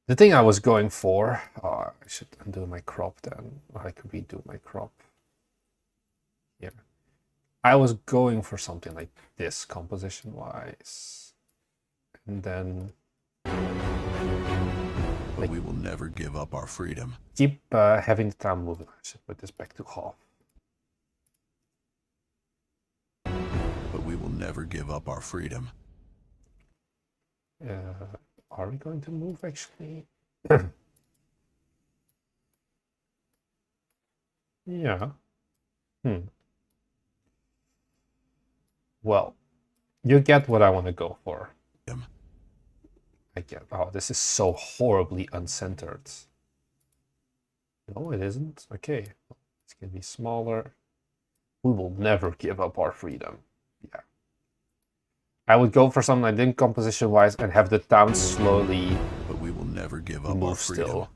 The thing I was going for... Oh, I should undo my crop then. Or I could redo my crop. Here. I was going for something like this composition-wise. And then... But we will never give up our freedom. Keep having the time moving. I should put this back to half. But we will never give up our freedom. Are we going to move actually? Yeah. Well, you get what I want to go for. I get. Oh, this is so horribly uncentered. No, it isn't. Okay, it's gonna be smaller. We will never give up our freedom. Yeah. I would go for something I did composition-wise and have the town slowly. But we will never give up Move our freedom. still.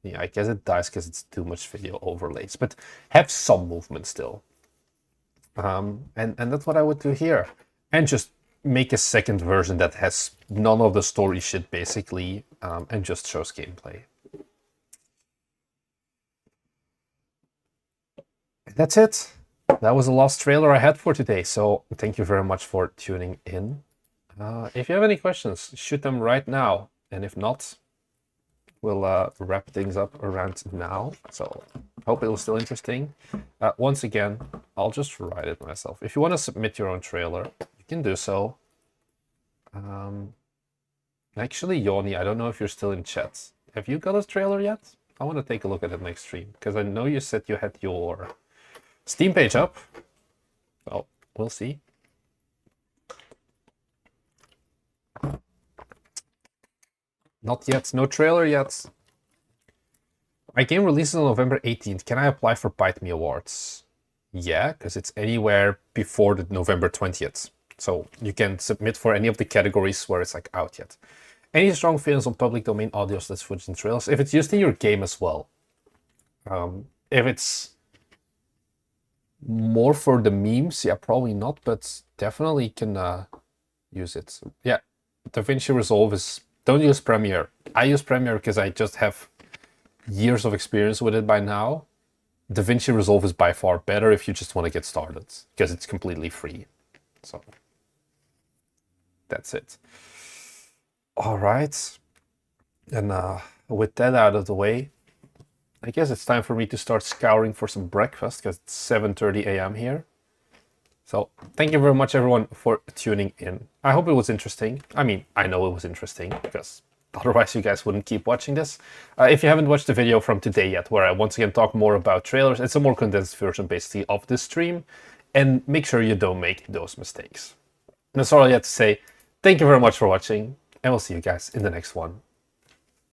Yeah, I guess it dies because it's too much video overlays, but have some movement still. And that's what I would do here. And just make a second version that has none of the story shit, basically, and just shows gameplay. And that's it. That was the last trailer I had for today, so thank you very much for tuning in. If you have any questions, shoot them right now, and if not, we'll wrap things up around now. So hope it was still interesting. Once again, I'll just write it myself. If you want to submit your own trailer, you can do so. Actually, Yoni, I don't know if you're still in chat. Have you got a trailer yet? I want to take a look at it next stream, because I know you said you had your Steam page up. Well, we'll see. Not yet. No trailer yet. My game releases on November 18th. Can I apply for Bite Me Awards? Yeah, because it's anywhere before the November 20th. So you can submit for any of the categories where it's like out yet. Any strong feelings on public domain audio, footage, and trailers? If it's used in your game as well. If it's more for the memes, yeah, probably not, but definitely can use it. So, yeah, DaVinci Resolve is... Don't use Premiere. I use Premiere because I just have years of experience with it by now. DaVinci Resolve is by far better if you just want to get started, because it's completely free. So that's it. All right. And with that out of the way, I guess it's time for me to start scouring for some breakfast, because it's 7:30 a.m. here. So thank you very much everyone for tuning in. I hope it was interesting. I mean, I know it was interesting because otherwise you guys wouldn't keep watching this. If you haven't watched the video from today yet, where I once again talk more about trailers, it's a more condensed version basically of this stream. And make sure you don't make those mistakes. And that's all I have to say. Thank you very much for watching, and we'll see you guys in the next one.